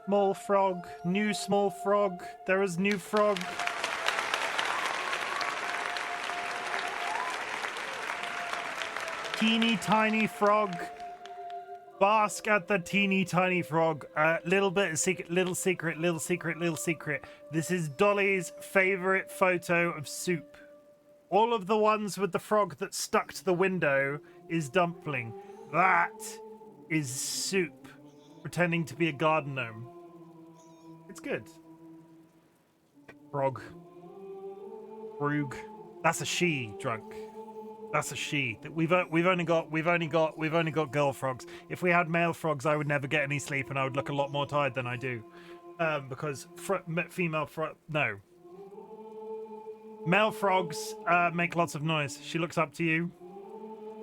Small frog. New small frog. There is new frog. Teeny tiny frog. Bask at the teeny tiny frog. Little bit of secret, little secret, little secret, little secret. This is Dolly's favorite photo of soup. All of the ones with the frog that stuck to the window is Dumpling. That is Soup, pretending to be a garden gnome. It's good. Frog. Frug. That's a she, drunk. That's a she. We've only got girl frogs. If we had male frogs, I would never get any sleep, and I would look a lot more tired than I do, because female frog. No. Male frogs make lots of noise. She looks up to you.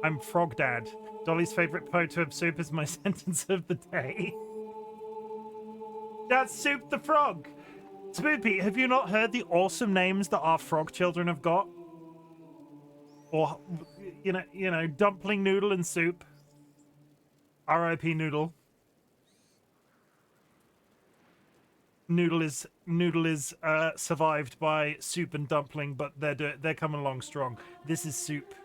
I'm Frog Dad. Dolly's favorite photo of Soup is my sentence of the day. That's Soup the Frog. Spoopy, have you not heard the awesome names that our frog children have got? Or, you know, Dumpling, Noodle, and Soup. R.I.P. Noodle. Noodle is survived by Soup and Dumpling, but they're coming along strong. This is Soup.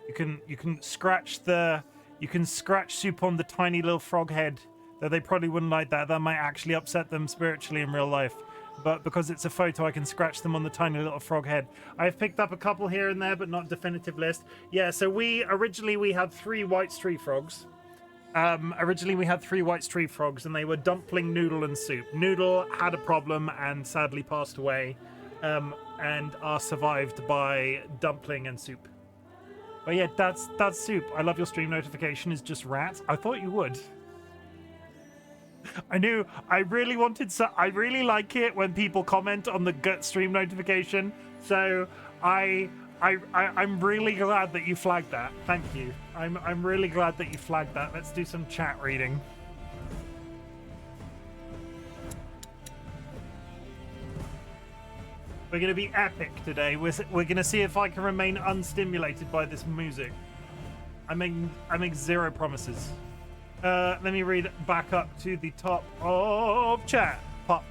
You can scratch Soup on the tiny little frog head, though they probably wouldn't like that. That might actually upset them spiritually in real life. But because it's a photo, I can scratch them on the tiny little frog head. I've picked up a couple here and there, but not definitive list. Yeah, so originally we had 3 white street frogs. And they were Dumpling, Noodle, and Soup. Noodle had a problem and sadly passed away, and are survived by Dumpling and Soup. But yeah, that's Soup. I love your stream notification is just rat. I thought you would. I knew. I really like it when people comment on the gut stream notification. So I'm really glad that you flagged that. Thank you. I'm really glad that you flagged that. Let's do some chat reading. We're going to be epic today. We're going to see if I can remain unstimulated by this music. I make zero promises. Let me read back up to the top of chat. Pop.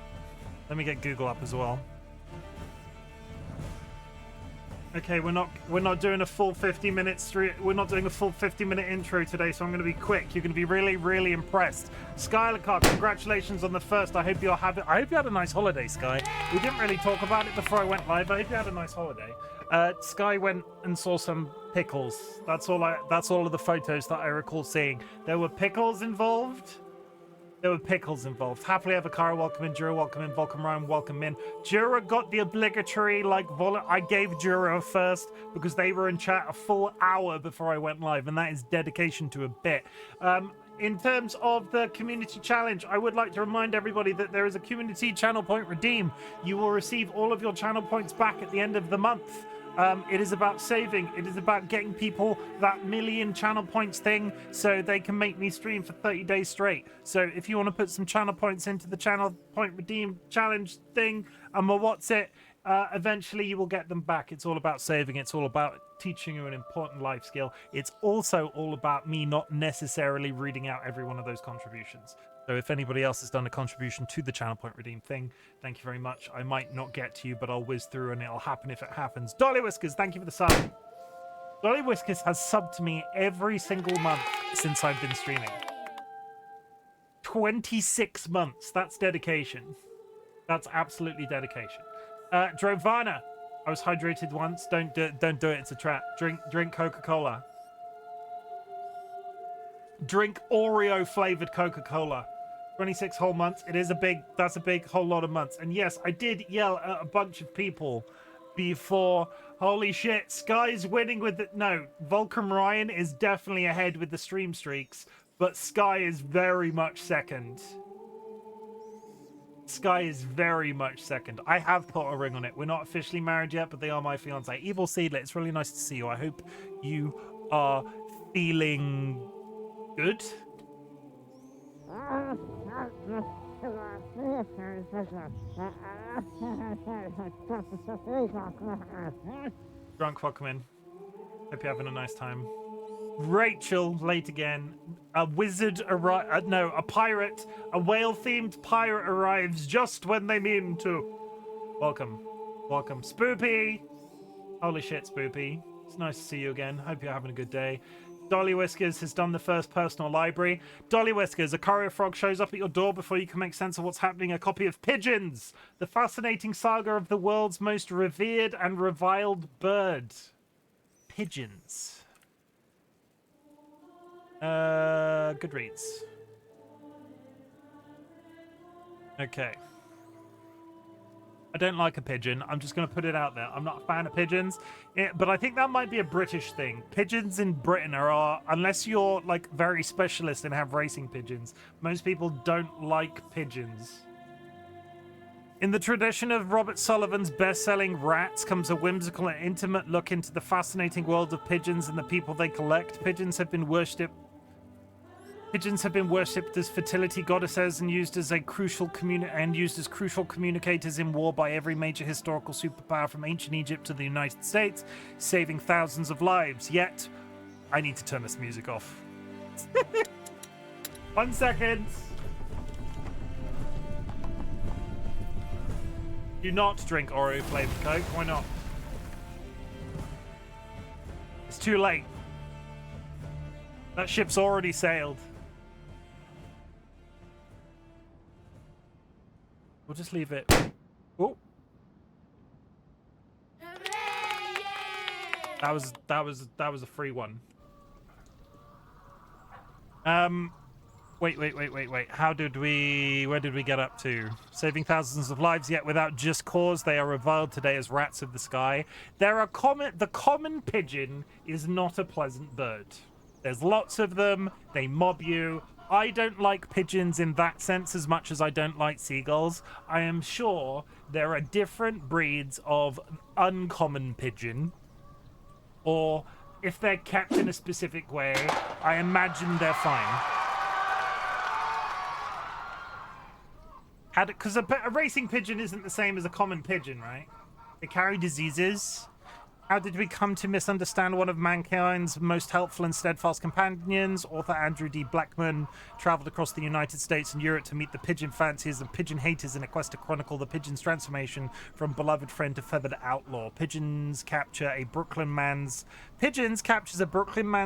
Let me get Google up as well. Okay, we're not doing a full 50-minute stream. We're not doing a full 50-minute intro today, so I'm going to be quick. You're going to be really, really impressed. Skylar Carr, congratulations on the first. I hope you had a nice holiday, Sky. We didn't really talk about it before I went live. I hope you had a nice holiday. Sky went and saw some pickles. That's all of the photos that I recall seeing. There were pickles involved. Happily Ever Kara, welcome in. Jura, welcome in. Volcom Ryan, welcome in. Jura got the obligatory, I gave Jura first because they were in chat a full hour before I went live, and that is dedication to a bit. In terms of the community challenge, I would like to remind everybody that there is a community channel point redeem. You will receive all of your channel points back at the end of the month. It is about saving. It is about getting people that million channel points thing so they can make me stream for 30 days straight. So if you want to put some channel points into the channel point redeem challenge thing, what's it? Eventually you will get them back. It's all about saving. It's all about teaching you an important life skill. It's also all about me not necessarily reading out every one of those contributions. So if anybody else has done a contribution to the channel point redeem thing, thank you very much. I might not get to you, but I'll whiz through and it'll happen if it happens. DollyWhiskers, thank you for the sub. DollyWhiskers has subbed to me every single month since I've been streaming. 26 months. That's dedication. That's absolutely dedication. Drovana, I was hydrated once. Don't do it. It's a trap. Drink Coca-Cola. Drink Oreo flavored Coca-Cola. 26 whole months. That's a big whole lot of months. And yes, I did yell at a bunch of people before. Holy shit, Sky's winning with the... No, Volcom Ryan is definitely ahead with the stream streaks, but Sky is very much second. Sky is very much second. I have put a ring on it. We're not officially married yet, but they are my fiance. Evil Seedlet, it's really nice to see you. I hope you are feeling good. Drunk, welcome in. Hope you're having a nice time. Rachel, late again. A wizard arrives. No, a pirate. A whale-themed pirate arrives just when they mean to. Welcome. Welcome. Spoopy! Holy shit, Spoopy. It's nice to see you again. Hope you're having a good day. DollyWhiskers has done the first personal library. DollyWhiskers, a courier frog shows up at your door before you can make sense of what's happening. A copy of Pigeons, the fascinating saga of the world's most revered and reviled bird. Pigeons. Goodreads. Okay. I don't like a pigeon. I'm just going to put it out there. I'm not a fan of pigeons, but I think that might be a British thing. Pigeons in Britain are, unless you're like very specialist and have racing pigeons, most people don't like pigeons. In the tradition of Robert Sullivan's best-selling Rats comes a whimsical and intimate look into the fascinating world of pigeons and the people they collect. Pigeons have been worshipped as fertility goddesses and used as crucial communicators in war by every major historical superpower from ancient Egypt to the United States, saving thousands of lives. Yet, I need to turn this music off. 1 second. Do not drink Oreo flavored Coke. Why not? It's too late. That ship's already sailed. We'll just leave it. Oh. That was a free one. Wait. Where did we get up to? Saving thousands of lives, yet without just cause, they are reviled today as rats of the sky. The common pigeon is not a pleasant bird. There's lots of them. They mob you. I don't like pigeons in that sense as much as I don't like seagulls. I am sure there are different breeds of uncommon pigeon, or if they're kept in a specific way, I imagine they're fine. Because a racing pigeon isn't the same as a common pigeon, right? They carry diseases. How did we come to misunderstand one of mankind's most helpful and steadfast companions? Author Andrew D. Blackman traveled across the United States and Europe to meet the pigeon fanciers and pigeon haters in a quest to chronicle the pigeon's transformation from beloved friend to feathered outlaw. Pigeons captures a Brooklyn man's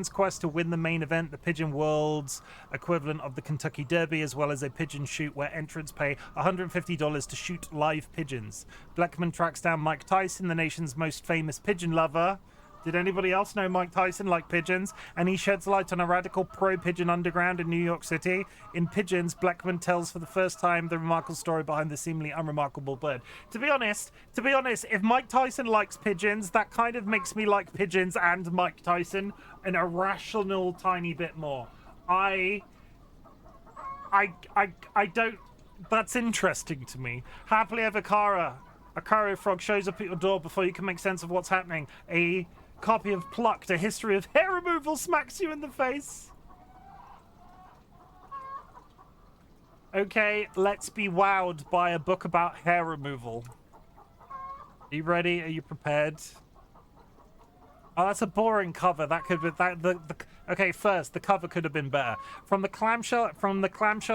quest to win the main event, the Pigeon World's equivalent of the Kentucky Derby, as well as a pigeon shoot where entrants pay $150 to shoot live pigeons. Blackman tracks down Mike Tyson, the nation's most famous pigeon lover. Did anybody else know Mike Tyson liked pigeons? And he sheds light on a radical pro-pigeon underground in New York City. In Pigeons, Blackman tells for the first time the remarkable story behind the seemingly unremarkable bird. To be honest, if Mike Tyson likes pigeons, that kind of makes me like pigeons and Mike Tyson an irrational tiny bit more. I don't. That's interesting to me. Happily ever Kara. A courier frog shows up at your door before you can make sense of what's happening. A copy of Plucked, a history of hair removal, smacks you in the face. Okay, let's be wowed by a book about hair removal. Are you ready? Are you prepared? Oh, that's a boring cover. That could be okay. First, the cover could have been better. From the clamshell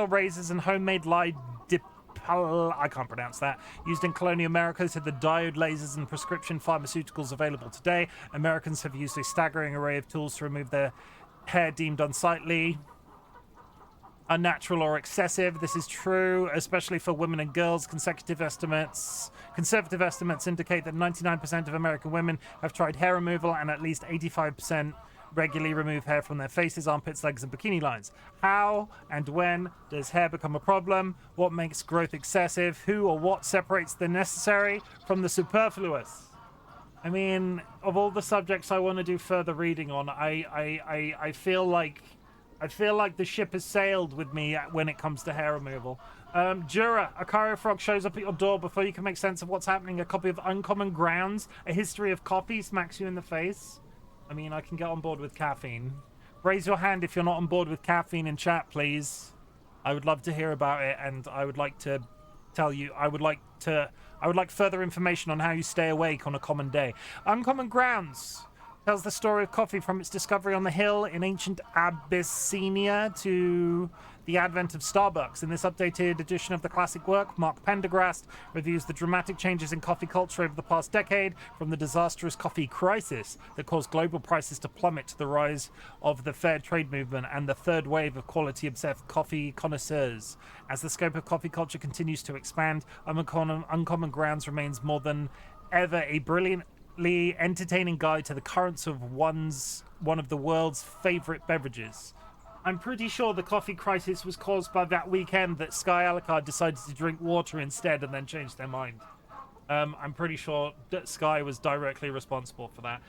razors and homemade lye dip. I can't pronounce that. Used in colonial America to the diode lasers and prescription pharmaceuticals available today, Americans have used a staggering array of tools to remove their hair deemed unsightly, unnatural, or excessive. This is true, especially for women and girls. Conservative estimates indicate that 99% of American women have tried hair removal, and at least 85% regularly remove hair from their faces, armpits, legs, and bikini lines. How and when does hair become a problem? What makes growth excessive? Who or what separates the necessary from the superfluous? I mean, of all the subjects I want to do further reading on, I feel like the ship has sailed with me when it comes to hair removal. Jura, a courier frog shows up at your door before you can make sense of what's happening. A copy of Uncommon Grounds, a history of coffee, smacks you in the face. I mean, I can get on board with caffeine. Raise your hand if you're not on board with caffeine in chat, please. I would love to hear about it, and I would like to tell you. I would like further information on how you stay awake on a common day. Uncommon Grounds. Tells the story of coffee from its discovery on the hill in ancient Abyssinia to the advent of Starbucks. In this updated edition of the classic work, Mark Pendergrast reviews the dramatic changes in coffee culture over the past decade, from the disastrous coffee crisis that caused global prices to plummet to the rise of the fair trade movement and the third wave of quality-obsessed coffee connoisseurs. As the scope of coffee culture continues to expand, Uncommon Grounds remains more than ever a brilliantly entertaining guide to the currents of one of the world's favorite beverages. I'm pretty sure the coffee crisis was caused by that weekend that Sky Alucard decided to drink water instead and then changed their mind. I'm pretty sure that Sky was directly responsible for that.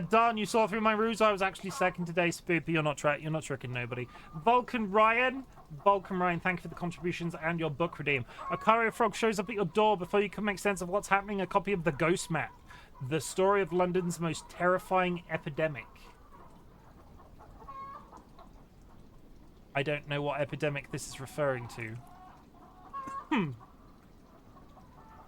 Dan, you saw through my ruse. I was actually second today. Spoopy, you're not tricking nobody. Vulcan Ryan, thank you for the contributions and your book redeem. A courier frog shows up at your door before you can make sense of what's happening. A copy of the Ghost Map, the story of London's most terrifying epidemic. I don't know what epidemic this is referring to.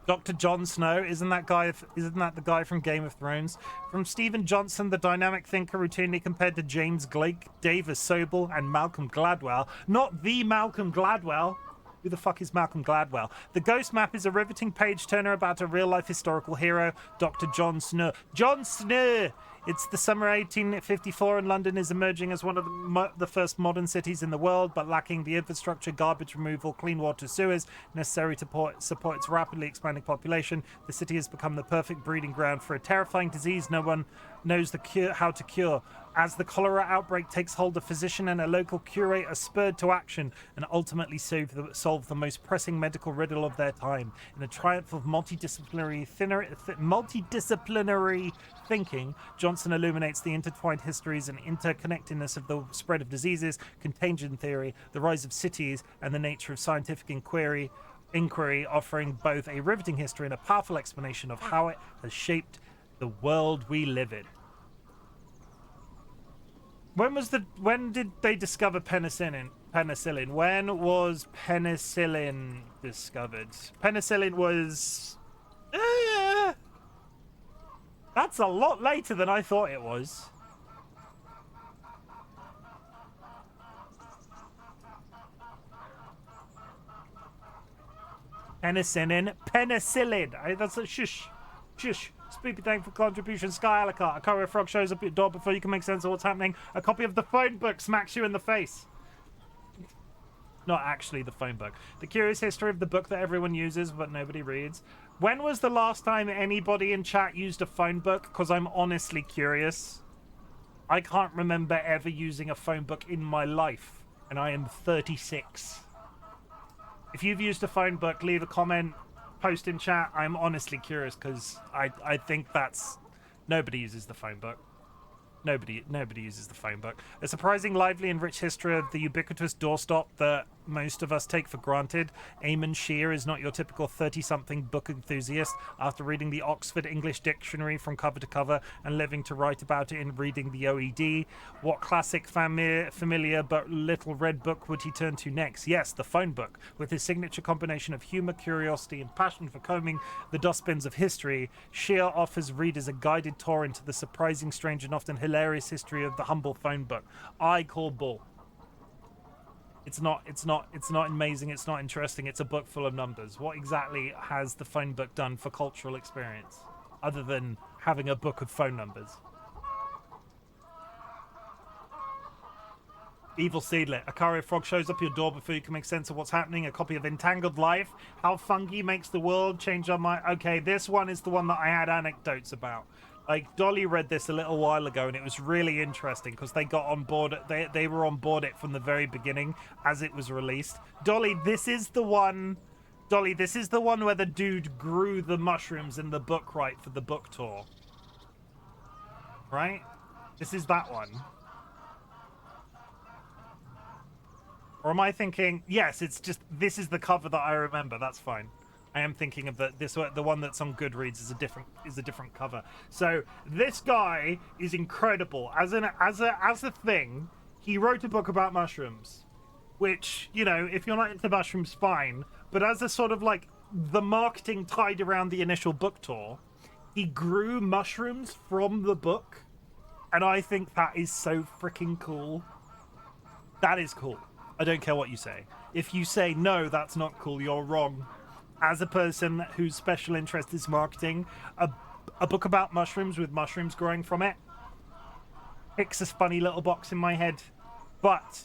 Dr. Jon Snow, isn't that the guy from Game of Thrones? From Stephen Johnson, the dynamic thinker routinely compared to James Blake, Davis Sobel, and Malcolm Gladwell. Not the Malcolm Gladwell. Who the fuck is Malcolm Gladwell? The Ghost Map is a riveting page-turner about a real-life historical hero, Dr. Jon Snow. Jon Snow! It's the summer 1854 and London is emerging as one of the first modern cities in the world, but lacking the infrastructure, garbage removal, clean water, sewers necessary to support its rapidly expanding population. The city has become the perfect breeding ground for a terrifying disease no one knows how to cure. As the cholera outbreak takes hold, a physician and a local curate are spurred to action and ultimately solve the most pressing medical riddle of their time. In the triumph of multidisciplinary thinking, Johnson illuminates the intertwined histories and interconnectedness of the spread of diseases, contagion theory, the rise of cities, and the nature of scientific inquiry, offering both a riveting history and a powerful explanation of how it has shaped the world we live in. When did they discover penicillin? When was penicillin discovered? Penicillin was... that's a lot later than I thought it was. Penicillin. That's a shush. Spoopy, thank you for contribution. Sky Alucard. A courier frog shows up at your door before you can make sense of what's happening. A copy of the phone book smacks you in the face. Not actually the phone book. The curious history of the book that everyone uses but nobody reads. When was the last time anybody in chat used a phone book? Because I'm honestly curious. I can't remember ever using a phone book in my life, and I am 36. If you've used a phone book, leave a comment, post in chat. I'm honestly curious because I think that's... Nobody uses the phone book. Nobody uses the phone book. A surprising, lively, and rich history of the ubiquitous doorstop that most of us take for granted. Eamon Shear is not your typical 30-something book enthusiast. After reading the Oxford English Dictionary from cover to cover and living to write about it in reading the OED, what classic familiar but little read book would he turn to next? Yes, the phone book. With his signature combination of humor, curiosity, and passion for combing the dustbins of history, Shear offers readers a guided tour into the surprising, strange, and often hilarious history of the humble phone book. I call bull. It's not amazing, it's not interesting, it's a book full of numbers. What exactly has the phone book done for cultural experience, other than having a book of phone numbers? Evil Seedlet. A courier frog shows up your door before you can make sense of what's happening. A copy of Entangled Life. How fungi makes the world change our mind. Okay, this one is the one that I had anecdotes about. Like, Dolly read this a little while ago, and it was really interesting because they got on board. They were on board it from the very beginning as it was released. Dolly, this is the one. Dolly, this is the one where the dude grew the mushrooms in the book, right, for the book tour. Right? This is that one. Or am I thinking? Yes, it's just this is the cover that I remember. That's fine. I am thinking of the one that's on Goodreads is a different cover. So this guy is incredible. As a thing, he wrote a book about mushrooms, which, you know, if you're not into mushrooms, fine. But as a sort of like the marketing tied around the initial book tour, he grew mushrooms from the book And I think that is so freaking cool. That is cool. I don't care what you say. If you say, no, that's not cool, you're wrong. As a person whose special interest is marketing, a book about mushrooms with mushrooms growing from it ticks a funny little box in my head. But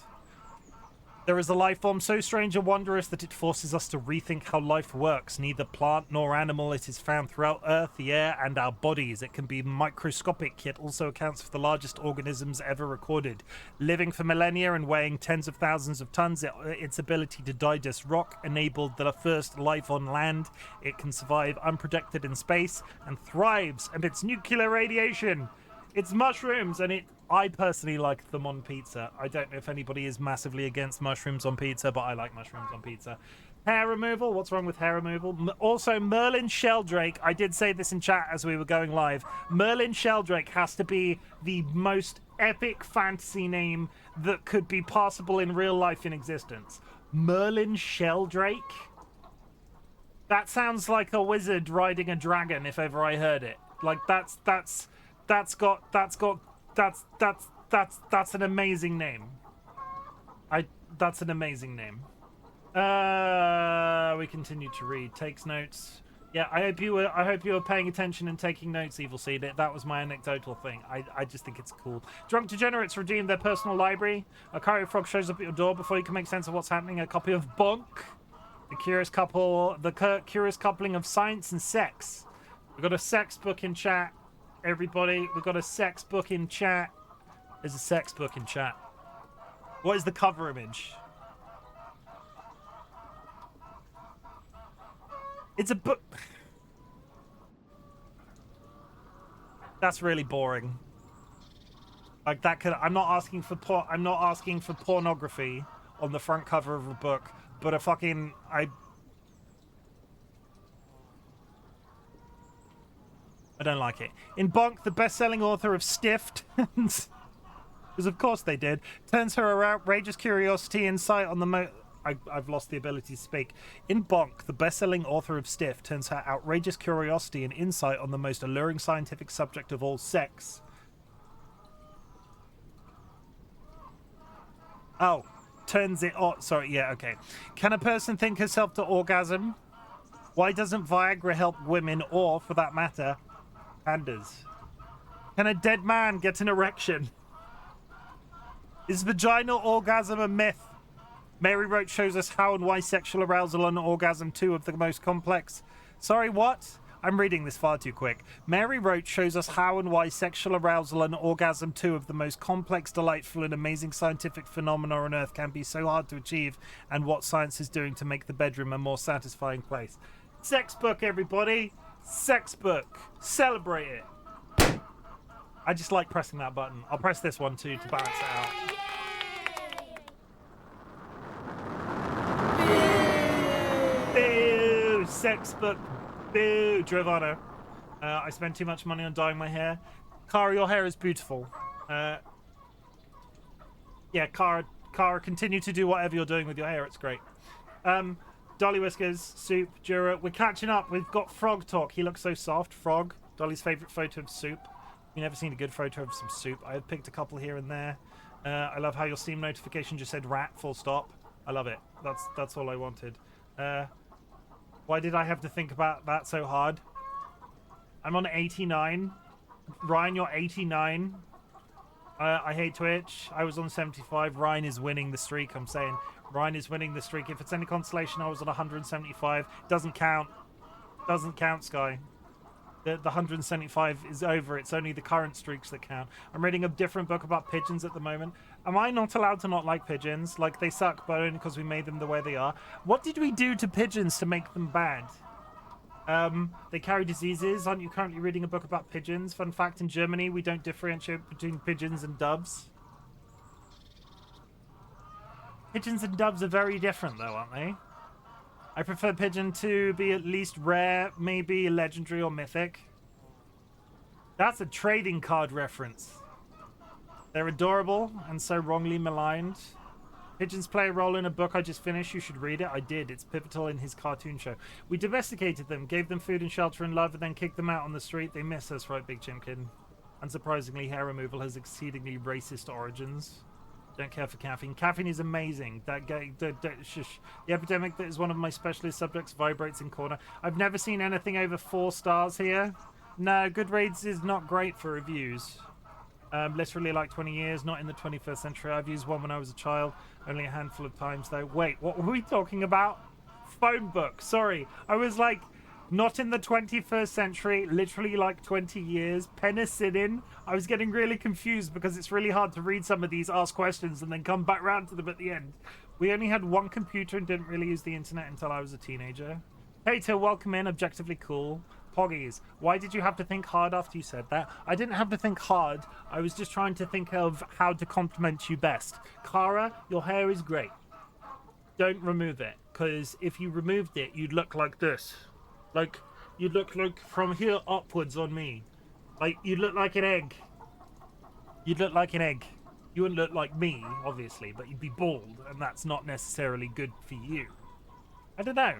there is a life form so strange and wondrous that it forces us to rethink how life works. Neither plant nor animal, it is found throughout Earth, the air, and our bodies. It can be microscopic, yet also accounts for the largest organisms ever recorded. Living for millennia and weighing tens of thousands of tons, its ability to digest rock enabled the first life on land. It can survive unprotected in space and thrives amidst nuclear radiation. It's mushrooms, and I personally like them on pizza. I don't know if anybody is massively against mushrooms on pizza, but I like mushrooms on pizza. Hair removal? What's wrong with hair removal? Also, Merlin Sheldrake. I did say this in chat as we were going live. Merlin Sheldrake has to be the most epic fantasy name that could be possible in real life in existence. Merlin Sheldrake? That sounds like a wizard riding a dragon if ever I heard it. Like, that's an amazing name. That's an amazing name. We continue to read. Takes notes. Yeah, I hope you were paying attention and taking notes, Evil Seed. That was my anecdotal thing. I just think it's cool. Drunk degenerates redeem their personal library. A Cairo frog shows up at your door before you can make sense of what's happening. A copy of Bonk. The curious coupling of science and sex. We've got a sex book in chat. Everybody, we've got a sex book in chat. There's a sex book in chat. What is the cover image? It's a book. That's really boring. Like that could. I'm not asking for pornography on the front cover of a book, but a fucking I don't like it. In Bonk, the best-selling author of Stiffed, because of course they did, turns her outrageous curiosity insight on the I've lost the ability to speak. In Bonk, the best-selling author of Stiff turns her outrageous curiosity and insight on the most alluring scientific subject of all, sex. Oh, turns it on. Sorry, yeah, okay. Can a person think herself to orgasm? Why doesn't Viagra help women, or, for that matter, pandas? Can a dead man get an erection? Is vaginal orgasm a myth? Mary Roach shows us how and why sexual arousal and orgasm, two of the most complex... Sorry, what? I'm reading this far too quick. Mary Roach shows us how and why sexual arousal and orgasm, two of the most complex, delightful, and amazing scientific phenomena on Earth, can be so hard to achieve, and what science is doing to make the bedroom a more satisfying place. Sex book, everybody! Sex book! Celebrate it! I just like pressing that button. I'll press this one too to balance it out. Boo! Sex book! Boo! Giovanna. I spent too much money on dyeing my hair. Cara, your hair is beautiful. Yeah, Cara, continue to do whatever you're doing with your hair. It's great. DollyWhiskers, Soup, Jura. We're catching up. We've got Frog talk. He looks so soft. Frog. Dolly's favourite photo of Soup. You've never seen a good photo of some soup. I picked a couple here and there. I love how your Steam notification just said rat, full stop. I love it. That's all I wanted. Why did I have to think about that so hard? I'm on 89. Ryan, you're 89. I hate Twitch. I was on 75. Ryan is winning the streak, I'm saying. Ryan is winning the streak. If it's any consolation, I was on 175. Doesn't count. Doesn't count, Sky. The 175 is over. It's only the current streaks that count. I'm reading a different book about pigeons at the moment. Am I not allowed to not like pigeons? Like, they suck, but only because we made them the way they are. What did we do to pigeons to make them bad? They carry diseases. Aren't you currently reading a book about pigeons? Fun fact, in Germany, we don't differentiate between pigeons and doves. Pigeons and doves are very different, though, aren't they? I prefer pigeon to be at least rare, maybe legendary or mythic. That's a trading card reference. They're adorable and so wrongly maligned. Pigeons play a role in a book I just finished. You should read it. I did. It's pivotal in his cartoon show. We domesticated them, gave them food and shelter and love, and then kicked them out on the street. They miss us, right, Big Chimken? Unsurprisingly, hair removal has exceedingly racist origins. Don't care for caffeine. Caffeine is amazing. Shush. The epidemic that is one of my specialist subjects vibrates in corner. I've never seen anything over 4 stars here. No, Goodreads is not great for reviews. Literally like 20 years, not in the 21st century. I've used one when I was a child, only a handful of times though. Wait, what were we talking about? Phone book. Sorry, I was like, not in the 21st century, literally like 20 years. Penicillin. I was getting really confused because it's really hard to read some of these, ask questions, and then come back round to them at the end. We only had one computer and didn't really use the internet until I was a teenager. Hey, to welcome in, objectively cool. Poggies, why did you have to think hard after you said that? I didn't have to think hard. I was just trying to think of how to compliment you best. Kara, your hair is great. Don't remove it, because if you removed it, you'd look like this. Like, you'd look like from here upwards on me. Like, you'd look like an egg. You'd look like an egg. You wouldn't look like me, obviously, but you'd be bald, and that's not necessarily good for you. I don't know.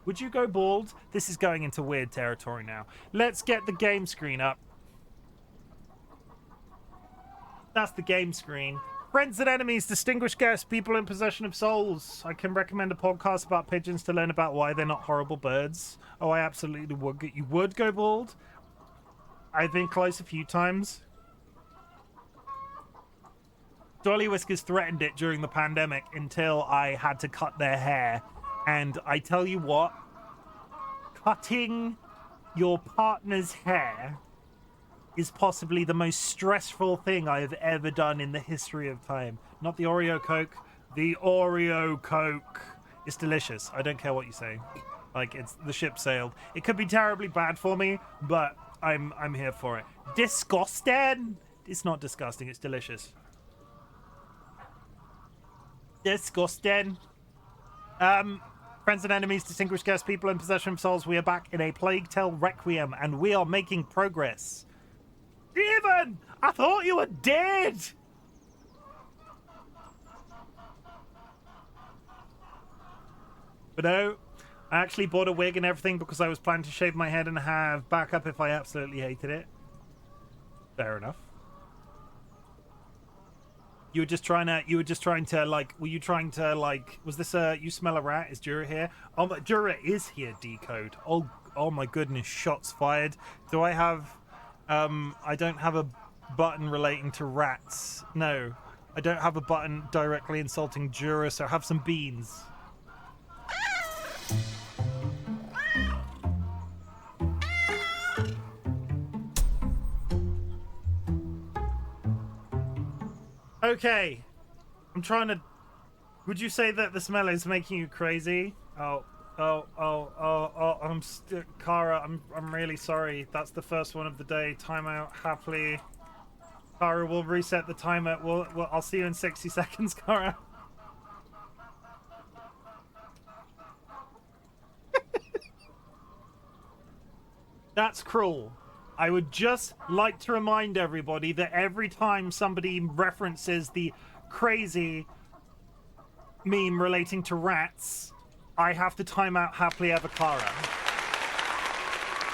Would you go bald? This is going into weird territory now. Let's get the game screen up. That's the game screen. Friends and enemies, distinguished guests, people in possession of souls. I can recommend a podcast about pigeons to learn about why they're not horrible birds. Oh, I absolutely would. You would go bald? I've been close a few times. DollyWhiskers threatened it during the pandemic until I had to cut their hair. And I tell you what, cutting your partner's hair is possibly the most stressful thing I have ever done in the history of time. Not the Oreo Coke, the Oreo Coke. It's delicious. I don't care what you say. Like, it's the ship sailed. It could be terribly bad for me, but I'm here for it. Disgusting? It's not disgusting, it's delicious. Disgusting. Friends and enemies, distinguished guests, people in possession of souls, we are back in a Plague Tale Requiem, and we are making progress. Steven! I thought you were dead! But no, I actually bought a wig and everything because I was planning to shave my head and have backup if I absolutely hated it. Fair enough. You were just trying to like, were you trying to like, was this you smell a rat? Is Jura here? Oh, but Jura is here, Decode. Oh my goodness, shots fired. Do I have, I don't have a button relating to rats. No, I don't have a button directly insulting Jura, so have some beans. Okay, I'm trying to... Would you say that the smell is making you crazy? Kara, I'm really sorry. That's the first one of the day. Timeout, happily. Kara, we'll reset the timer. I'll see you in 60 seconds, Kara. That's cruel. I would just like to remind everybody that every time somebody references the crazy meme relating to rats, I have to time out happily ever Kara.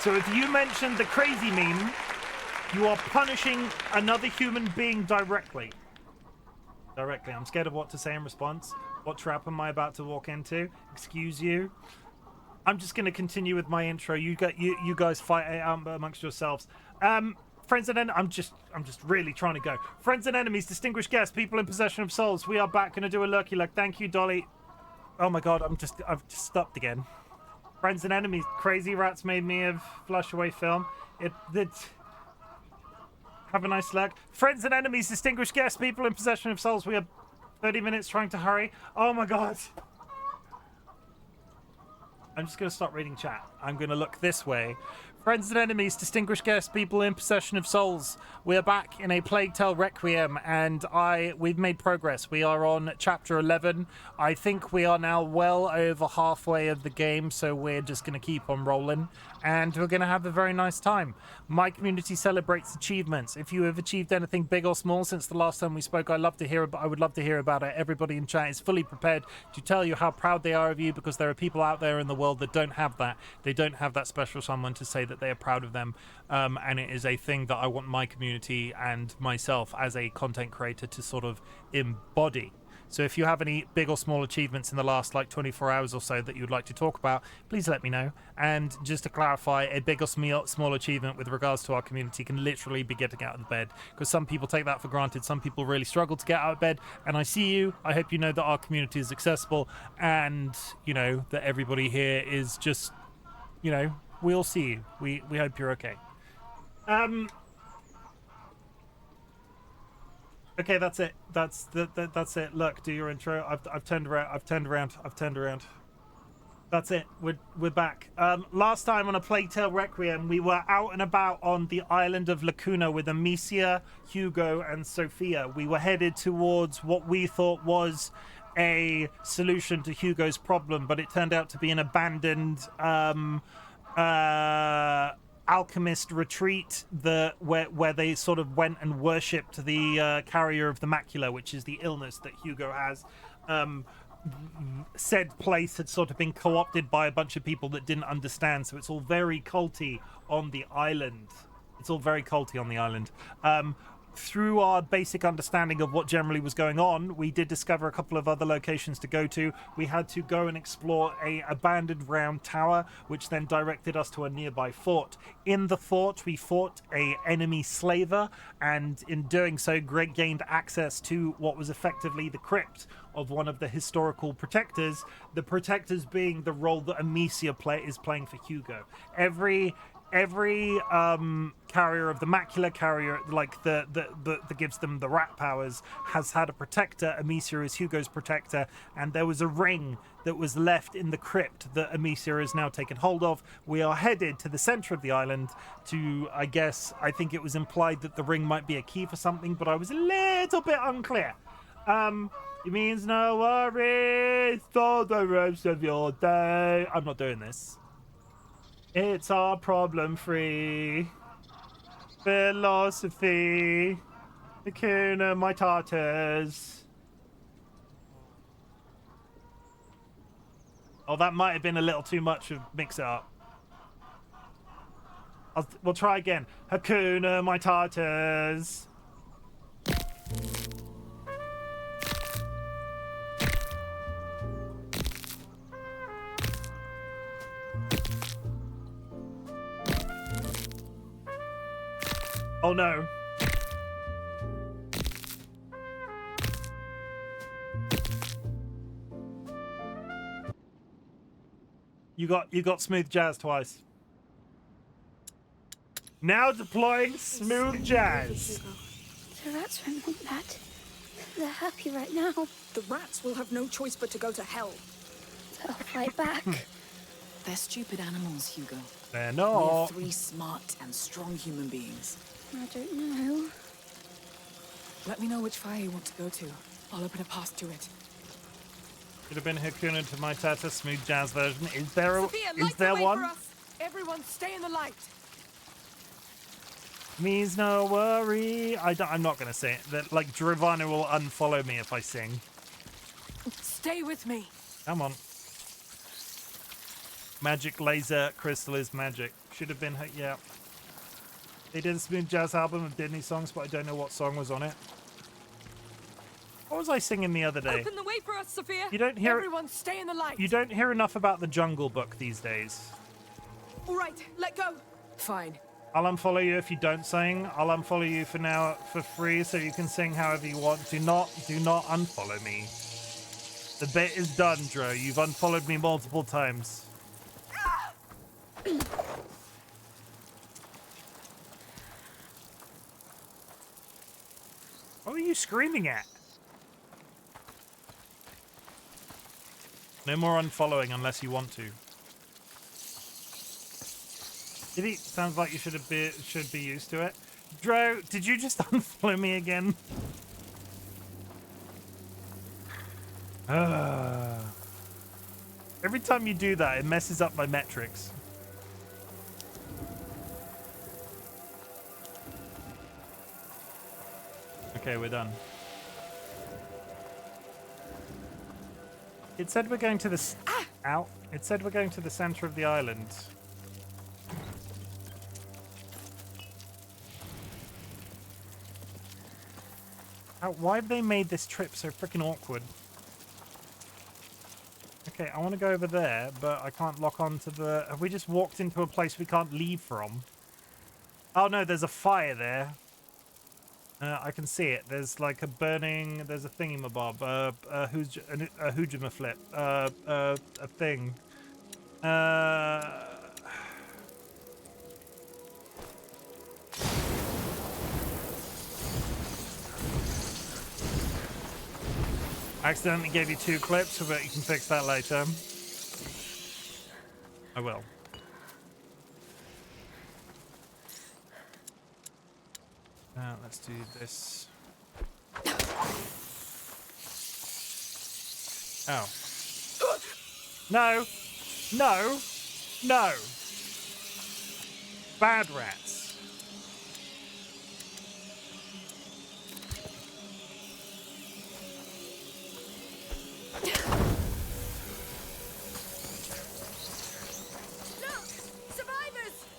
So if you mention the crazy meme, you are punishing another human being directly. I'm scared of what to say in response. What trap am I about to walk into? Excuse you. I'm just going to continue with my intro. You guys fight it out amongst yourselves. Friends and enemies, I'm just really trying to go. Friends and enemies, distinguished guests, people in possession of souls. We are back. Going to do a lurky look. Thank you, Dolly. Oh my God, I've just stopped again. Friends and enemies, crazy rats made me of flush away film. Have a nice luck. Friends and enemies, distinguished guests, people in possession of souls. We are 30 minutes trying to hurry. Oh my God. I'm just going to stop reading chat. I'm going to look this way. Friends and enemies, distinguished guests, people in possession of souls. We are back in a Plague Tale Requiem, and we've made progress. We are on chapter 11. I think we are now well over halfway of the game, so we're just going to keep on rolling, and we're going to have a very nice time. My community celebrates achievements. If you have achieved anything big or small since the last time we spoke, I would love to hear about it. Everybody in chat is fully prepared to tell you how proud they are of you, because there are people out there in the world that don't have that. They don't have that special someone to say that they are proud of them, and it is a thing that I want my community and myself as a content creator to sort of embody. So if you have any big or small achievements in the last like 24 hours or so that you'd like to talk about, please let me know. And just to clarify, a big or small achievement with regards to our community can literally be getting out of the bed, because some people take that for granted. Some people really struggle to get out of bed, and I see you. I hope you know that our community is accessible, and you know that everybody here is just, you know, we all see you. We hope you're okay. Okay, that's it. That's it. Look, do your intro. I've turned around. That's it. We're back. Last time on A Plague Tale Requiem, we were out and about on the island of Lacuna with Amicia, Hugo, and Sophia. We were headed towards what we thought was a solution to Hugo's problem, but it turned out to be an abandoned alchemist retreat where they sort of went and worshipped the carrier of the macula, which is the illness that Hugo has. Said place had sort of been co-opted by a bunch of people that didn't understand, so it's all very culty on the island. Through our basic understanding of what generally was going on, we did discover a couple of other locations to go to. We had to go and explore a abandoned round tower, which then directed us to a nearby fort. In the fort, we fought a enemy slaver, and in doing so, Greg gained access to what was effectively the crypt of one of the historical protectors, the protectors being the role that Amicia is playing for Hugo. Every carrier of the macula, carrier like the that gives them the rat powers, has had a protector. Amicia is Hugo's protector, and there was a ring that was left in the crypt that Amicia has now taken hold of. We are headed to the center of the island to, I think it was implied that the ring might be a key for something, but I was a little bit unclear. It means no worries for the rest of your day. I'm not doing this. It's our problem-free philosophy. Hakuna Matatas. Oh, that might have been a little too much of mix it up. We'll try again. Hakuna Matatas. Oh no. You got smooth jazz twice. Now deploying smooth jazz. The rats won't want that. They're happy right now. The rats will have no choice but to go to hell. They'll fight back. They're stupid animals, Hugo. They're not. We're 3 smart and strong human beings. I don't know. Let me know which fire you want to go to. I'll open a path to it. Could have been Hakuna to my Tata smooth jazz version. Is there Sophia, one? For us. Everyone stay in the light. Means no worry. I'm not gonna say it. That like Giovanna will unfollow me if I sing. Stay with me. Come on. Magic laser crystal is magic. Should have been yeah. They did a smooth jazz album of Disney songs, but I don't know what song was on it. What was I singing the other day? Open the way for us, Sophia. You don't hear Everyone stay in the light. You don't hear enough about the Jungle Book these days. All right, let go. Fine. I'll unfollow you if you don't sing. I'll unfollow you for now for free, so you can sing however you want. Do not unfollow me. The bit is done, Dro. You've unfollowed me multiple times. What are you screaming at? No more unfollowing unless you want to. Did he? Sounds like you should be used to it. Dro, did you just unfollow me again? Every time you do that, it messes up my metrics. Okay, we're done. It said we're going to the It said we're going to the center of the island. Why have they made this trip so freaking awkward? Okay, I want to go over there, but I can't lock onto the... Have we just walked into a place we can't leave from? Oh, no, there's a fire there. I can see it. There's like a burning... There's a thingamabob. A hoojamaflip. A thing. I accidentally gave you 2 clips, but you can fix that later. I will. Let's do this. Oh. No! No! No! Bad rats.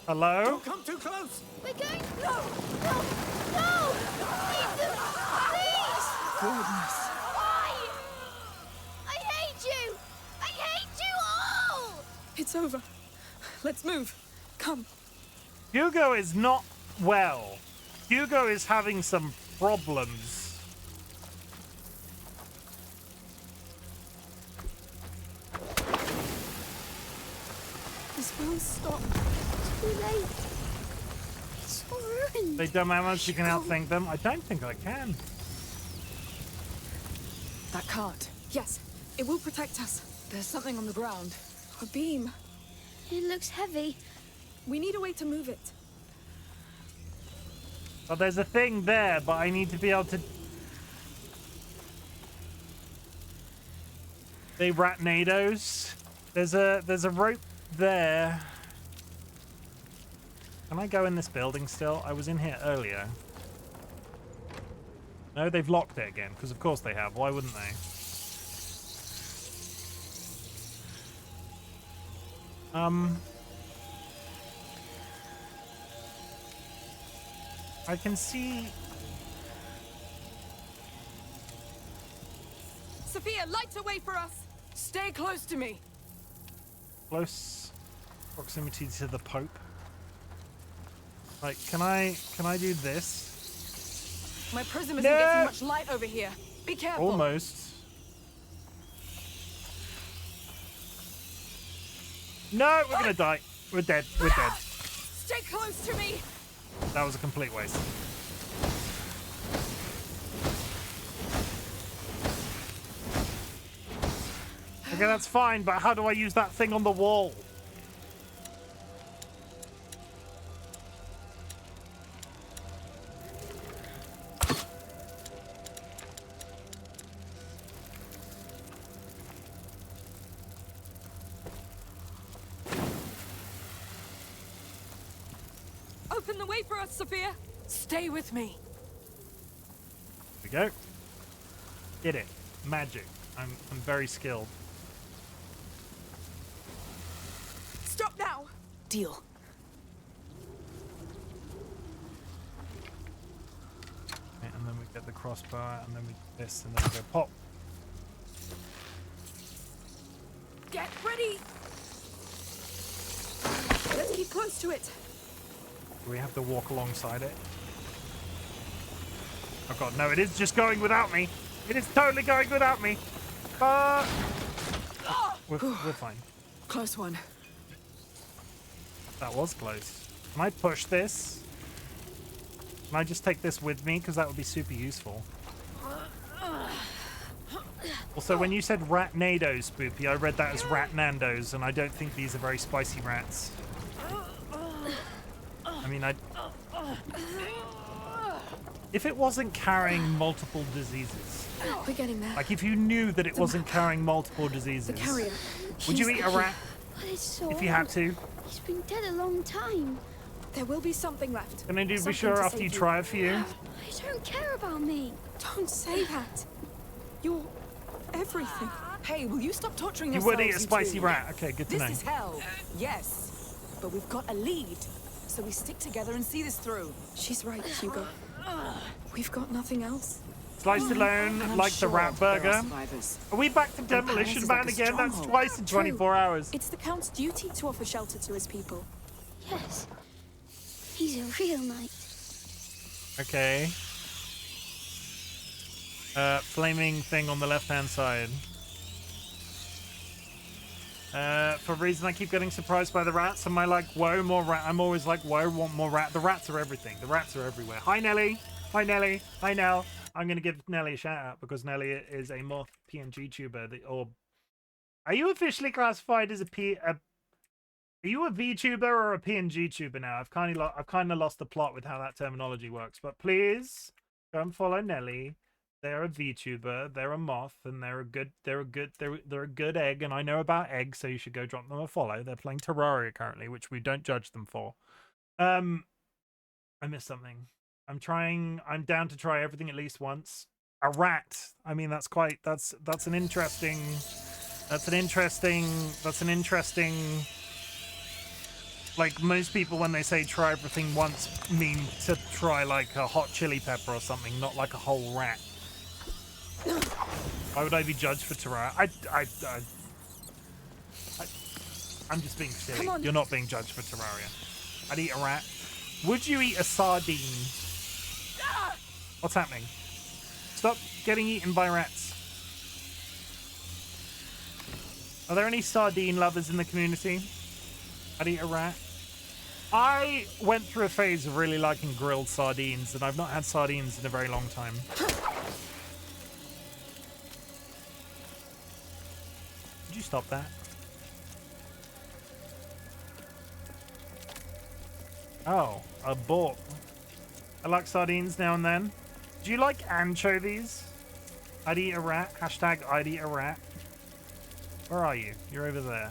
Hello? Don't come too close! We're going. No! No! No! Leave them! Please! Goodness. Why? I hate you! I hate you all! It's over. Let's move. Come. Hugo is not well. Hugo is having some problems. This will stop. Too late. It's all ruined. They don't know how much you can outthink them. I don't think I can. That cart. Yes, it will protect us. There's something on the ground. A beam. It looks heavy. We need a way to move it. Well, there's a thing there, but I need to be able to... They ratnados. There's a rope there. Can I go in this building still? I was in here earlier. No, they've locked it again, because of course they have. Why wouldn't they? I can see... Sophia, light a way for us. Stay close to me. Close proximity to the Pope. Like, can I do this? My prism isn't getting much light over here. Be careful. Almost. No, we're gonna die. We're dead. We're dead. Stay close to me. That was a complete waste. Okay, that's fine, but how do I use that thing on the wall? Open the way for us, Sophia. Stay with me. Here we go. Did it. Magic. I'm very skilled. Stop now. Deal. Okay, and then we get the crossbar, and then we do this, and then we go pop. Get ready. Let's keep close to it. Do we have to walk alongside it? Oh god, no, it is just going without me. It is totally going without me. We're fine. Close one. That was close. Can I push this? Can I just take this with me? Because that would be super useful. Also, when you said ratnados, Spoopy, I read that as ratnandos, and I don't think these are very spicy rats. I mean, if it wasn't carrying multiple diseases, We're getting there. like if you knew that it wasn't carrying multiple diseases, The carrier. would you eat a rat But it's so if you had old. to? He's been dead a long time. There will be something left. Can I be Something sure to after you save try a few? I don't care about me. Don't say that. You're everything. Hey, will you stop torturing You yourselves? would eat a spicy two? rat. Okay, good to This know. is hell. Yes. But we've got a lead. So we stick together and see this through. She's right, Hugo. We've got nothing else. Sliced alone, And I'm like the sure rat there are burger. survivors. Are we back to And Demolition Paris is Man like a again? That's stronghold. twice in 24 hours. It's the Count's duty to offer shelter to his people. Yes. He's a real knight. Okay. Flaming thing on the left-hand side. For a reason I keep getting surprised by the rats. Am I like, whoa, more rat? I'm always like, whoa, want more rat? The rats are everything. The rats are everywhere. Hi, Nelly. Hi, Nelly. Hi, Nell. I'm going to give Nelly a shout out because Nelly is a moth PNG tuber. Are you officially classified as are you a VTuber or a PNG tuber now? I've kind of lost the plot with how that terminology works. But please go and follow Nelly. They're a VTuber, they're a moth, and they're a good egg, and I know about eggs, so you should go drop them a follow. They're playing Terraria currently, which we don't judge them for. I missed something. I'm down to try everything at least once. A rat. I mean, that's an interesting like, most people when they say try everything once mean to try like a hot chili pepper or something, not like a whole rat. Why would I be judged for Terraria? I'm just being silly. You're not being judged for Terraria. I'd eat a rat. Would you eat a sardine? What's happening? Stop getting eaten by rats. Are there any sardine lovers in the community? I'd eat a rat. I went through a phase of really liking grilled sardines, and I've not had sardines in a very long time. Would you stop that? Oh, a bought. I like sardines now and then. Do you like anchovies? I'd eat a rat. Hashtag I'd eat a rat. Where are you? You're over there.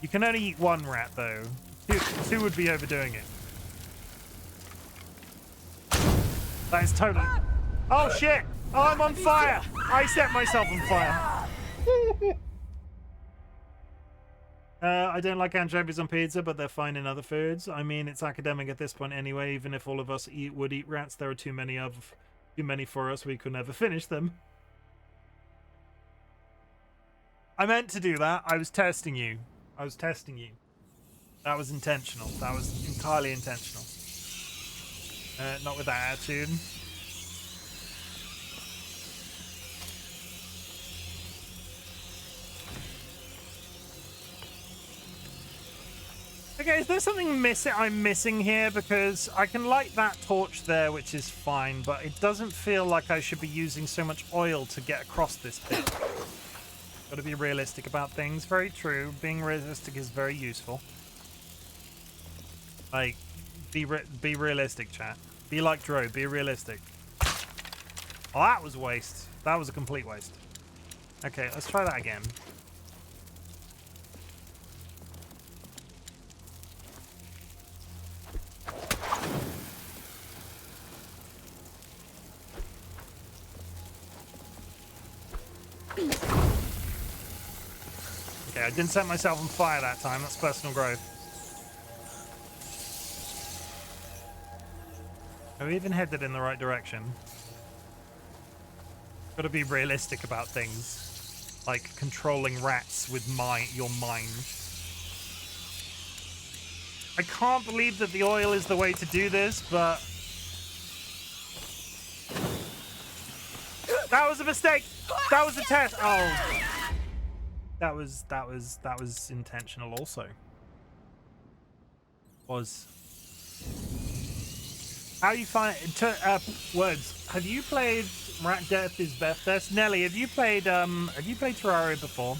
You can only eat one rat, though. Two would be overdoing it. That is totally... Oh, shit! Oh, I'm on fire! I set myself on fire. I don't like anchovies on pizza, but they're fine in other foods. I mean, it's academic at this point anyway. Even if all of us would eat rats, there are too many for us. We could never finish them. I meant to do that. I was testing you. That was intentional. That was entirely intentional. Not with that attitude. Okay, is there something I'm missing here? Because I can light that torch there, which is fine, but it doesn't feel like I should be using so much oil to get across this bit. Got to be realistic about things. Very true. Being realistic is very useful. Like, be realistic, chat. Be like Dro. Be realistic. Oh, that was a waste. That was a complete waste. Okay, let's try that again. Okay, I didn't set myself on fire that time. That's personal growth. Are we even headed in the right direction? Gotta be realistic about things. Like controlling rats with your mind. I can't believe that the oil is the way to do this, but... That was a mistake! That was a test! Oh. That was intentional also. How you find words? Have you played Rat Death is Best? Nelly, have you played Terraria before?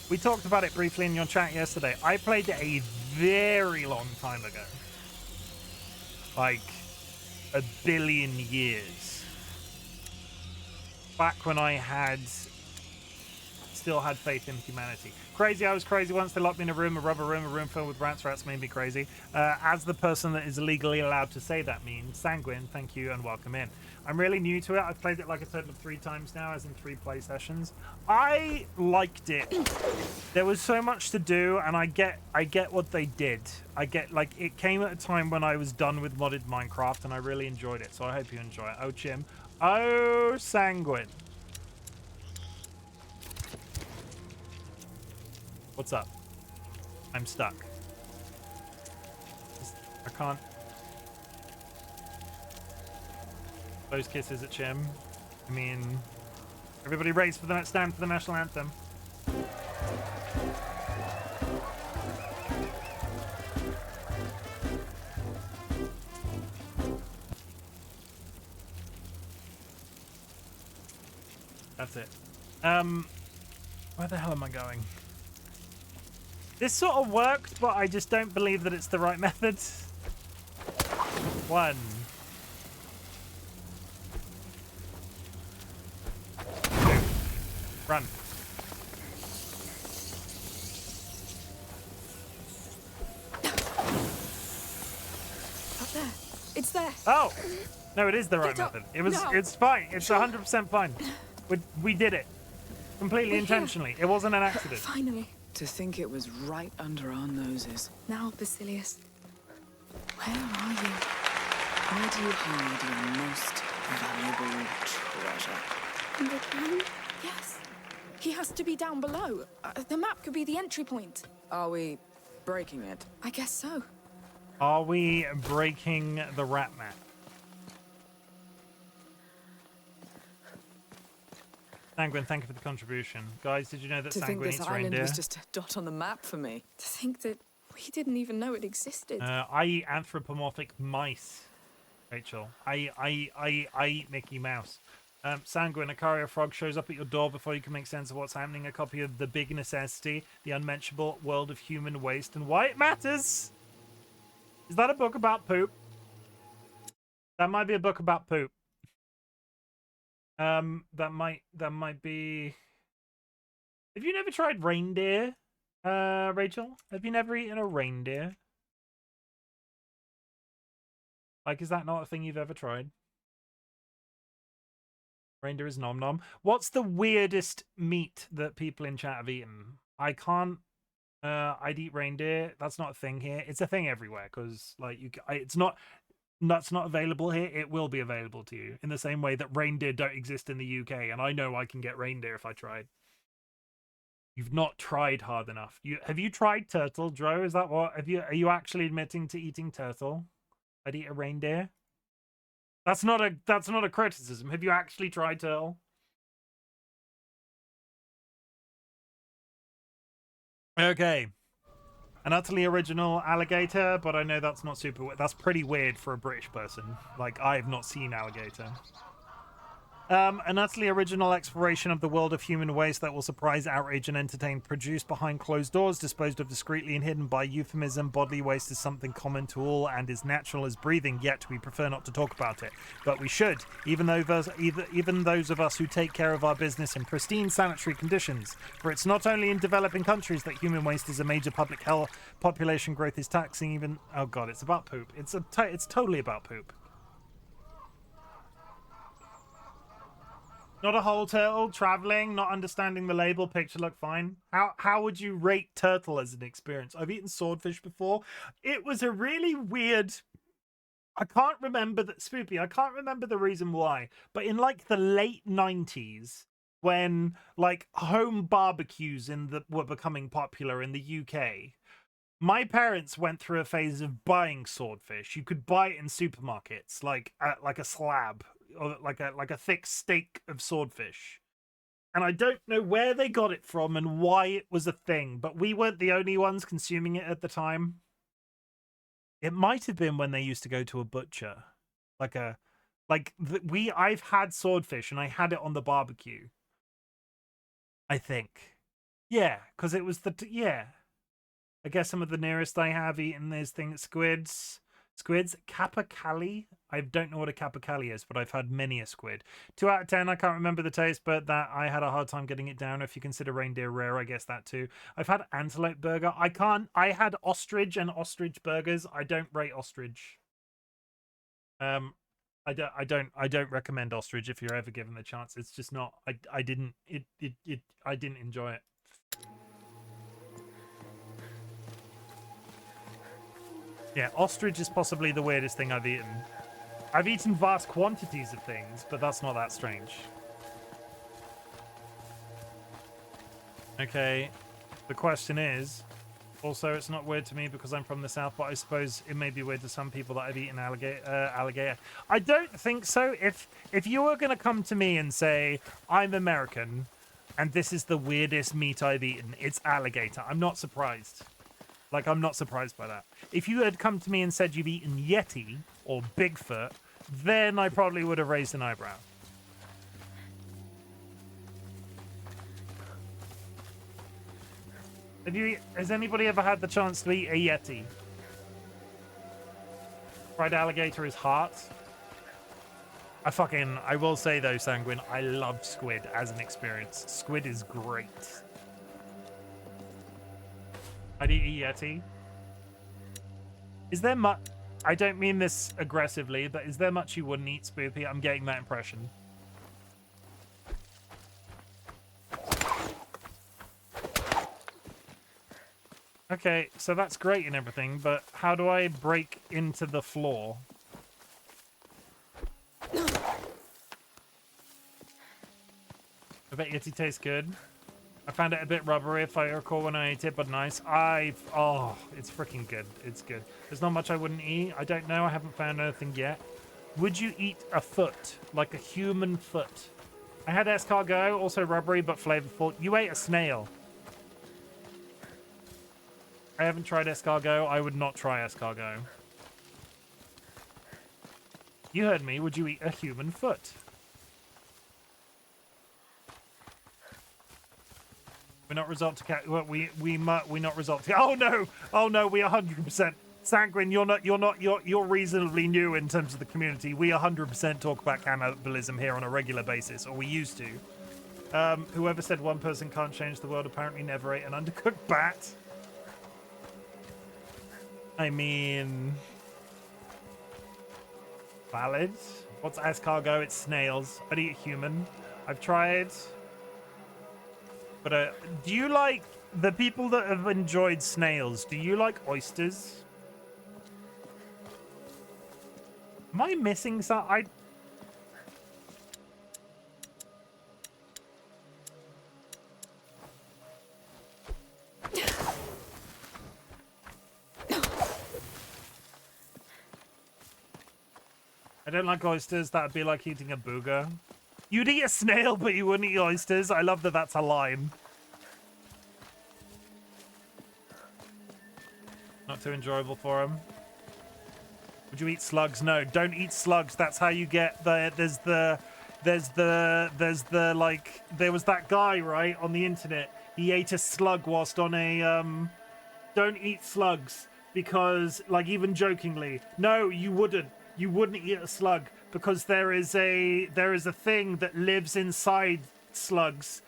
We talked about it briefly in your chat yesterday. I played it a very long time ago. Like a billion years. Back when I had still had faith in humanity. Crazy, I was crazy once. They locked me in a rubber room, a room filled with rats. Rats made me crazy. As the person that is legally allowed to say that means, Sanguine, thank you and welcome in. I'm really new to it. I've played it like a total of 3 times now, as in 3 play sessions. I liked it. There was so much to do, and I get what they did. I get, like, it came at a time when I was done with modded Minecraft, and I really enjoyed it. So I hope you enjoy it. Oh, Chim. Oh, Sanguine. What's up? I'm stuck. I can't. Those kisses at Chim. I mean, everybody race for the stand for the national anthem. That's it. Where the hell am I going? This sort of worked, but I just don't believe that it's the right method. 1. 2. Run. Up there. It's there. Oh! No, it is the right Get up. method. It was. No. It's fine. It's 100% fine. We did it. Completely We're intentionally. It wasn't an accident. Finally. To think it was right under our noses. Now, Basilius. Where are you? Where do you hide your most valuable treasure? In the ground? Yes. He has to be down below. The map could be the entry point. Are we breaking it? I guess so. Are we breaking the rat map? Sanguine, thank you for the contribution. Guys, did you know that To think Sanguine this eats island reindeer? was just a dot on the map for me. To think that we didn't even know it existed. I eat anthropomorphic mice, Rachel. I eat Mickey Mouse. Sanguine, a carrier frog shows up at your door before you can make sense of what's happening. A copy of The Big Necessity, The Unmentionable World of Human Waste and Why It Matters. Is that a book about poop? That might be a book about poop. That might be. Have you never tried reindeer, Rachel? Have you never eaten a reindeer? Like, is that not a thing you've ever tried? Reindeer is nom nom. What's the weirdest meat that people in chat have eaten? I can't. I'd eat reindeer. That's not a thing here. It's a thing everywhere because, like, it's not. That's not available here. It will be available to you in the same way that reindeer don't exist in the UK, and I know I can get reindeer if I tried. You've not tried hard enough. Have you tried turtle, Dro? Is that what? Are you actually admitting to eating turtle? I'd eat a reindeer. That's not a criticism. Have you actually tried turtle? Okay. An utterly original alligator, but I know that's not super. That's pretty weird for a British person. Like, I have not seen alligator. An utterly original exploration of the world of human waste that will surprise, outrage, and entertain. Produced behind closed doors, disposed of discreetly and hidden by euphemism. Bodily waste is something common to all and is natural as breathing, yet we prefer not to talk about it. But we should, even those of us who take care of our business in pristine sanitary conditions. For it's not only in developing countries that human waste is a major public health. Population growth is taxing even. Oh god, it's about poop. It's totally about poop. Not a whole turtle, traveling, not understanding the label, picture look fine. How would you rate turtle as an experience? I've eaten swordfish before. It was a really weird. I can't remember that Spoopy. I can't remember the reason why, but in like the late 90s, when like home barbecues were becoming popular in the UK, my parents went through a phase of buying swordfish. You could buy it in supermarkets, like a slab, or like a thick steak of swordfish. And I don't know where they got it from and why it was a thing, but we weren't the only ones consuming it at the time. It might have been when they used to go to a butcher, I've had swordfish and I had it on the barbecue. I think, yeah, because it was yeah. I guess some of the nearest I have eaten is squids. Squids, Capercaillie. I don't know what a Capercaillie is, but I've had many a squid. 2 out of 10. I can't remember the taste, but that I had a hard time getting it down. If you consider reindeer rare, I guess that too. I've had antelope burger. I had ostrich and ostrich burgers. I don't rate ostrich. I don't recommend ostrich if you're ever given the chance. It's just not. I didn't enjoy it. Yeah, ostrich is possibly the weirdest thing I've eaten. I've eaten vast quantities of things, but that's not that strange. Okay, the question is, also it's not weird to me because I'm from the South, but I suppose it may be weird to some people that I've eaten alligator. I don't think so. If you were going to come to me and say, I'm American, and this is the weirdest meat I've eaten, it's alligator, I'm not surprised. Like, I'm not surprised by that. If you had come to me and said you've eaten Yeti or Bigfoot, then I probably would have raised an eyebrow. Has anybody ever had the chance to eat a Yeti? Fried alligator is heart. I will say though, Sanguine, I love squid as an experience. Squid is great. I'd eat a Yeti. Is there much... I don't mean this aggressively, but is there much you wouldn't eat, Spoopy? I'm getting that impression. Okay, so that's great and everything, but how do I break into the floor? I bet Yeti tastes good. I found it a bit rubbery if I recall when I ate it, but nice. Oh, it's freaking good. It's good. There's not much I wouldn't eat. I don't know. I haven't found anything yet. Would you eat a foot? Like a human foot? I had escargot, also rubbery but flavorful. You ate a snail. I haven't tried escargot. I would not try escargot. You heard me. Would you eat a human foot? We're not result to cat. Well, we not result to. Oh no! We 100%. Sanguine, you're reasonably new in terms of the community. We 100% talk about cannibalism here on a regular basis, or we used to. Whoever said one person can't change the world apparently never ate an undercooked bat. I mean, valid. What's escargot? It's snails. I'd eat a human. I've tried. But do you like the people that have enjoyed snails? Do you like oysters? Am I missing something? I don't like oysters. That'd be like eating a booger. You'd eat a snail, but you wouldn't eat oysters. I love that that's a line. Not too enjoyable for him. Would you eat slugs? No, don't eat slugs. That's how you get the... like... There was that guy, right, on the internet. He ate a slug whilst on a... Don't eat slugs. Because, like, even jokingly. No, you wouldn't. You wouldn't eat a slug. Because there is a thing that lives inside slugs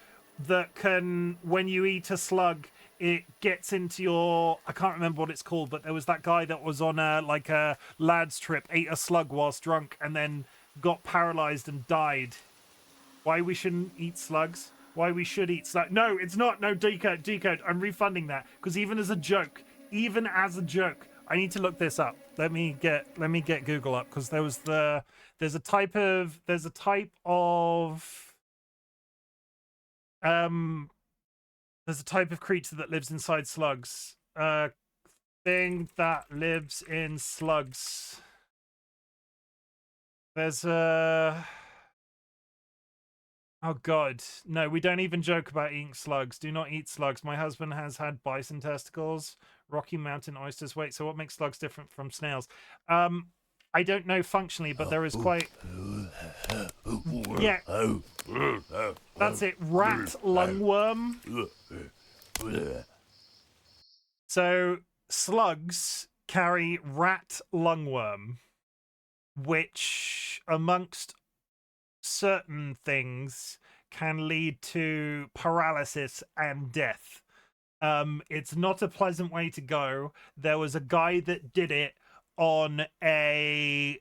that can, when you eat a slug, it gets into your, I can't remember what it's called, but there was that guy that was on a lads trip, ate a slug whilst drunk, and then got paralyzed and died. Why we shouldn't eat slugs? Why we should eat slugs? No, it's not. No, decode. I'm refunding that because even as a joke, I need to look this up. Let me get Google up because there's a type of creature that lives inside slugs. Thing that lives in slugs. There's a... Oh god, no, we don't even joke about eating slugs. Do not eat slugs. My husband has had bison testicles, Rocky Mountain oysters. Wait, so what makes slugs different from snails? I don't know functionally, but there is quite... Yeah, that's it, rat lungworm. So slugs carry rat lungworm, which, amongst certain things, can lead to paralysis and death. It's not a pleasant way to go. There was a guy that did it on a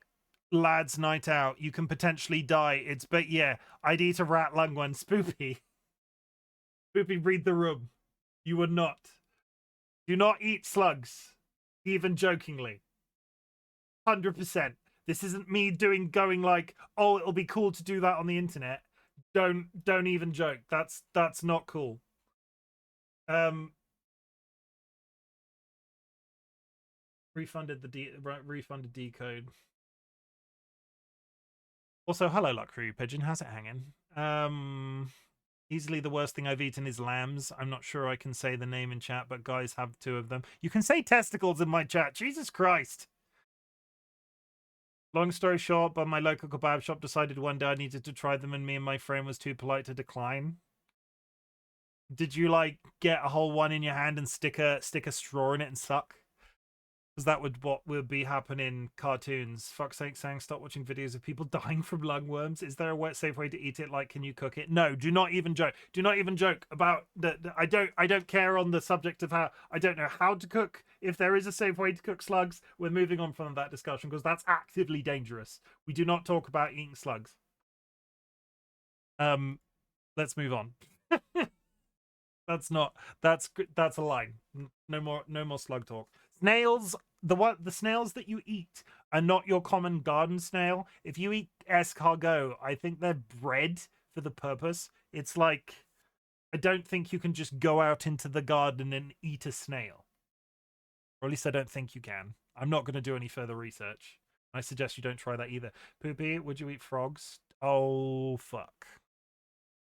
lad's night out. You can potentially die. But yeah, I'd eat a rat lungworm. Spoopy. Spoopy, read the room. You would not. Do not eat slugs, even jokingly. 100%. This isn't me going like, oh, it'll be cool to do that on the internet. Don't even joke. That's not cool. Refunded refunded decode. Also, hello, Luck Crew Pigeon. How's it hanging? Easily the worst thing I've eaten is lambs. I'm not sure I can say the name in chat, but guys have 2 of them. You can say testicles in my chat. Jesus Christ. Long story short, but my local kebab shop decided one day I needed to try them and me and my friend was too polite to decline. Did you like get a whole one in your hand and stick a straw in it and suck? Because that what would be happening in cartoons. Fuck's sake, Sang, stop watching videos of people dying from lungworms. Is there a safe way to eat it? Like, can you cook it? No, do not even joke. Do not even joke about I don't care on the subject of how I don't know how to cook. If there is a safe way to cook slugs, we're moving on from that discussion because that's actively dangerous. We do not talk about eating slugs. Let's move on. That's a line. No more slug talk. Snails, the snails that you eat are not your common garden snail. If you eat escargot, I think they're bred for the purpose. It's like, I don't think you can just go out into the garden and eat a snail. Or at least I don't think you can. I'm not going to do any further research. I suggest you don't try that either. Poopy, would you eat frogs? Oh, fuck.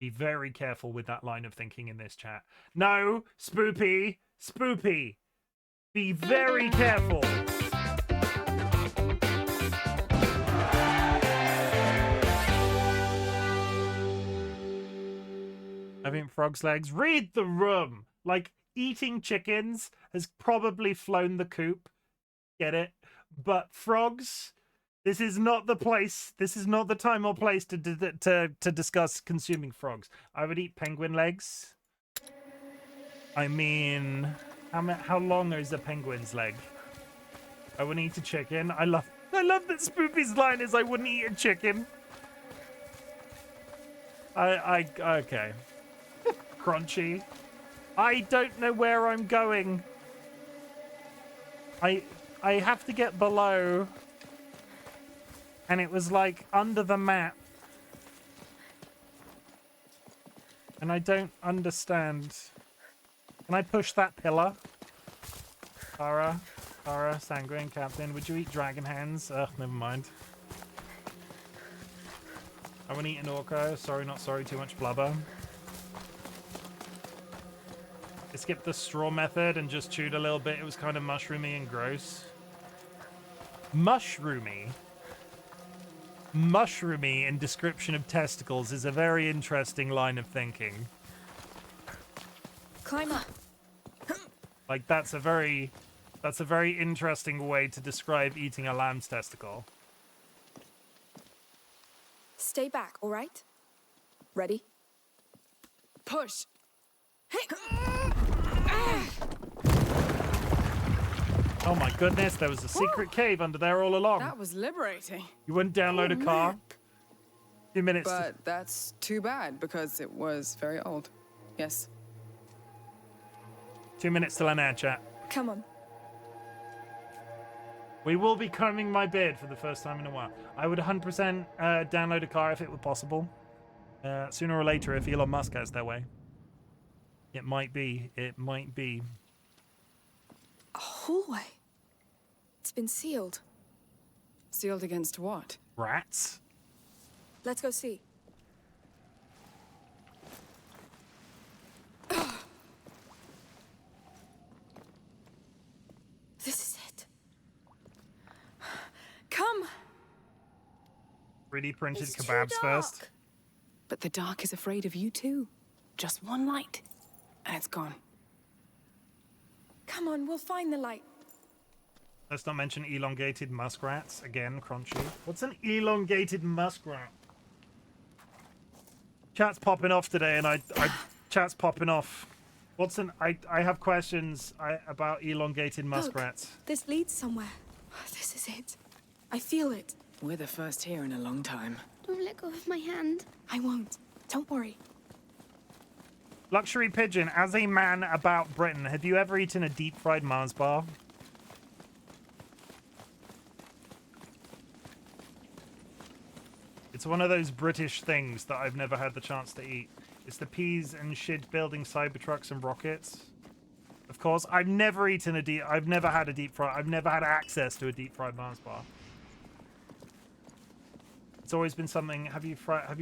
Be very careful with that line of thinking in this chat. No, Spoopy, Spoopy. Be very careful. I think frogs' legs. Read the room. Like, eating chickens has probably flown the coop. Get it? But frogs, this is not the place. This is not the time or place to discuss consuming frogs. I would eat penguin legs. I mean, how long is a penguin's leg? I wouldn't eat a chicken. I love that Spoopy's line is I wouldn't eat a chicken. Okay. Crunchy. I don't know where I'm going. I have to get below. And it was like under the map. And I don't understand. Can I push that pillar? Tara, Sanguine, Captain, would you eat dragon hands? Ugh, never mind. I want to eat an orca. Sorry, not sorry, too much blubber. I skipped the straw method and just chewed a little bit. It was kind of mushroomy and gross. Mushroomy? Mushroomy in description of testicles is a very interesting line of thinking. Climb up. Like, that's a very interesting way to describe eating a lamb's testicle. Stay back, all right? Ready? Push. Oh my goodness, there was a secret cave under there all along. That was liberating. You wouldn't download a car? 2 minutes. But that's too bad because it was very old. Yes. 2 minutes till an air chat. Come on. We will be combing my beard for the first time in a while. I would 100% download a car if it were possible. Sooner or later, if Elon Musk has their way. It might be. It might be. A hallway. It's been sealed. Sealed against what? Rats? Let's go see. This is it. Come. 3D printed It's too kebabs first. dark. But the dark is afraid of you too. Just one light, and it's gone. Come on, we'll find the light. Let's not mention elongated muskrats. Again, crunchy. What's an elongated muskrat? Chat's popping off today, and I chat's popping off. What's an... I have questions about elongated muskrats. Look, this leads somewhere. This is it. I feel it. We're the first here in a long time. Don't let go of my hand. I won't. Don't worry. Luxury Pigeon, as a man about Britain, have you ever eaten a deep-fried Mars bar? It's one of those British things that I've never had the chance to eat. It's the peas and shit building Cybertrucks and rockets. Of course, I've never had a deep fry. I've never had access to a deep fried Mars bar. It's always been something. Have you fried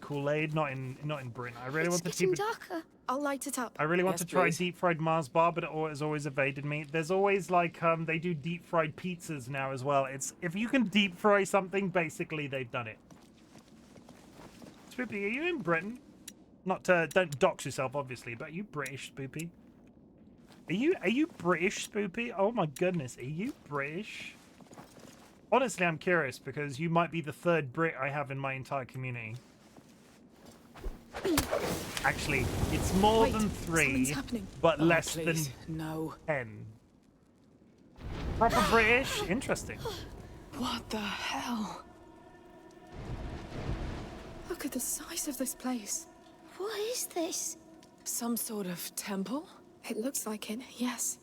Kool-Aid? Not in Britain. I really want to keep it darker. I'll light it up. I really want Yes, to try please. deep fried Mars bar, but it has always evaded me. There's always like they do deep fried pizzas now as well. It's if you can deep fry something, basically they've done it. Spoopy, are you in Britain? Not to don't dox yourself, obviously, but are you British, Spoopy? Are you British, Spoopy? Oh my goodness, are you British? Honestly, I'm curious because you might be the third Brit I have in my entire community. Actually, it's more Wait, than something's 3, happening. but Oh, less please, than no. 10. Proper British? Interesting. What the hell? Look at the size of this place. What is this? Some sort of temple? It looks like it, yes.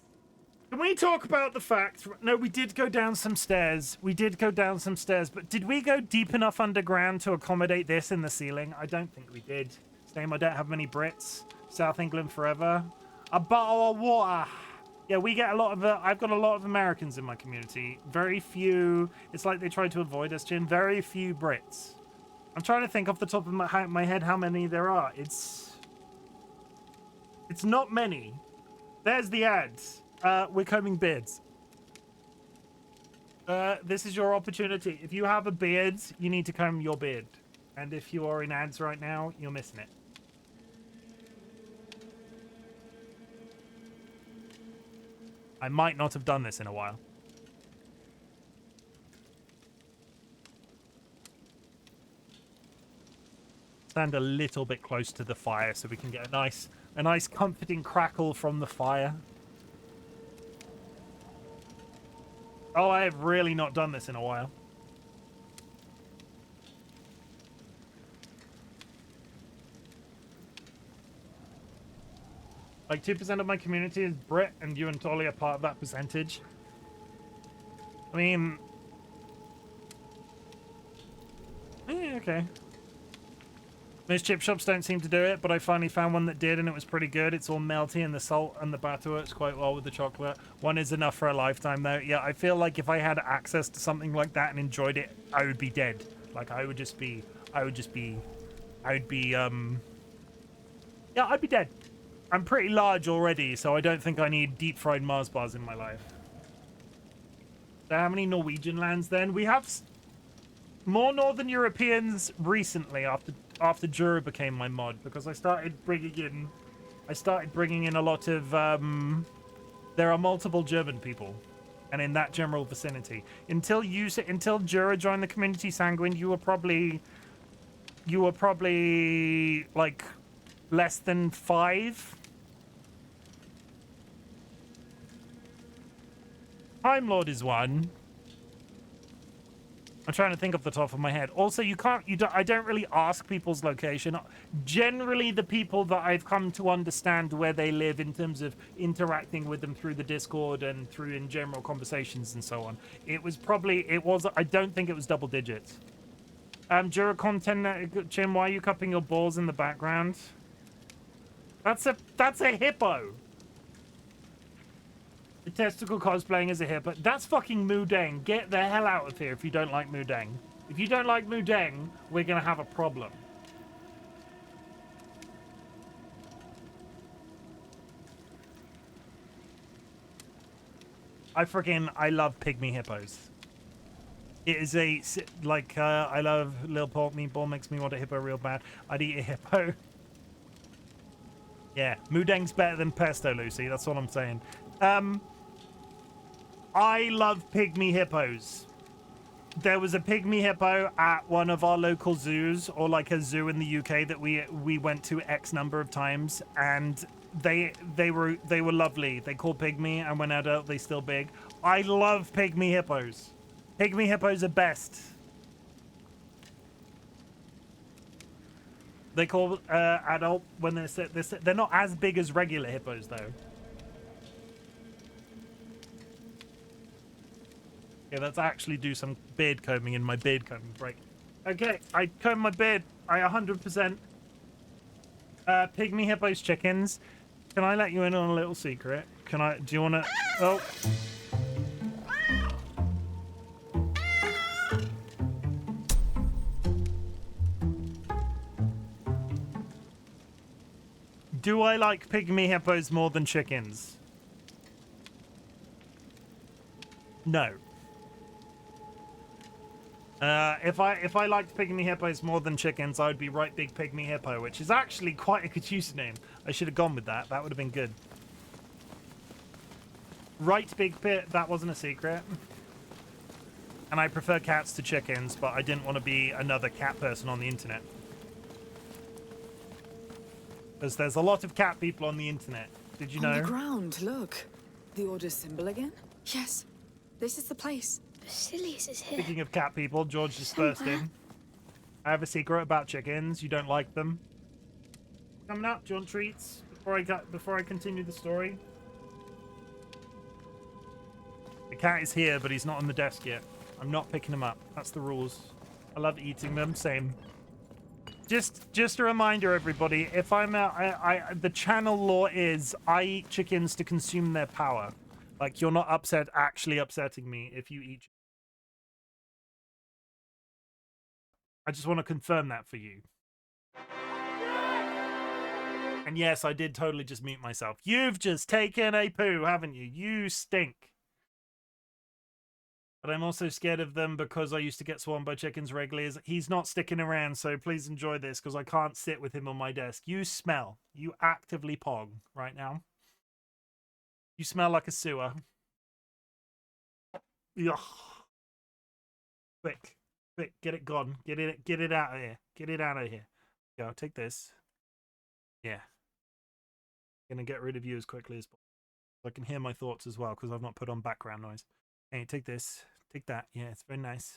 Can we talk about the fact... No, we did go down some stairs. But did we go deep enough underground to accommodate this in the ceiling? I don't think we did. Same, I don't have many Brits. South England forever. A bottle of water. Yeah, we get a lot of... I've got a lot of Americans in my community. Very few... It's like they try to avoid us, Chim. Very few Brits. I'm trying to think off the top of my head how many there are. It's not many. There's the ads. We're combing beards. This is your opportunity. If you have a beard, you need to comb your beard. And if you are in ads right now, you're missing it. I might not have done this in a while. Stand a little bit close to the fire so we can get a nice comforting crackle from the fire. Oh, I have really not done this in a while. Like 2% of my community is Brit, and you and Dolly are part of that percentage. I mean... Yeah, okay. Most chip shops don't seem to do it, but I finally found one that did, and it was pretty good. It's all melty, and the salt and the batter works quite well with the chocolate. One is enough for a lifetime, though. Yeah, I feel like if I had access to something like that and enjoyed it, I would be dead. Like, yeah, I'd be dead. I'm pretty large already, so I don't think I need deep-fried Mars bars in my life. So how many Norwegian lands, then? We have more Northern Europeans recently after Jura became my mod, because I started bringing in a lot of there are multiple German people, and in that general vicinity. Until Jura joined the community, Sanguine, you were probably like less than 5. Time Lord is one. I'm trying to think off the top of my head. Also, I don't really ask people's location. Generally, the people that I've come to understand where they live in terms of interacting with them through the Discord and through in general conversations and so on. I don't think it was double digits. Jura content, Chim, why are you cupping your balls in the background? That's a hippo. The testicle cosplaying as a hippo. That's fucking Mudeng. Get the hell out of here if you don't like Mudeng. If you don't like Mudeng, we're gonna have a problem. I love pygmy hippos. It is I love Lil Pork Meatball, makes me want a hippo real bad. I'd eat a hippo. Yeah, Mudeng's better than pesto, Lucy. That's what I'm saying. I love pygmy hippos. There was a pygmy hippo at one of our local zoos, or like a zoo in the UK that we went to X number of times, and they were lovely. They called pygmy, and when adult they still big. I love pygmy hippos. Pygmy hippos are best. They call adult when they're not as big as regular hippos though. Yeah, let's actually do some beard combing in my beard combing break. Okay, I comb my beard. I 100%. Pygmy hippos chickens. Can I let you in on a little secret? Can I? Do you want to? Oh. Do I like pygmy hippos more than chickens? No. If I liked pygmy hippos more than chickens, I would be Right Big Pygmy Hippo, which is actually quite a good username. I should have gone with that. That would have been good. Right Big Pit, that wasn't a secret. And I prefer cats to chickens, but I didn't want to be another cat person on the internet. Because there's a lot of cat people on the internet. Did you know? On the ground, look. The Order's symbol again? Yes, this is the place. Basilius is here. Speaking of cat people, George is first in. I have a secret about chickens. You don't like them. Coming up, do you want treats before I continue the story? The cat is here, but he's not on the desk yet. I'm not picking him up. That's the rules. I love eating them. Same. Just a reminder, everybody. If I'm the channel law is I eat chickens to consume their power. Like, you're not actually upsetting me if you eat. I just want to confirm that for you. And yes, I did totally just mute myself. You've just taken a poo, haven't you? You stink. But I'm also scared of them because I used to get swarmed by chickens regularly. He's not sticking around, so please enjoy this because I can't sit with him on my desk. You smell. You actively pog right now. You smell like a sewer. Ugh. Quick, get it gone. Get it out of here. Get it out of here. Yeah, I'll take this. Yeah. Gonna get rid of you as quickly as possible. I can hear my thoughts as well because I've not put on background noise. Hey, take this. Take that. Yeah, it's very nice.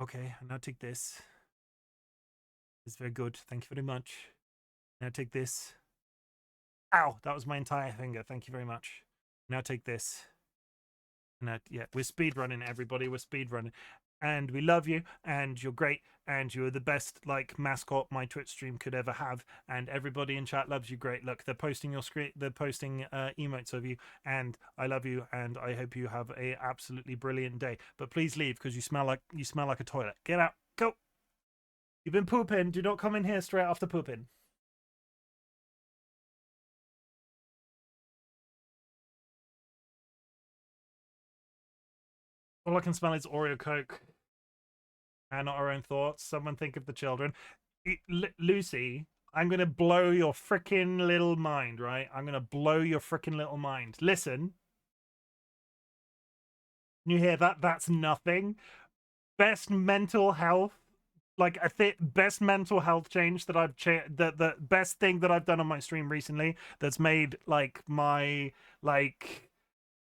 Okay, now take this. It's very good. Thank you very much. Now take this. Ow! That was my entire finger. Thank you very much. Now take this. Now, yeah, we're speedrunning, everybody. We're speedrunning. And we love you, and you're great, and you're the best, like, mascot my Twitch stream could ever have. And everybody in chat loves you great. Look, they're posting your screen, they're posting emotes of you, and I love you, and I hope you have a absolutely brilliant day. But please leave because you smell like a toilet. Get out. Go. You've been pooping. Do not come in here straight after pooping. All I can smell is Oreo Coke. And not our own thoughts. Someone think of the children. Lucy, I'm going to blow your freaking little mind, right? I'm going to blow your freaking little mind. Listen. You hear that? That's nothing. Best mental health. Like, best mental health change that I've the best thing that I've done on my stream recently that's made, like, my, like,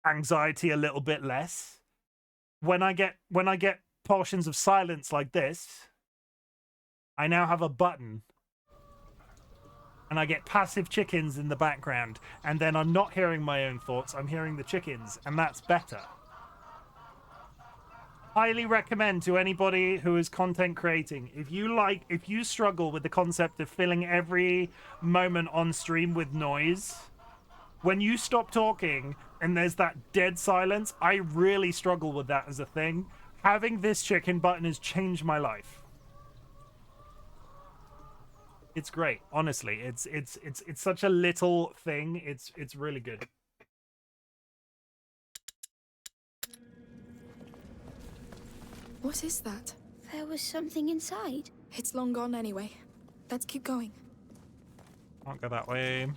anxiety a little bit less. When I get portions of silence like this, I now have a button and I get passive chickens in the background, and then I'm not hearing my own thoughts, I'm hearing the chickens, and that's better. Highly recommend to anybody who is content creating. If you struggle with the concept of filling every moment on stream with noise, when you stop talking and there's that dead silence, I really struggle with that as a thing. Having this chicken button has changed my life. It's great, honestly. It's such a little thing. It's really good. What is that? There was something inside. It's long gone anyway. Let's keep going. Can't go that way.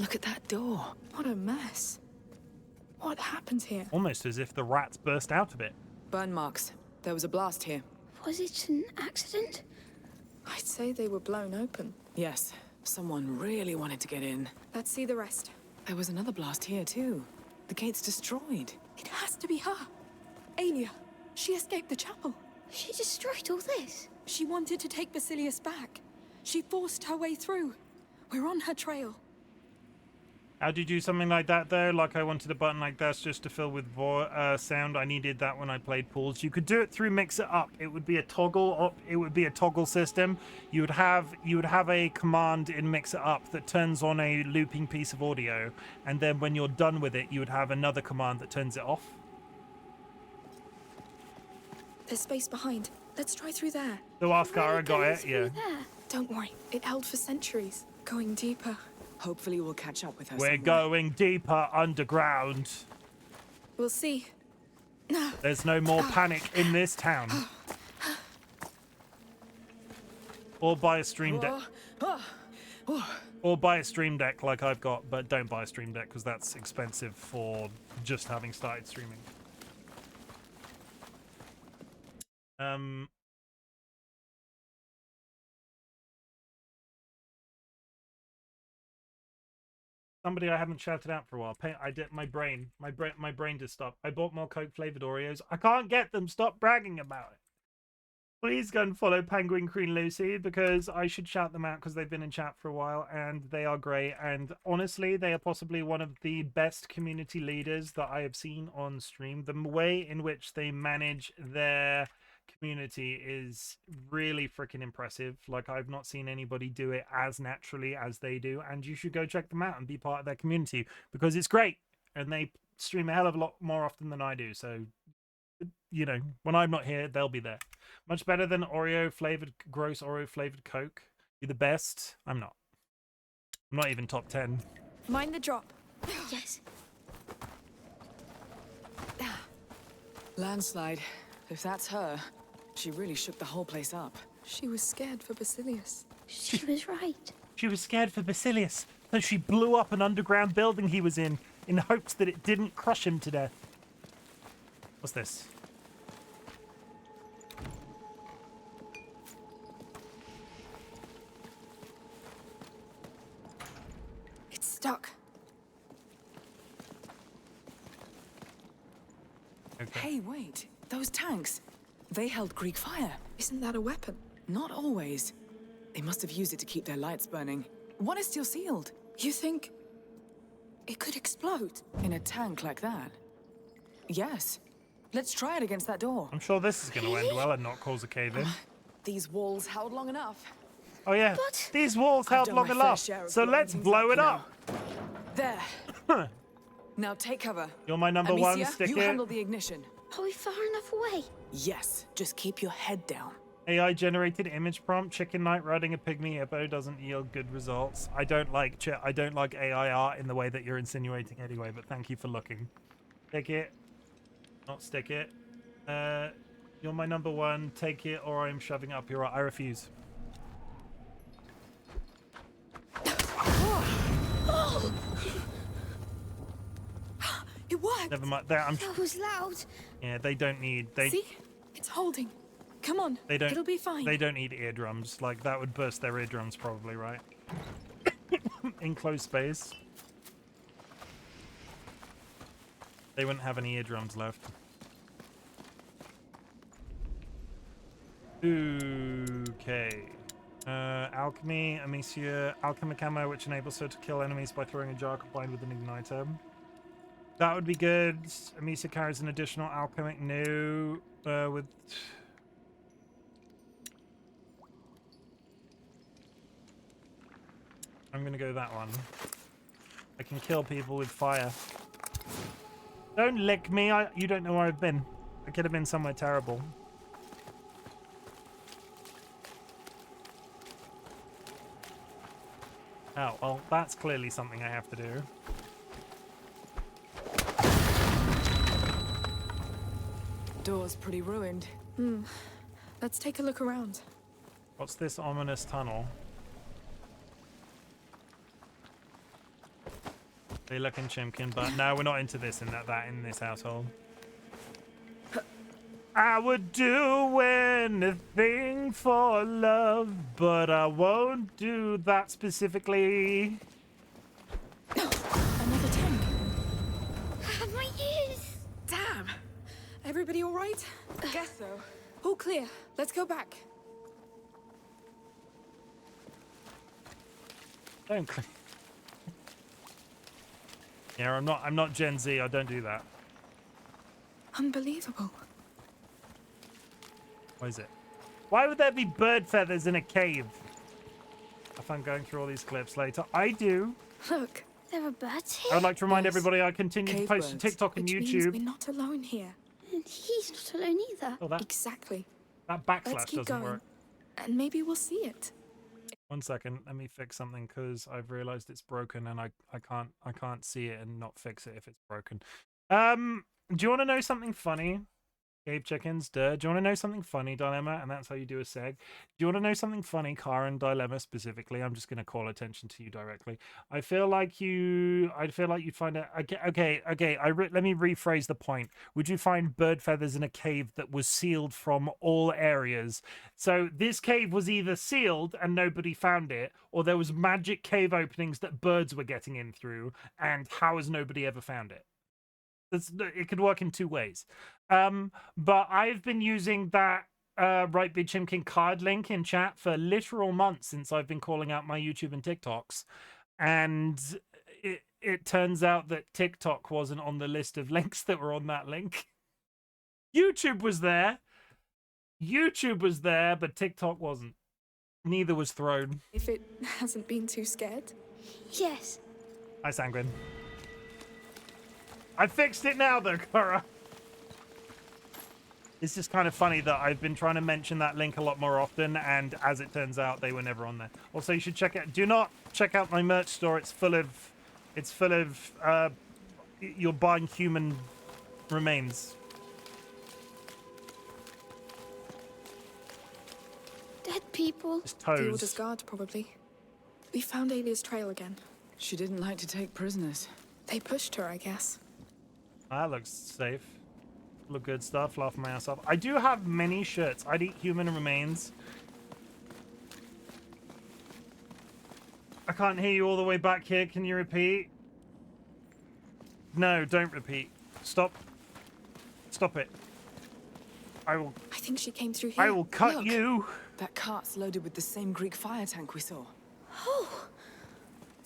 Look at that door. What a mess. What happened here? Almost as if the rats burst out of it. Burn marks. There was a blast here. Was it an accident? I'd say they were blown open. Yes, someone really wanted to get in. Let's see the rest. There was another blast here, too. The gate's destroyed. It has to be her. Aelia. She escaped the chapel. She destroyed all this. She wanted to take Basilius back. She forced her way through. We're on her trail. How'd you do something like that though? Like I wanted a button like this just to fill with sound. I needed that when I played pools. You could do it through Mix It Up. It would be a toggle. It would be a toggle system. You would have a command in Mix It Up that turns on a looping piece of audio, and then when you're done with it, you would have another command that turns it off. There's space behind. Let's try through there. So Askara got Going it. through Yeah. there. Don't worry. It held for centuries. Going deeper. Hopefully we'll catch up with her We're somewhere. going deeper underground. We'll see. There's no more panic in this town. Or buy a stream deck. Or buy a stream deck like I've got, but don't buy a stream deck because that's expensive for just having started streaming. Somebody I haven't shouted out for a while. I did my brain just stopped. I bought more Coke flavored Oreos. I can't get them. Stop bragging about it. Please go and follow Penguin Queen Lucy because I should shout them out because they've been in chat for a while and they are great. And honestly, they are possibly one of the best community leaders that I have seen on stream. The way in which they manage their community is really freaking impressive. Like, I've not seen anybody do it as naturally as they do, and you should go check them out and be part of their community because it's great, and they stream a hell of a lot more often than I do. So, you know, when I'm not here, they'll be there. Much better than gross Oreo flavored Coke. You're the best. I'm not even top 10. Mind the drop. Yes. Landslide. If that's her, she really shook the whole place up. She was scared for Basilius. She was right. She was scared for Basilius, so she blew up an underground building he was in hopes that it didn't crush him to death. What's this? It's stuck. Okay. Hey, wait. Those tanks. They held Greek fire. Isn't that a weapon? Not always. They must have used it to keep their lights burning. One is still sealed. You think it could explode? In a tank like that? Yes. Let's try it against that door. I'm sure this is going to end well and not cause a cave-in. These walls held long enough. Oh yeah, But- these walls held done long my fair enough, share of so blowing let's things blow up, it you know. up. There. Now take cover. You're my number one, Amicia, stick you it. handle the ignition. Are we far enough away? Yes. Just keep your head down. AI generated image prompt: chicken knight riding a pygmy hippo doesn't yield good results. I don't like AI art in the way that you're insinuating anyway, but thank you for looking. Take it, not stick it. You're my number one. Take it, or I'm shoving it up your. I refuse. It worked! Never mind. I'm. That was loud. Yeah, they don't need. See? It's holding. Come on. They don't. It'll be fine. They don't need eardrums. Like that would burst their eardrums, probably, right? Enclosed space. They wouldn't have any eardrums left. Okay. Alchemy, Amicia, alchemy camo, which enables her to kill enemies by throwing a jar combined with an igniter. That would be good. Amicia carries an additional alchemic new with. I'm gonna go that one. I can kill people with fire. Don't lick me. You don't know where I've been. I could have been somewhere terrible. Oh, well, that's clearly something I have to do. Door's pretty ruined. Let's take a look around. What's this ominous tunnel? They look in Chimken, but no, we're not into this in in this household. I would do anything for love, but I won't do that specifically. Another tank. My ears! Damn. Everybody all right? Guess so. All clear. Let's go back. Don't. Yeah, I'm not Gen Z. I don't do that. Unbelievable. What is it? Why would there be bird feathers in a cave? If I'm going through all these clips later, I do. Look. There are birds I here. would like to remind Yes. everybody I continue to Cave post to birds, TikTok and which means YouTube. we're not alone here. And he's not alone either. Oh, that Exactly. backslash Let's keep doesn't going. work. And maybe we'll see it. 1 second, let me fix something because I've realized it's broken and I can't see it and not fix it if it's broken. Do you want to know something funny? Cave chickens, duh. Do you want to know something funny, Dilemma? And that's how you do a seg. Do you want to know something funny, Cara and Dilemma specifically? I'm just going to call attention to you directly. I feel like you'd find it. Okay. Let me rephrase the point. Would you find bird feathers in a cave that was sealed from all areas? So this cave was either sealed and nobody found it, or there was magic cave openings that birds were getting in through. And how has nobody ever found it? It could work in two ways. But I've been using that RightBigChimken card link in chat for literal months since I've been calling out my YouTube and TikToks. And it turns out that TikTok wasn't on the list of links that were on that link. YouTube was there. But TikTok wasn't. Neither was Throne. If it hasn't been too scared. Yes. Hi, Sanguine. I fixed it now, though, Cora. It's just kind of funny that I've been trying to mention that link a lot more often, and as it turns out, they were never on there. Also, you should check it. Do not check out my merch store. It's full of you're buying human remains. Dead people. Just The Order's toes. guard, probably. We found Alia's trail again. She didn't like to take prisoners. They pushed her, I guess. That looks safe. Look good stuff. Laughing my ass off. I do have many shirts. I'd eat human remains. I can't hear you all the way back here. Can you repeat? No, don't repeat. Stop. Stop it. I will. I think she came through here. I will cut Look. you. That cart's loaded with the same Greek fire tank we saw. Oh,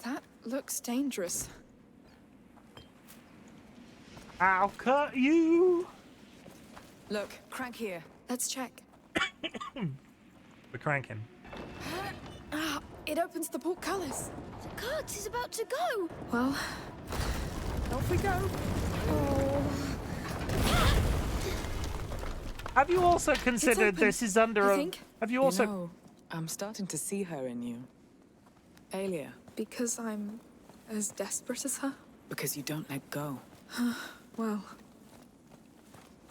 That looks dangerous. I'll cut you. Look, crank here. Let's check. We're cranking. Ah, it opens the portcullis. the cart is about to go. Well, off we go. Oh. Have you also considered open, this is under I a? think. Have you also? You know, I'm starting to see her in you. Alia, Because I'm as desperate as her? because you don't let go. Well,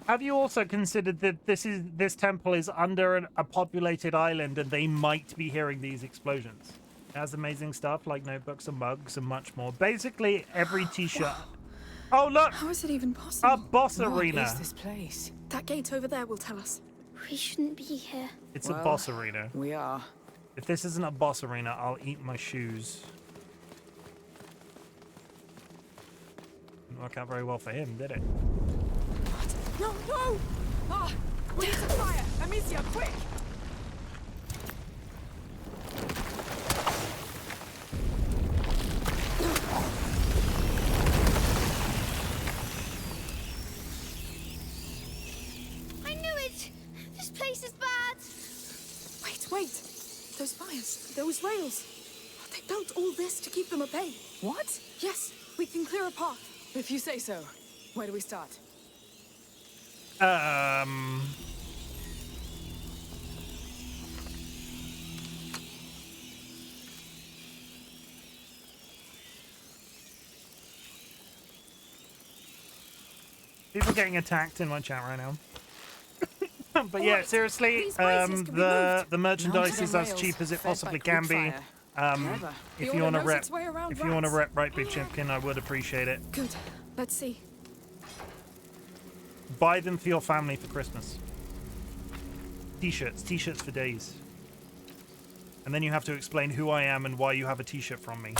Have you also considered that this temple is under a populated island and they might be hearing these explosions? It has amazing stuff like notebooks and mugs and much more. Basically, every t-shirt. Oh, look! how is it even possible? A boss What arena. is this place? That gate over there will tell us. We shouldn't be here. It's a Well, boss arena. We are. If this isn't a boss arena, I'll eat my shoes. Didn't work out very well for him, did it? No, no! Ah! We need to fire! Amicia, quick! I knew it. This place is bad. Wait. Those fires, those rails. They built all this to keep them at bay. What? Yes, we can clear a path. If you say so. Where do we start? People getting attacked in my chat right now. But yeah, Alright, seriously, these braces can be moved. the merchandise Mounted is on as rails, cheap as it fed by possibly Greek can be. fire. Clever. The If you order want to knows rep, its way around if you want to rats. rep RightBigChimken, I would appreciate it. Good. Let's see. Buy them for your family for Christmas. T-shirts for days. And then you have to explain who I am and why you have a T-shirt from me.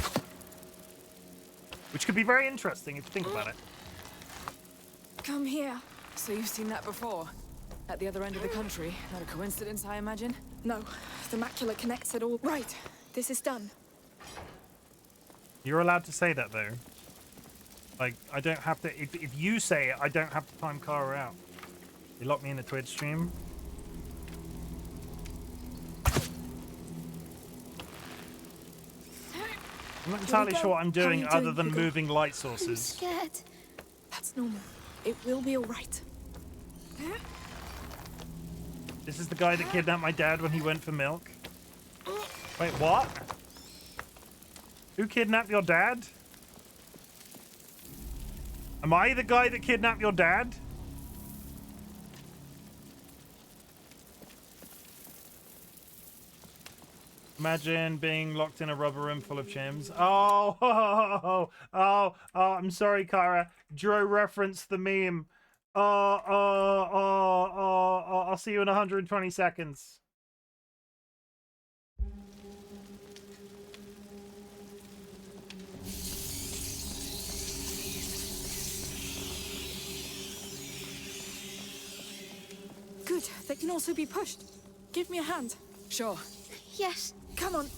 Which could be very interesting if you think about it. Come here. So you've seen that before? At the other end of the country? Not a coincidence, I imagine? No, the macula connects it all. Right. This is done. You're allowed to say that, though. Like, I don't have to... If you say it, I don't have to time Kara out. You lock me in a Twitch stream. I'm not entirely go. sure what I'm How are doing you other doing, than Hugo? moving light I'm sources. scared. That's normal. It will be all right. This is the guy that kidnapped my dad when he went for milk. Wait, what? Who kidnapped your dad? Am I the guy that kidnapped your dad? Imagine being locked in a rubber room full of chims. Oh, I'm sorry, Kara. Dro referenced the meme. I'll see you in 120 seconds. Good. They can also be pushed. Give me a hand. Sure. Yes. Come on.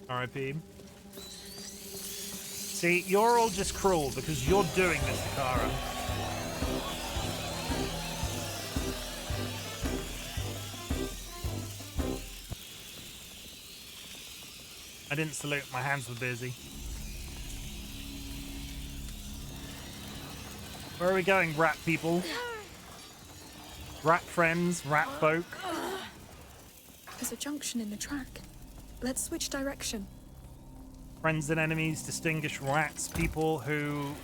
R.I.P. See, you're all just cruel because you're doing this to Kara. I didn't salute, my hands were busy. Where are we going, rat people? Rat friends, rat folk. There's a junction in the track. Let's switch direction. Friends and enemies distinguish rats, people who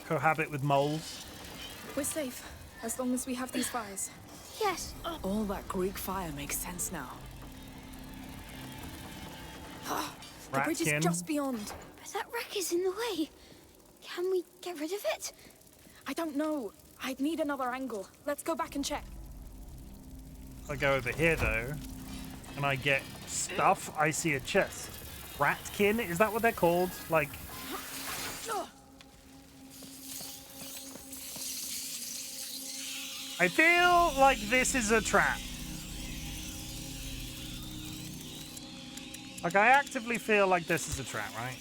cohabit with moles. We're safe, as long as we have these fires. Yes. All that Greek fire makes sense now. The bridge is Ratkin. just beyond. But that wreck is in the way. Can we get rid of it? I don't know. I'd need another angle. Let's go back and check. If I go over here, though, and I get stuff, I see a chest. Ratkin? Is that what they're called? Like... I feel like this is a trap. Like, I actively feel like this is a trap, right?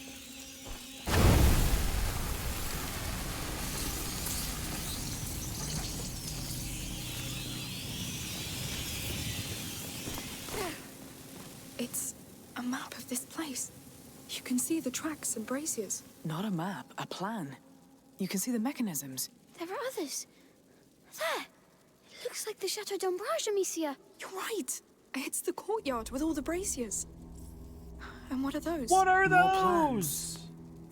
It's a map of this place. You can see the tracks and braziers. Not a map, a plan. You can see the mechanisms. There are others. There. It looks like the Chateau d'Ombrage, Amicia. You're right. It's the courtyard with all the braziers. And what are those? What are More those? plans.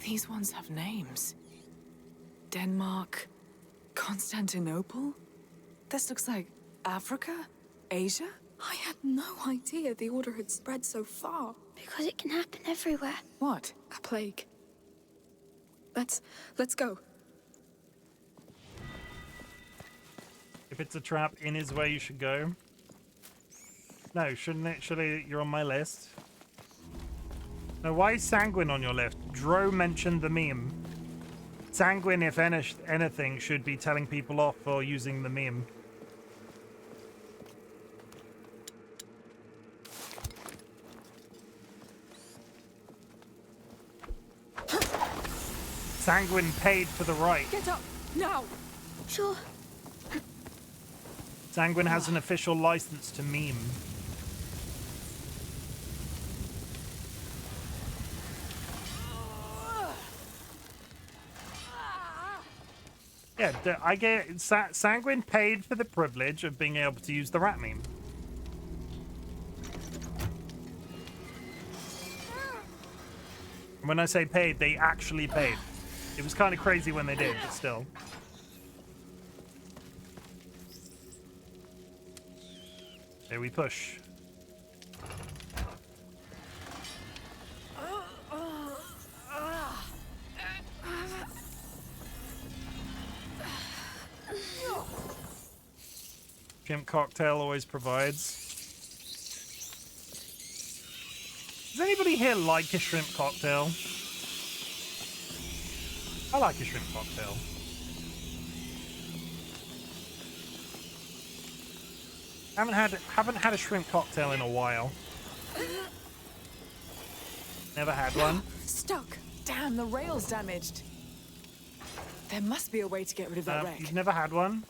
These ones have names. Denmark, Constantinople? This looks like Africa? Asia? I had no idea the order had spread so far. Because it can happen everywhere. What? A plague. Let's go. If it's a trap in his way, you should go. No, shouldn't it? Surely you're on my list. Now, why is Sanguine on your list? Dro mentioned the meme. Sanguine, if anything, should be telling people off for using the meme. Sanguine paid for the right. Get up, now! Sure. Sanguine has an official license to meme. Yeah, I get Sanguine paid for the privilege of being able to use the rat meme. When I say paid, they actually paid. It was kind of crazy when they did, but still. There we push. Chimp cocktail always provides. Does anybody here like a shrimp cocktail? I like a shrimp cocktail. Haven't had a shrimp cocktail in a while. Never had one. Stuck. Damn, the rail's damaged. There must be a way to get rid of that wreck. You've never had one?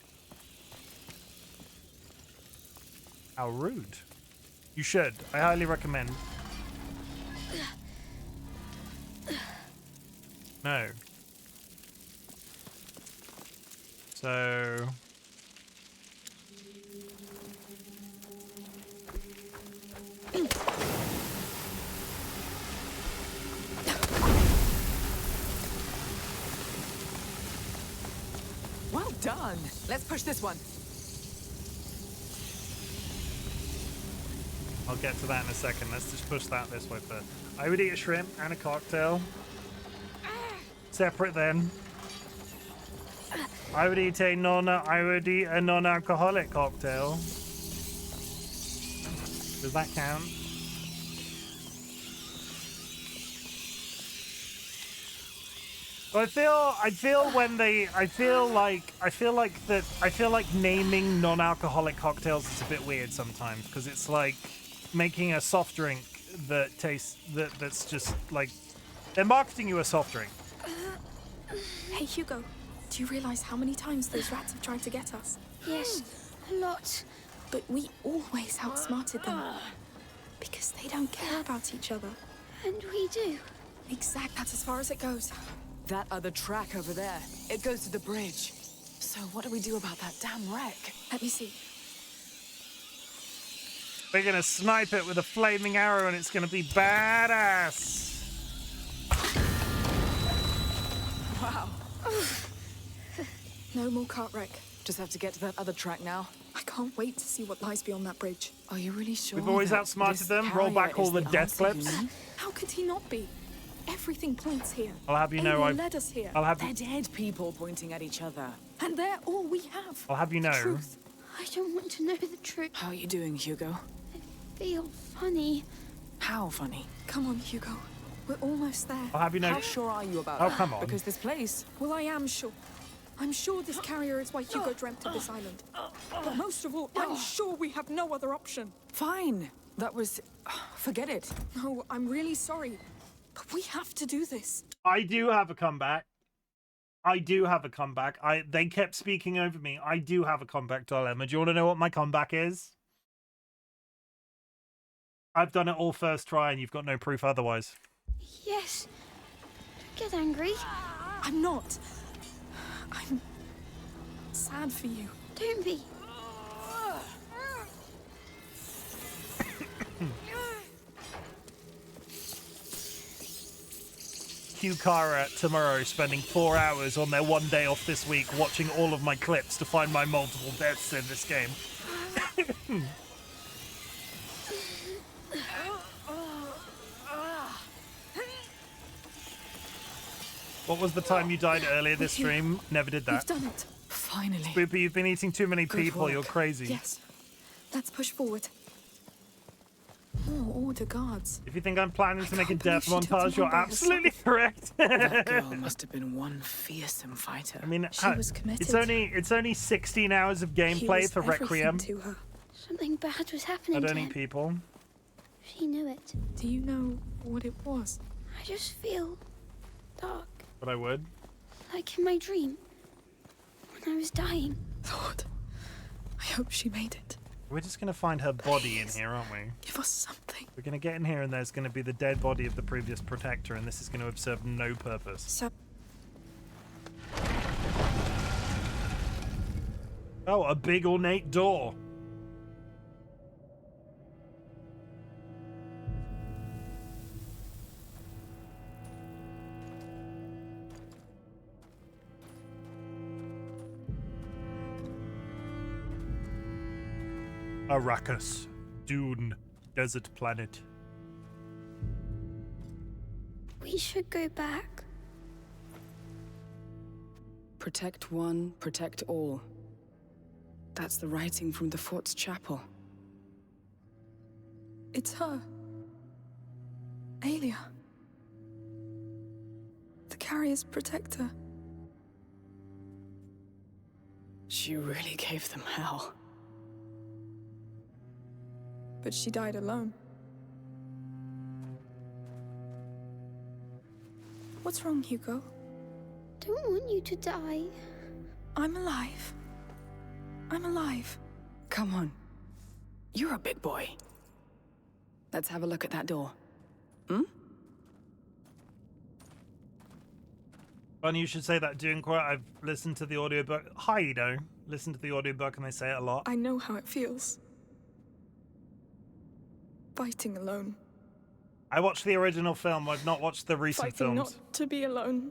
How rude. You should. I highly recommend. No. So... Well done. Let's push this one. I'll get to that in a second. Let's just push that this way first. I would eat a shrimp and a cocktail. Separate then. I would eat a non-alcoholic cocktail. Does that count? I feel like naming non-alcoholic cocktails is a bit weird sometimes because it's like making a soft drink that tastes that's just like they're marketing you a soft drink. Hey, Hugo, do you realize how many times those rats have tried to get us? Yes, a lot. But we always outsmarted them. Because they don't care about each other. And we do. Exact, that's as far as it goes. That other track over there, it goes to the bridge. So what do we do about that damn wreck? Let me see. We're gonna snipe it with a flaming arrow and it's gonna be badass. Wow. No more cart wreck. Just have to get to that other track now. I can't wait to see what lies beyond that bridge. Are you really sure? We've always that outsmarted this them. Roll back carrier all is the death answer, clips. you mean? How could he not be? Everything points here. I'll have you know Amy led us here. They're dead people pointing at each other. And they're all we have. I'll have you know. The truth. I don't want to know the truth. How are you doing, Hugo? I feel funny. How funny. Come on, Hugo. We're almost there. I'll have you know. How sure are you about Oh, that? come on. Because this place... Well, I am sure. I'm sure this carrier is why Hugo dreamt of this island. But most of all, I'm sure we have no other option. Fine. That was... Forget it. No, I'm really sorry. But we have to do this. I do have a comeback. They kept speaking over me. I do have a comeback dilemma. Do you want to know what my comeback is? I've done it all first try and you've got no proof otherwise. Yes. Don't get angry. I'm not. I'm sad for you. Don't be. Hugh Cara tomorrow spending 4 hours on their one day off this week watching all of my clips to find my multiple deaths in this game. What was the time you died earlier this stream? Never did We've that. done it. Finally. Spoopy, you've been eating too many Good people. work. You're crazy. Yes. Let's push forward. More order guards. If you think I'm planning to make a can't believe death she took them montage, you're on by absolutely correct. That girl must have been one fearsome fighter. I mean, She was committed. it's only 16 hours of He gameplay was for everything Requiem. to her. Something bad was I happening to don't him. eat people. She knew it. Do you know what it was? I just feel dark, But I would. like in my dream, when I was dying. Lord, I hope she made it. We're just gonna find her body in here, aren't we? Give us something. We're gonna get in here and there's gonna be the dead body of the previous protector and this is gonna have served no purpose. So, Oh, a big ornate door. Arrakis. Dune. Desert planet. We should go back. Protect one, protect all. That's the writing from the fort's chapel. It's her. Aelia. The carrier's protector. She really gave them hell. But she died alone. What's wrong, Hugo? Don't want you to die. I'm alive. I'm alive. Come on. You're a big boy. Let's have a look at that door. Hmm? Funny you should say that, Dune quote. I've listened to the audiobook. Hi, Edo. Listen to the audiobook and they say it a lot. I know how it feels. Fighting alone. I watched the original film. I've not watched the recent Fighting films. not to be alone.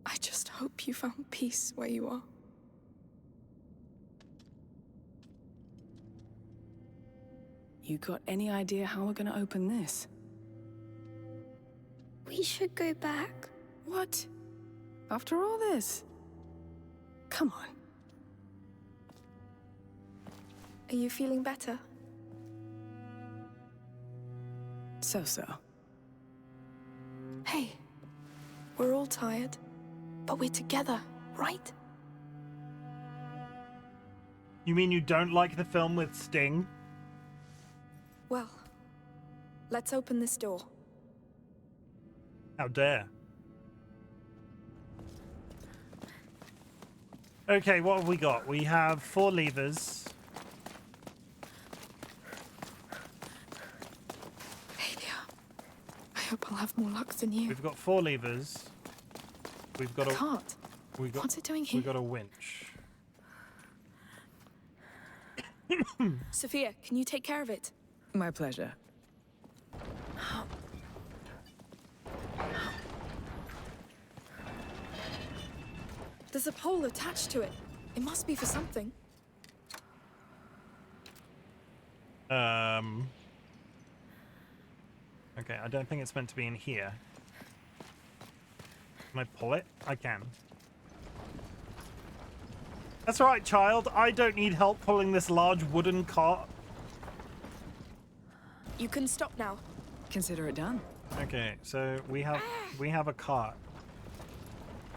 I just hope you found peace where you are. You got any idea how we're gonna open this? We should go back. What? After all this? Come on. Are you feeling better? So-so. Hey, we're all tired, but we're together, right? You mean you don't like the film with Sting? Well, let's open this door. How dare. Okay, what have we got? We have 4 levers. Aelia, I hope I'll have more luck than you. We've got 4 levers. We've got A a cart. we got What's it doing we here? got a winch. Sophia, can you take care of it? My pleasure. There's a pole attached to it. It must be for something. Okay, I don't think it's meant to be in here. Can I pull it? I can. That's right, child. I don't need help pulling this large wooden cart. You can stop now. Consider it done. Okay, so we have a cart.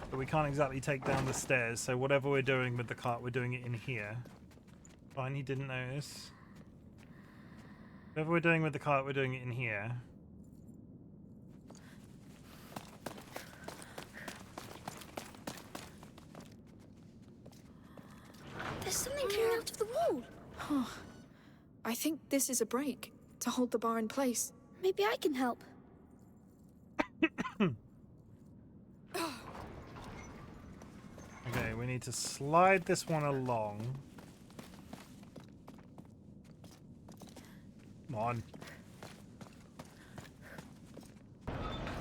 But we can't exactly take down the stairs, so whatever we're doing with the cart, we're doing it in here. Fine, he didn't notice. Whatever we're doing with the cart, we're doing it in here. There's something coming out of the wall. Huh. I think this is a brake to hold the bar in place. Maybe I can help. Okay, we need to slide this one along. Come on.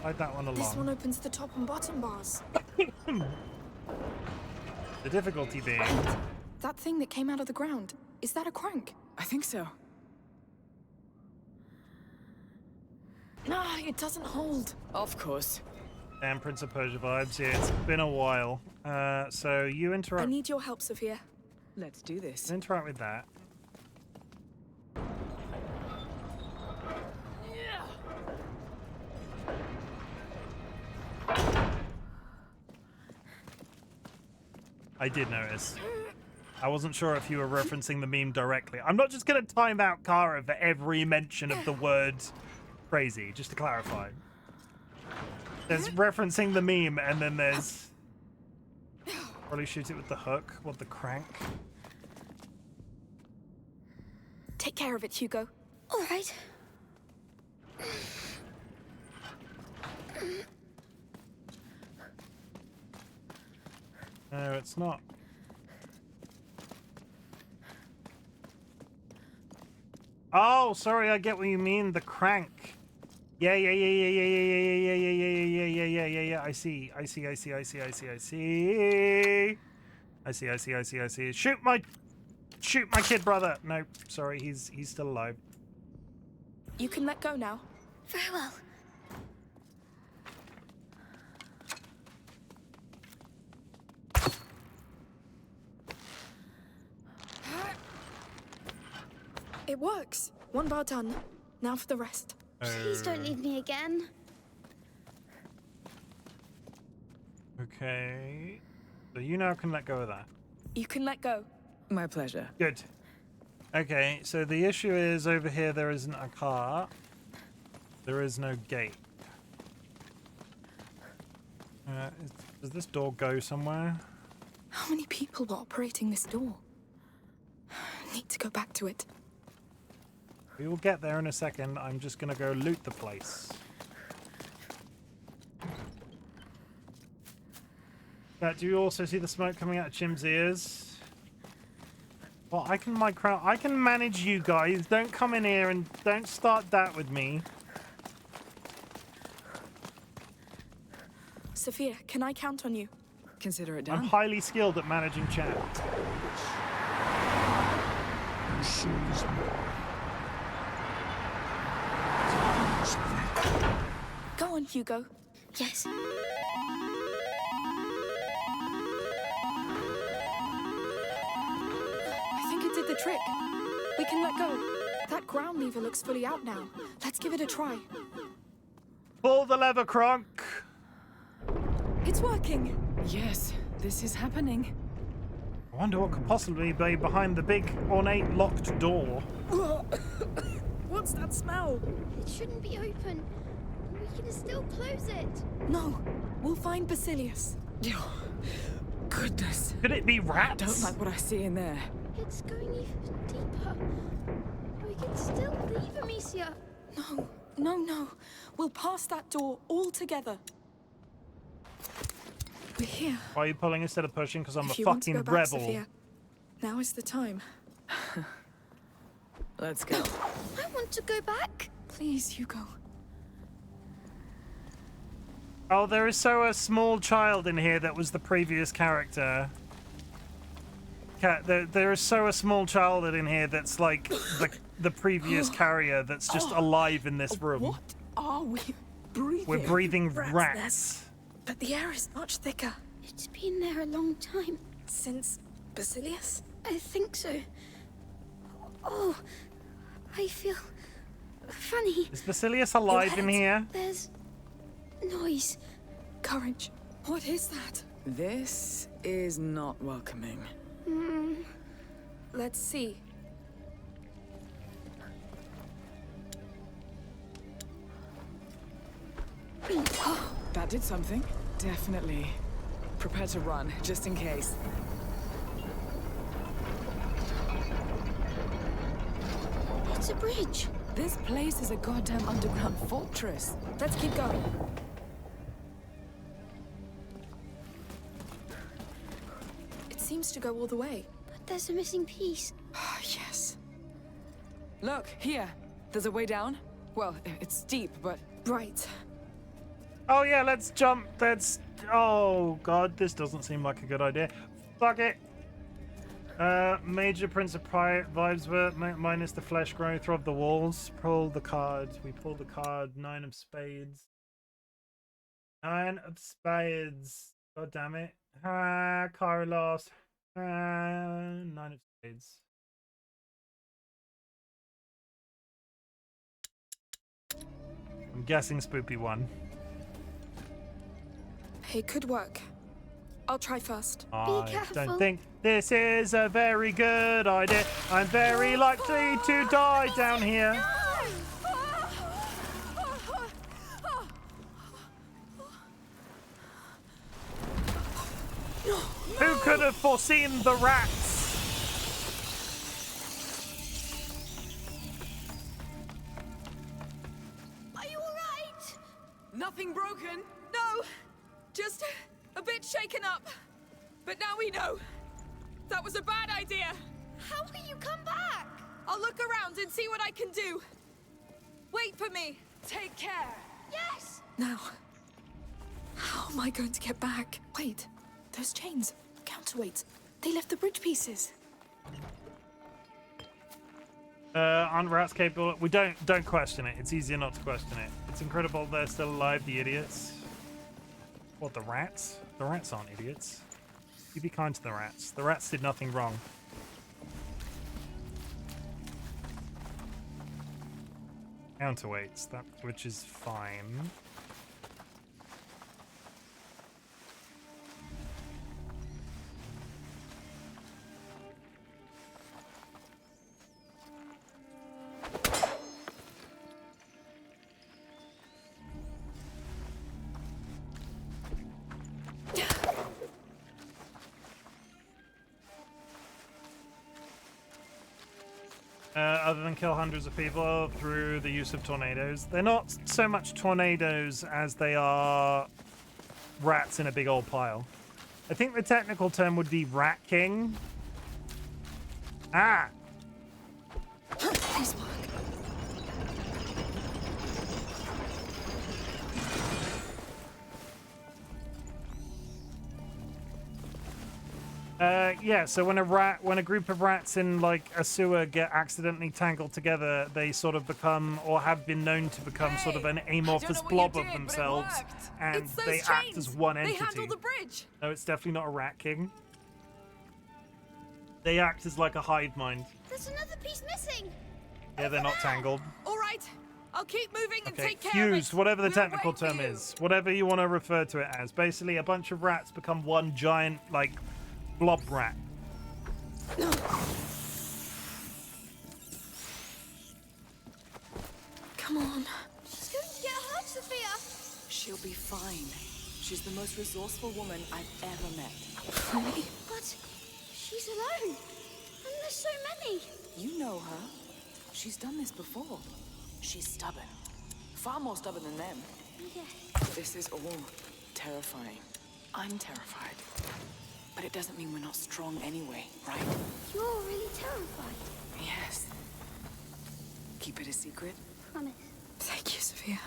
Slide that one along. This one opens the top and bottom bars. The difficulty being... That thing that came out of the ground, is that a crank? I think so. Nah, it doesn't hold. Of course. Damn Prince of Persia vibes. Yeah, it's been a while. So you I interact... need your help, Sophia. Let's do this. Interact with that. I did notice. I wasn't sure if you were referencing the meme directly. I'm not just going to time out Kara for every mention of the word crazy, just to clarify. There's referencing the meme, and then there's... Probably shoot it with the hook. What, the crank? Take care of it, Hugo. All right. No, it's not. Oh, sorry, I get what you mean. The crank. Yeah. I see. I see. Shoot my kid brother. No, sorry, he's still alive. You can let go now. Very well. It works. One bar done. Now for the rest. Please don't leave me again. Okay. So you now can let go of that. You can let go. My pleasure. Good. Okay, so the issue is over here there isn't a car. There is no gate. Does this door go somewhere? How many people were operating this door? Need to go back to it. We will get there in a second. I'm just gonna go loot the place. Do you also see the smoke coming out of Chim's ears? Well, I can manage you guys. Don't come in here and don't start that with me. Sophia, can I count on you? Consider it I'm done. highly skilled at managing chat. Go on, Hugo. Yes. I think it did the trick. We can let go. That ground lever looks fully out now. Let's give it a try. Pull the lever, Kronk. It's working. Yes, this is happening. I wonder what could possibly be behind the big, ornate, locked door. What's that smell? It shouldn't be open. We can still close it. No, we'll find Basilius. Oh, goodness. Could it be I rats? don't like what I see in there. It's going even deeper. We can still leave Amicia. No. We'll pass that door all together. We're here. Why are you pulling instead of pushing? Because I'm a If you want to fucking go back, rebel. Sophia, now is the time. Let's go. I want to go back. Please, Hugo. Oh, there is a small child in here that was the previous character. There is a small child in here that's like the previous carrier that's just alive in this room. What are we breathing? We're breathing Rat's rats. nest. But the air is much thicker. It's been there a long time. Since Basilius? I think so. Oh, I feel funny. Is Basilius alive in head. here? There's noise. Courage. What is that? This is not welcoming. Let's see. That did something. Definitely. Prepare to run, just in case. It's a bridge. This place is a goddamn underground fortress. Let's keep going. It seems to go all the way. But there's a missing piece. Yes. Look, here. There's a way down. Well, it's steep, but... Right. Oh yeah, let's jump. Oh god, this doesn't seem like a good idea. Fuck it. Major Prince of Pirate vibes were minus the flesh growing through the walls. Pull the card. We pulled the card. 9 of spades. 9 of spades. God damn it. Carlos. 9 of spades. I'm guessing Spoopy won. It could work. I'll try first. I careful. don't think this is a very good idea. I'm very likely to die down here. Who could have foreseen the rats? Are you alright? Nothing broken? No! Just a bit shaken up. But now we know. That was a bad idea. How will you come back? I'll look around and see what I can do. Wait for me. Take care. Yes! Now, how am I going to get back? Wait, those chains, counterweights. They left the bridge pieces. Aren't rats capable? We don't question it. It's easier not to question it. It's incredible they're still alive, the idiots. What, the rats? The rats aren't idiots. You be kind to the rats. The rats did nothing wrong. Counterweights, which is fine. Other than kill hundreds of people through the use of tornadoes. They're not so much tornadoes as they are rats in a big old pile. I think the technical term would be rat king. Ah! Please work. Yeah, so when a group of rats in like a sewer get accidentally tangled together, they sort of become, or have been known to become, sort of an amorphous blob of themselves, and they act as one entity. They handle the bridge. No, it's definitely not a rat king. They act as like a hive mind. There's another piece missing. Yeah, they're not tangled. All right, I'll keep moving and Okay, take care of it. fused, whatever the We'll technical wait for term you. is, whatever you want to refer to it as. Basically, a bunch of rats become one giant like blob rat. Come on. She's going to get hurt, Sophia. She'll be fine. She's the most resourceful woman I've ever met. Really? But she's alone. And there's so many. You know her. She's done this before. She's stubborn. Far more stubborn than them. Yeah. This is all terrifying. I'm terrified. But it doesn't mean we're not strong anyway, right? You're really terrified. Yes. Keep it a secret? Promise. Thank you, Sophia.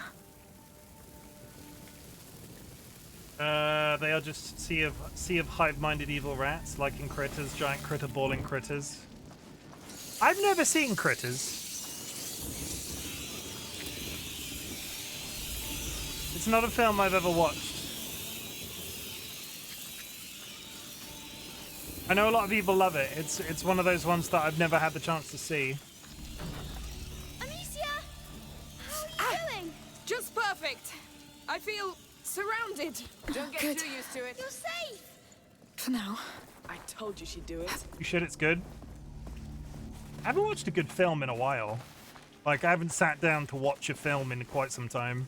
They are just sea of hive-minded evil rats, like in Critters, giant critter balling critters. I've never seen Critters. It's not a film I've ever watched. I know a lot of people love it. It's one of those ones that I've never had the chance to see. Amicia! How are you doing? Just perfect. I feel surrounded. Don't get Good. too used to it. You're safe. For now. I told you she'd do it. You sure it's good? I haven't watched a good film in a while. Like, I haven't sat down to watch a film in quite some time.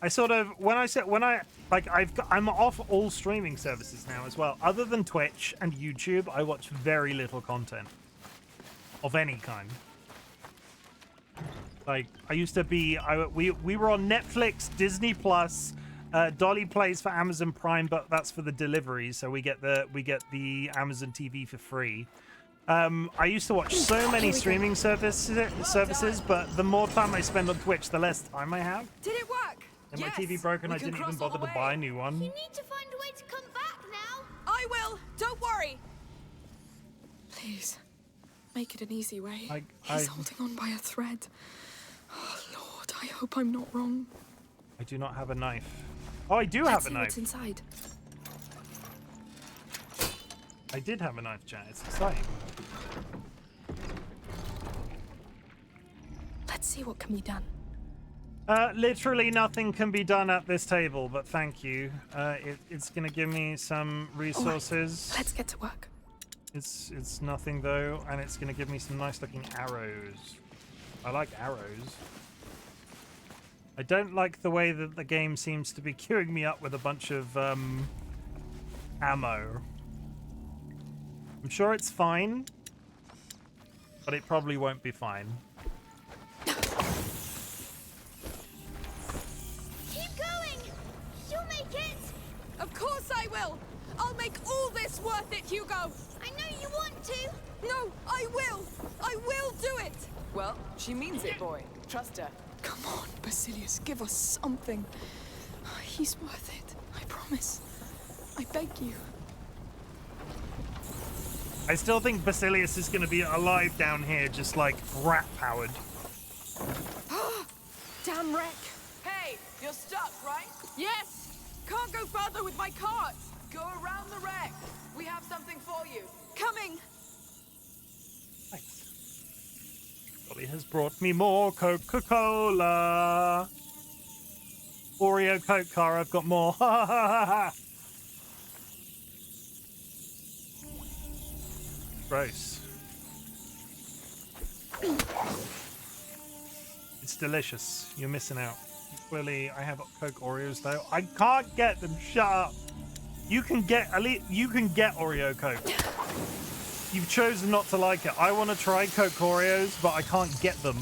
I sort of, I'm off all streaming services now as well. Other than Twitch and YouTube, I watch very little content of any kind. Like, I used to be, we were on Netflix, Disney Plus, Dolly plays for Amazon Prime, but that's for the delivery, so we get the Amazon TV for free. I used to watch so many streaming services, but the more time I spend on Twitch, the less time I have. Did it work? And my Yes. TV broke and We I can didn't even cross all bother the to way. buy a new one. You need to find a way to come back now. I will. Don't worry. Please. Make it an easy way. I- He's holding on by a thread. Oh, Lord, I hope I'm not wrong. I do not have a knife. Oh, I do Let's have a see knife. what's inside. I did have a knife, chat. It's exciting. Let's see what can be done. Literally nothing can be done at this table, but thank you. It's gonna give me some resources. Let's get to work. It's nothing though, and it's gonna give me some nice looking arrows. I like arrows. I don't like the way that the game seems to be queuing me up with a bunch of ammo. I'm sure it's fine, but it probably won't be fine. Keep going. You'll make it. Of course I will. I'll make all this worth it, Hugo. I know you want to. No, I will. I will do it. Well, she means it, boy. Trust her. Come on, Basilius, give us something. He's worth it. I promise. I beg you. I still think Basilius is going to be alive down here, just like rat-powered. Damn wreck. Hey, you're stuck, right? Yes! Can't go further with my cart! Go around the wreck! We have something for you. Coming! Thanks. Dolly has brought me more Coca-Cola. Oreo Coke car, I've got more. Ha ha ha ha. Gross. It's delicious. You're missing out. Equally, I have Coke Oreos though. I can't get them. Shut up. You can get Oreo Coke. You've chosen not to like it. I want to try Coke Oreos, but I can't get them.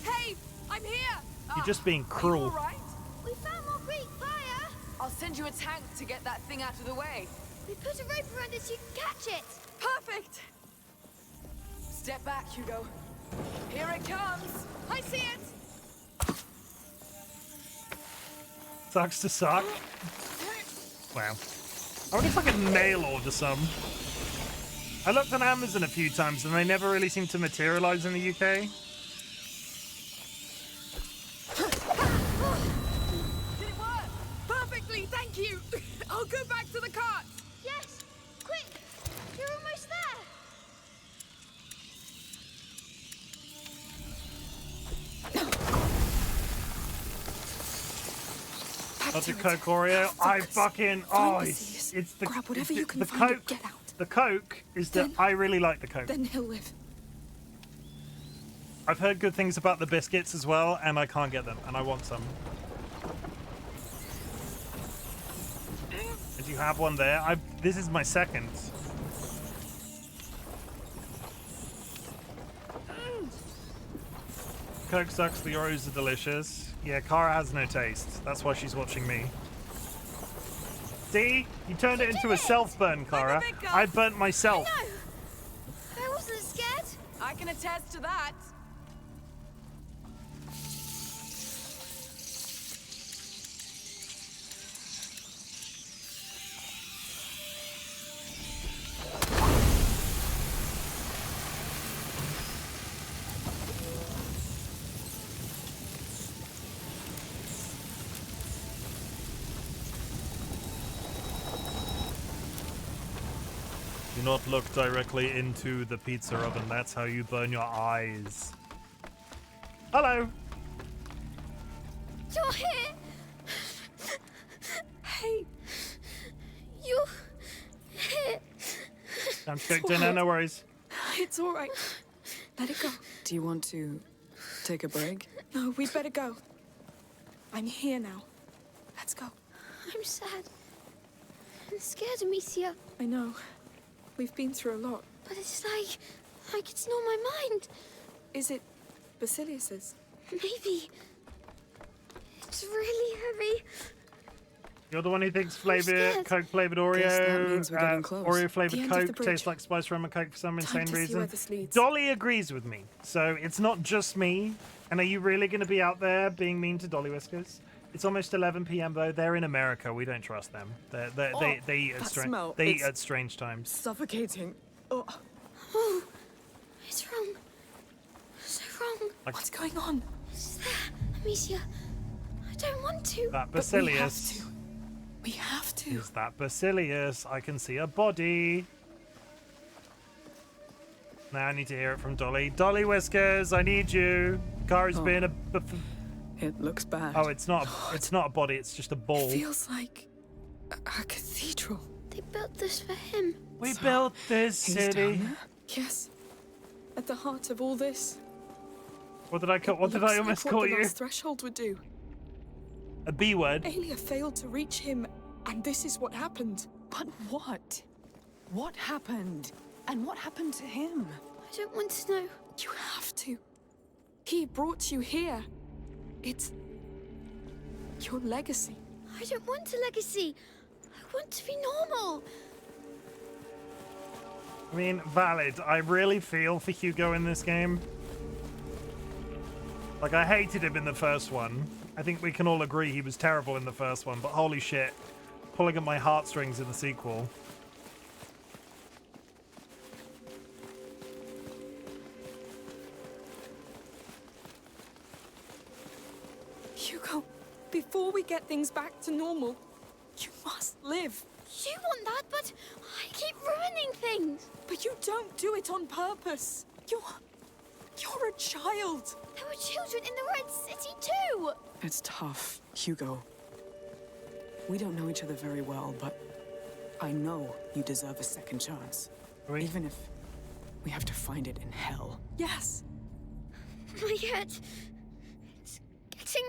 Hey, I'm here! You're just being Are you cruel. all right? We found more Greek fire! I'll send you a tank to get that thing out of the way. We put a rope around it so you can catch it! Perfect! Step back, Hugo. Here it comes! I see it! Sucks to suck. Wow. I wonder if I can mail order some. I looked on Amazon a few times and they never really seem to materialize in the UK. Did it work? Perfectly, thank you! I'll go back to the cart! Yes! Quick! You're almost there! Not a Coke Oreo. I fucking it's the Grab whatever it's you can the find and Coke. get out. The Coke is that I really like the Coke. Then he'll live. I've heard good things about the biscuits as well, and I can't get them, and I want some. Did you have one there? This is my second. Coke sucks, the Oreos are delicious. Yeah, Kara has no taste. That's why she's watching me. See? You turned it into a self-burn, Kara. I burnt myself. No! I wasn't scared! I can attest to that. Do not look directly into the pizza oven. That's how you burn your eyes. Hello. You're here! Hey, You're here! Time to cook dinner, no worries. it's all right. Let it go. Do you want to take a break? No, we'd better go. I'm here now. Let's go. I'm sad. I'm scared, Amicia. I know. We've been through a lot. But it's like it's not my mind. Is it Basilius's? Maybe. It's really heavy. You're the one who thinks scared. Coke flavored Guess that Oreo, means we're getting close. Oreo The flavored end of the Coke bridge. tastes like spice rum and Coke for some insane Time to see reason. where this leads. Dolly agrees with me, so it's not just me. And are you really going to be out there being mean to DollyWhiskers? It's almost 11 p.m. though. They're in America. We don't trust them. They eat at that strange. smell. They eat It's- at strange times. Suffocating. Oh, Oh, it's wrong. So wrong. What's going on? It's there, Amicia. I don't want to. That But we have Basilius. to. We have to. Is that Basilius? I can see a body. Now I need to hear it from Dolly. DollyWhiskers, I need you. Kara's Oh. been it looks bad. Oh, it's not. It's not a body. It's just a ball. It feels like a cathedral. They built this for him. We So, built this He's city. down there? Yes. At the heart of all this. What did I call? What did I looks almost like call what the you? last threshold would do. A B word. Aelia failed to reach him, and this is what happened. But what? What happened? And what happened to him? I don't want to know. You have to. He brought you here. It's your legacy. I don't want a legacy. I want to be normal. I mean, valid. I really feel for Hugo in this game. Like, I hated him in the first one. I think we can all agree he was terrible in the first one, but holy shit. Pulling at my heartstrings in the sequel. Hugo, before we get things back to normal, you must live. You want that, but I keep ruining things. But you don't do it on purpose. You're a child. There were children in the Red City too. It's tough, Hugo. We don't know each other very well, but I know you deserve a second chance. Right. Even if we have to find it in hell. Yes. My head. It's getting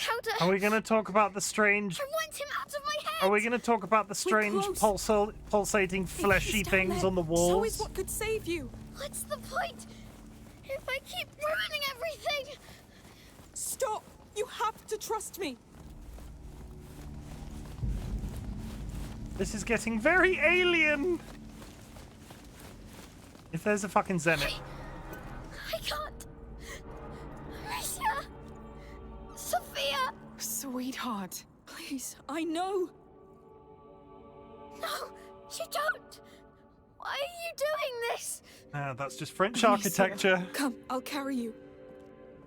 louder. Are we going to talk about the strange... I want him out of my head. Are we going to talk about the strange close. pulsating fleshy He's down things there. on the So walls? is what could save you. What's the point? If I keep ruining everything. Stop. You have to trust me. This is getting very alien. If there's a fucking Zenith. I can't. Alicia. Sophia. Sweetheart. Please, I know. No, you don't. Why are you doing this? That's just French Alicia, architecture. Come, I'll carry you.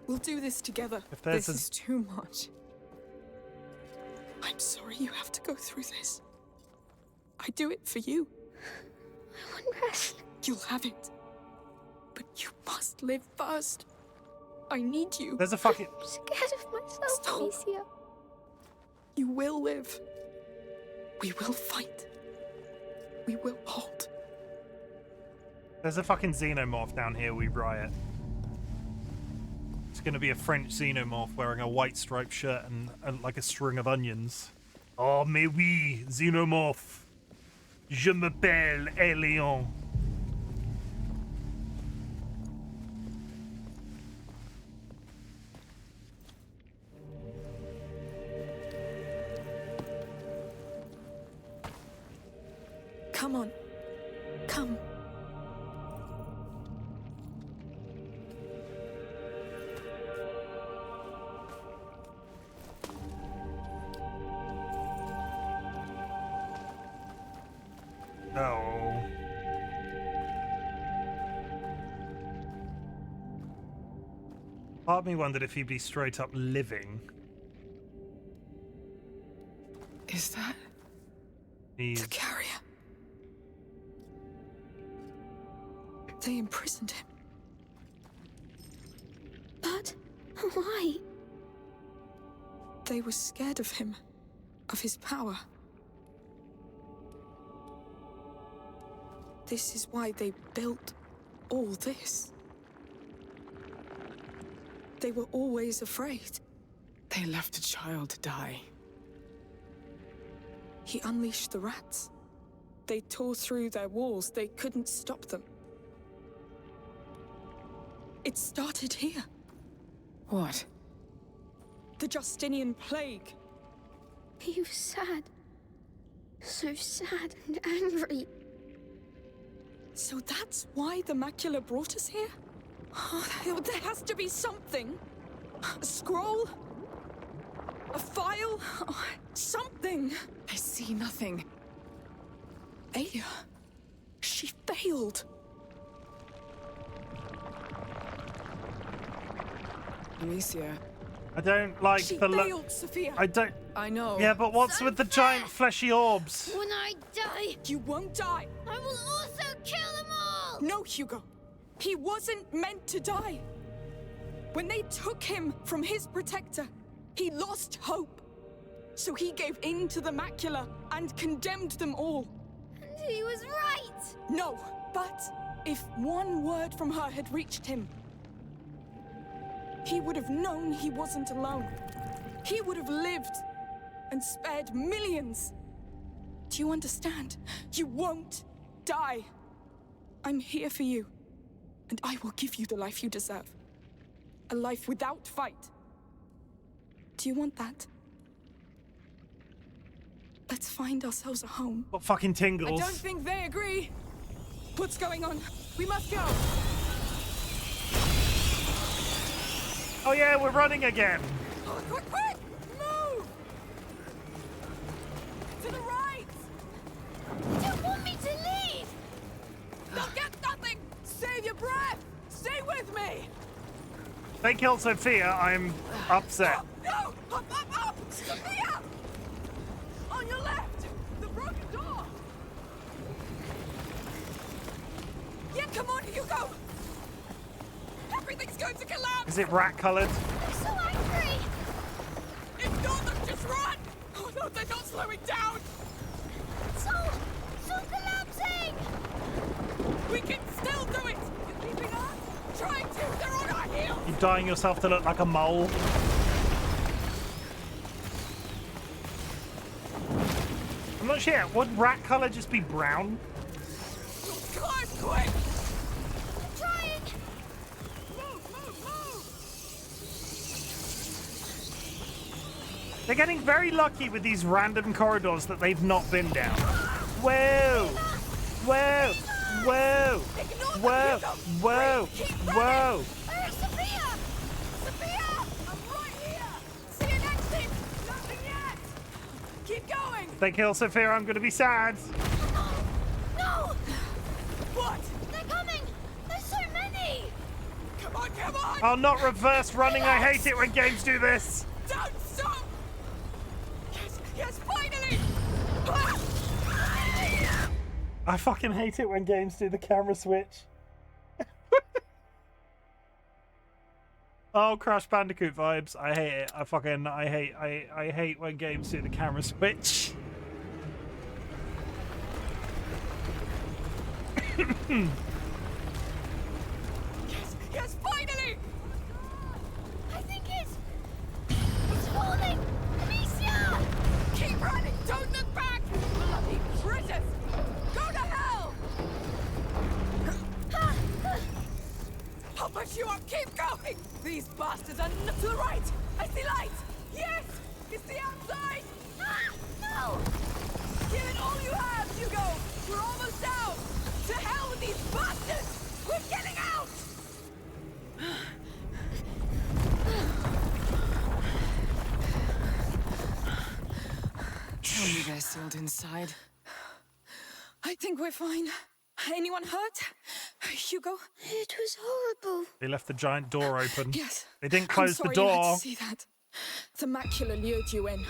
We'll do this together. If there's This is too much. I'm sorry you have to go through this. I do it for you. I want rest. You'll have it. But you must live first. I need you. There's a fucking... I'm scared of myself, Stop. Alicia. You will live. We will fight. We will hold. There's a fucking xenomorph down here, we riot. It's gonna be a French xenomorph wearing a white striped shirt and like a string of onions. Oh, mais oui, xenomorph. Je m'appelle Elion. Come on. Come. Oh. Part of me wondered if he'd be straight up living. Is that? He's... The carrier. They imprisoned him. But why? They were scared of him, of his power. This is why they built all this. They were always afraid. They left a child to die. He unleashed the rats. They tore through their walls. They couldn't stop them. It started here. What? The Justinian plague. He was sad. So sad and angry. So that's why the macula brought us here? Oh, there has to be something. A scroll? A file? Oh, something. I see nothing. Aya. She failed. Alicia. I don't like She the look. failed, Sophia. I don't... I know. Yeah, but what's with the giant fleshy orbs? When I die, You won't die. I will also kill them all. No, Hugo. He wasn't meant to die. When they took him from his protector, he lost hope. So he gave in to the macula and condemned them all. And he was right. No, but if one word from her had reached him, he would have known he wasn't alone. He would have lived and spared millions. Do you understand? You won't die. I'm here for you, and I will give you the life you deserve. A life without fight. Do you want that? Let's find ourselves a home. What fucking I tingles? don't think they agree. What's going on? We must go. Oh yeah, we're running again. Oh, quick, quick! Move! To the right! You don't want me to leave. They'll get nothing! Save your breath! Stay with me! They killed Sophia, I'm upset. No! Up! Sophia! On your left! The broken door! Yeah, come on, Hugo! Everything's going to collapse! Is it rat colored? I'm so angry! If not, then just run! Oh no, they're not slowing down! It's all collapsing! We can still do it! You're keeping on? Trying to! They're on our heels! You're dyeing yourself to look like a mole. I'm not sure. Would rat color just be brown? Climb quick! I'm trying! Move! They're getting very lucky with these random corridors that they've not been down. Whoa! Whoa! Whoa! Whoa! Whoa! Whoa! Sophia! Sophia! I'm right here! See you next time! Nothing yet! Keep going! If they kill Sophia, I'm gonna be sad. No! What? They're coming! There's so many! Come on! I'll not reverse running. I hate it when games do this. Don't stop! Yes, finally! I fucking hate it when games do the camera switch. Oh, Crash Bandicoot vibes. I hate it. I hate when games do the camera switch. Yes, finally! I think it's falling! Amicia! Keep running! Don't look back! Bloody British! Go to hell! I'll push you up! Keep going! These bastards are not to the right! I see light! Yes! It's the outside! No! Give it all you have, Hugo! We're almost out! To hell with these bastards! We're getting out! Tell me they're sealed inside. I think we're fine. Anyone hurt? Hugo? It was horrible. They left the giant door open. Yes. They didn't I'm close sorry the you had door. to see that. The macula lured you in.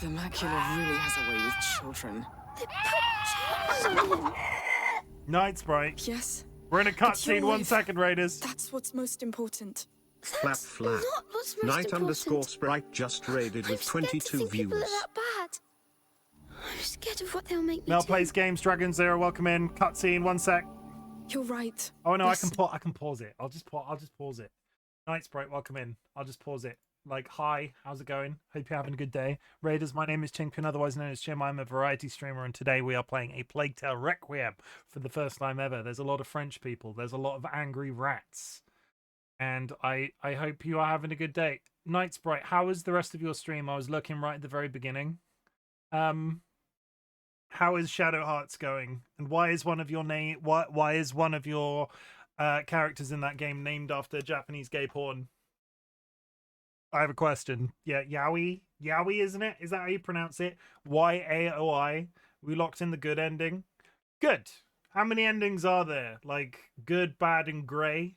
The macula really has a way with children. They put chains on them. Night Sprite. Yes. We're in a But you're cutscene. 1 alive. second, Raiders. That's what's most important. Flap flap. Not what's most Night important. underscore sprite just raided with I'm scared to 22 think people views. are that bad. I'm scared of what they'll make me Mel do. plays games. Dragon Zero. Welcome in. Cutscene. 1 sec. You're right. Oh no, Listen. I can pause it. I'll just pause it. Night Sprite, welcome in. I'll just pause it. Like, hi, how's it going? Hope you're having a good day. Raiders, my name is Chimken, otherwise known as Chim. I'm a variety streamer, and today we are playing A Plague Tale Requiem for the first time ever. There's a lot of French people. There's a lot of angry rats. And I hope you are having a good day. Night Sprite, how was the rest of your stream? I was looking right at the very beginning. How is Shadow Hearts going? And why is one of your why is one of your characters in that game named after Japanese gay porn? I have a question. Yeah, Yaoi, isn't it? Is that how you pronounce it? Yaoi. We locked in the good ending. Good. How many endings are there? Like good, bad, and grey.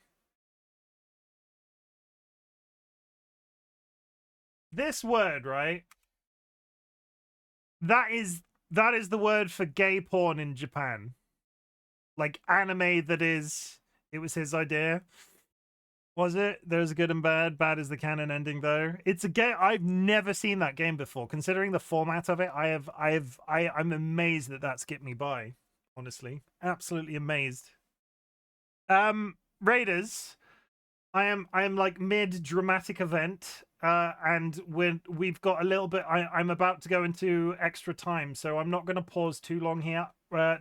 This word, right? That is the word for gay porn in Japan. Like anime that is. It was his idea. Was it? There's a good and bad. Bad is the canon ending, though. It's a game. I've never seen that game before. Considering the format of it, I'm amazed that skipped me by. Honestly, absolutely amazed. Raiders, I am like mid dramatic event, and we've got a little bit. I'm about to go into extra time, so I'm not going to pause too long here.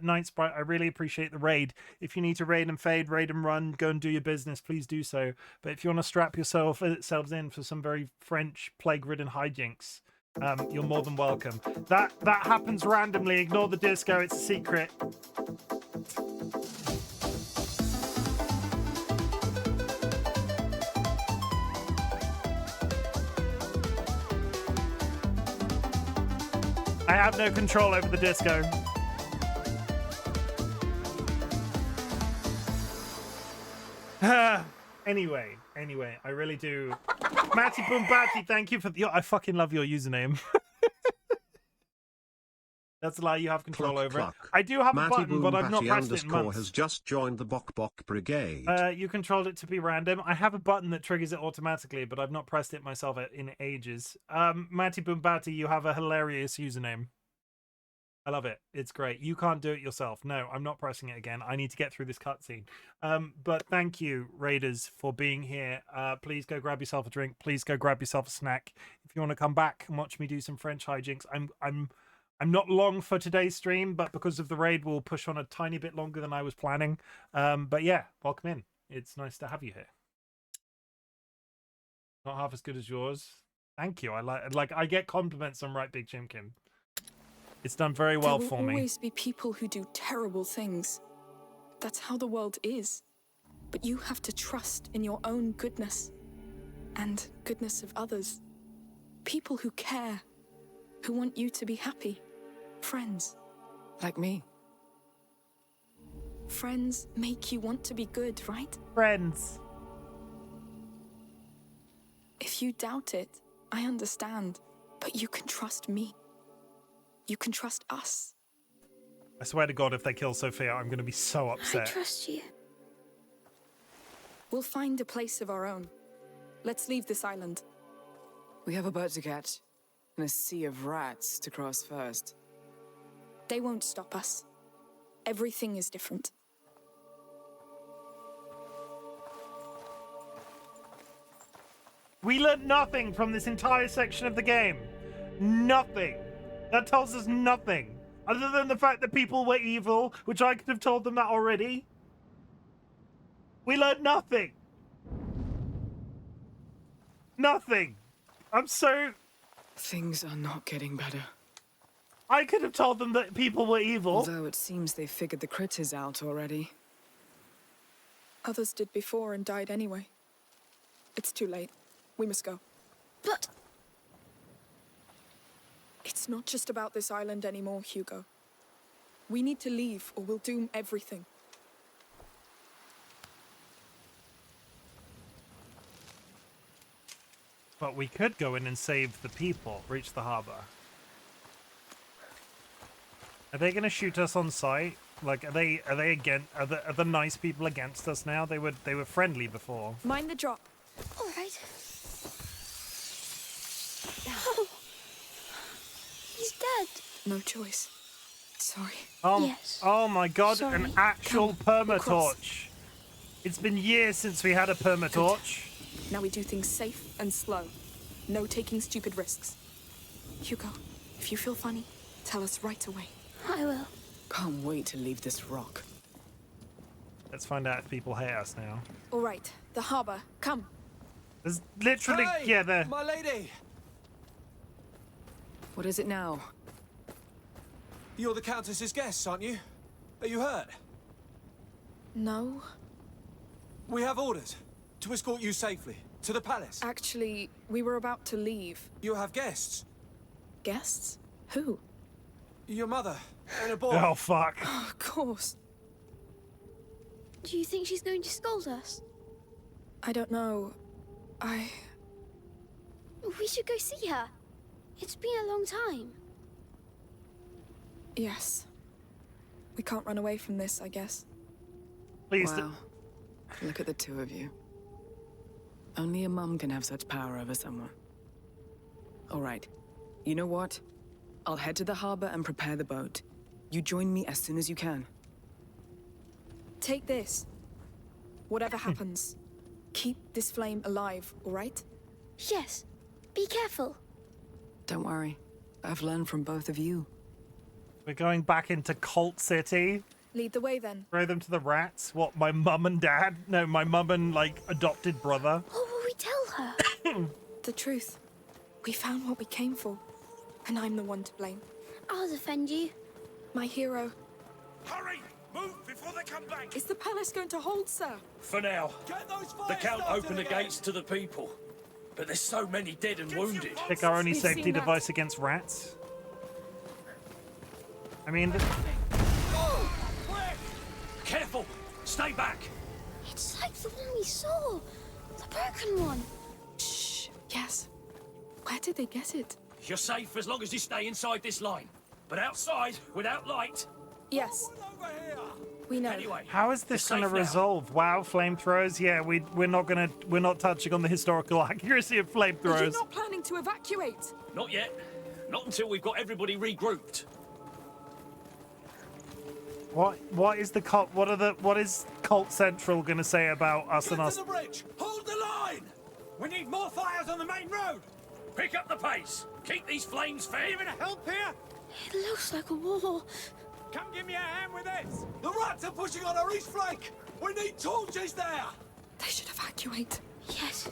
Night Sprite, I really appreciate the raid. If you need to raid and fade, raid and run, go and do your business, please do so. But if you want to strap yourselves in for some very French plague-ridden hijinks, you're more than welcome. That happens randomly. Ignore the disco, it's a secret. I have no control over the disco. Anyway, I really do. Matty Boombati, thank you for the. I fucking love your username. That's a lie. You have control over it. I do have a button, but I've not pressed it in months. has just joined the Bok Bok Brigade. You controlled it to be random. I have a button that triggers it automatically, but I've not pressed it myself in ages. Matty Boombati, you have a hilarious username. I love it. It's great. You can't do it yourself. No, I'm not pressing it again. I need to get through this cutscene. But thank you, Raiders, for being here. Please go grab yourself a drink. Please go grab yourself a snack. If you want to come back and watch me do some French hijinks, I'm not long for today's stream, but because of the raid, we'll push on a tiny bit longer than I was planning. But yeah, welcome in. It's nice to have you here. Not half as good as yours. Thank you. I get compliments on RightBigChimken. It's done very well for me. There will always be people who do terrible things. That's how the world is. But you have to trust in your own goodness and goodness of others. People who care, who want you to be happy. Friends. Like me. Friends make you want to be good, right? Friends. If you doubt it, I understand. But you can trust me. You can trust us. I swear to God, if they kill Sophia, I'm going to be so upset. I trust you. We'll find a place of our own. Let's leave this island. We have a boat to catch, and a sea of rats to cross first. They won't stop us. Everything is different. We learned nothing from this entire section of the game. Nothing. That tells us nothing. Other than the fact that people were evil, which I could have told them that already. We learned nothing. Nothing. I'm so... Things are not getting better. I could have told them that people were evil. Although it seems they figured the critters out already. Others did before and died anyway. It's too late. We must go. But It's not just about this island anymore, Hugo. We need to leave or we'll doom everything. But we could go in and save the people, reach the harbor. Are they going to shoot us on sight? Like, are they the nice people against us now? They were friendly before. Mind the drop. all right. He's dead. No choice. Sorry. Yes. Oh my God! Sorry. An actual permatorch. across. It's been years since we had a permatorch. Now we do things safe and slow. No taking stupid risks. Hugo, if you feel funny, tell us right away. I will. Can't wait to leave this rock. Let's find out if people hate us now. All right, the harbor. Come. There's literally, Hey, yeah, there. my lady! What is it now? You're the Countess's guests, aren't you? Are you hurt? No. We have orders to escort you safely to the palace. Actually, we were about to leave. You have guests. Guests? Who? Your mother and a boy. Oh fuck! Of course. Do you think she's going to scold us? I don't know. We should go see her. It's been a long time. Yes. We can't run away from this, I guess. Please. Wow. Look at the two of you. Only a mum can have such power over someone. All right. You know what? I'll head to the harbor and prepare the boat. You join me as soon as you can. Take this. Whatever happens, keep this flame alive, all right? Yes. Be careful. Don't worry. I've learned from both of you. We're going back into Cult City. Lead the way then. Throw them to the rats. What? My mum and dad? No, my mum and like adopted brother. What will we tell her? The truth. We found what we came for. And I'm the one to blame. I'll defend you. My hero. Hurry! Move before they come back! Is the palace going to hold, sir? For now. Get those fires The Count started opened the again. gates to the people. But there's so many dead and wounded. Pick our only We've safety seen that. device against rats. I mean, Careful! Stay back! It's like the one we saw. The broken one. Shh. Yes. Where did they get it? You're safe as long as you stay inside this line. But outside, without light... Yes. Over here! We know. Anyway, How is this you're going to safe now. resolve? Wow, flamethrowers. Yeah, we're not touching on the historical accuracy of Are you flamethrowers. not planning to evacuate? Not yet. Not until we've got everybody regrouped. What is the cult? What is Cult Central going to say about us and Get us? to the bridge! Hold the line! We need more fires on the main road! Pick up the pace. Keep these flames fed. Even help here? It looks like a war. Come give me a hand with this! The rats are pushing on our east flank! We need torches there! They should evacuate. Yes.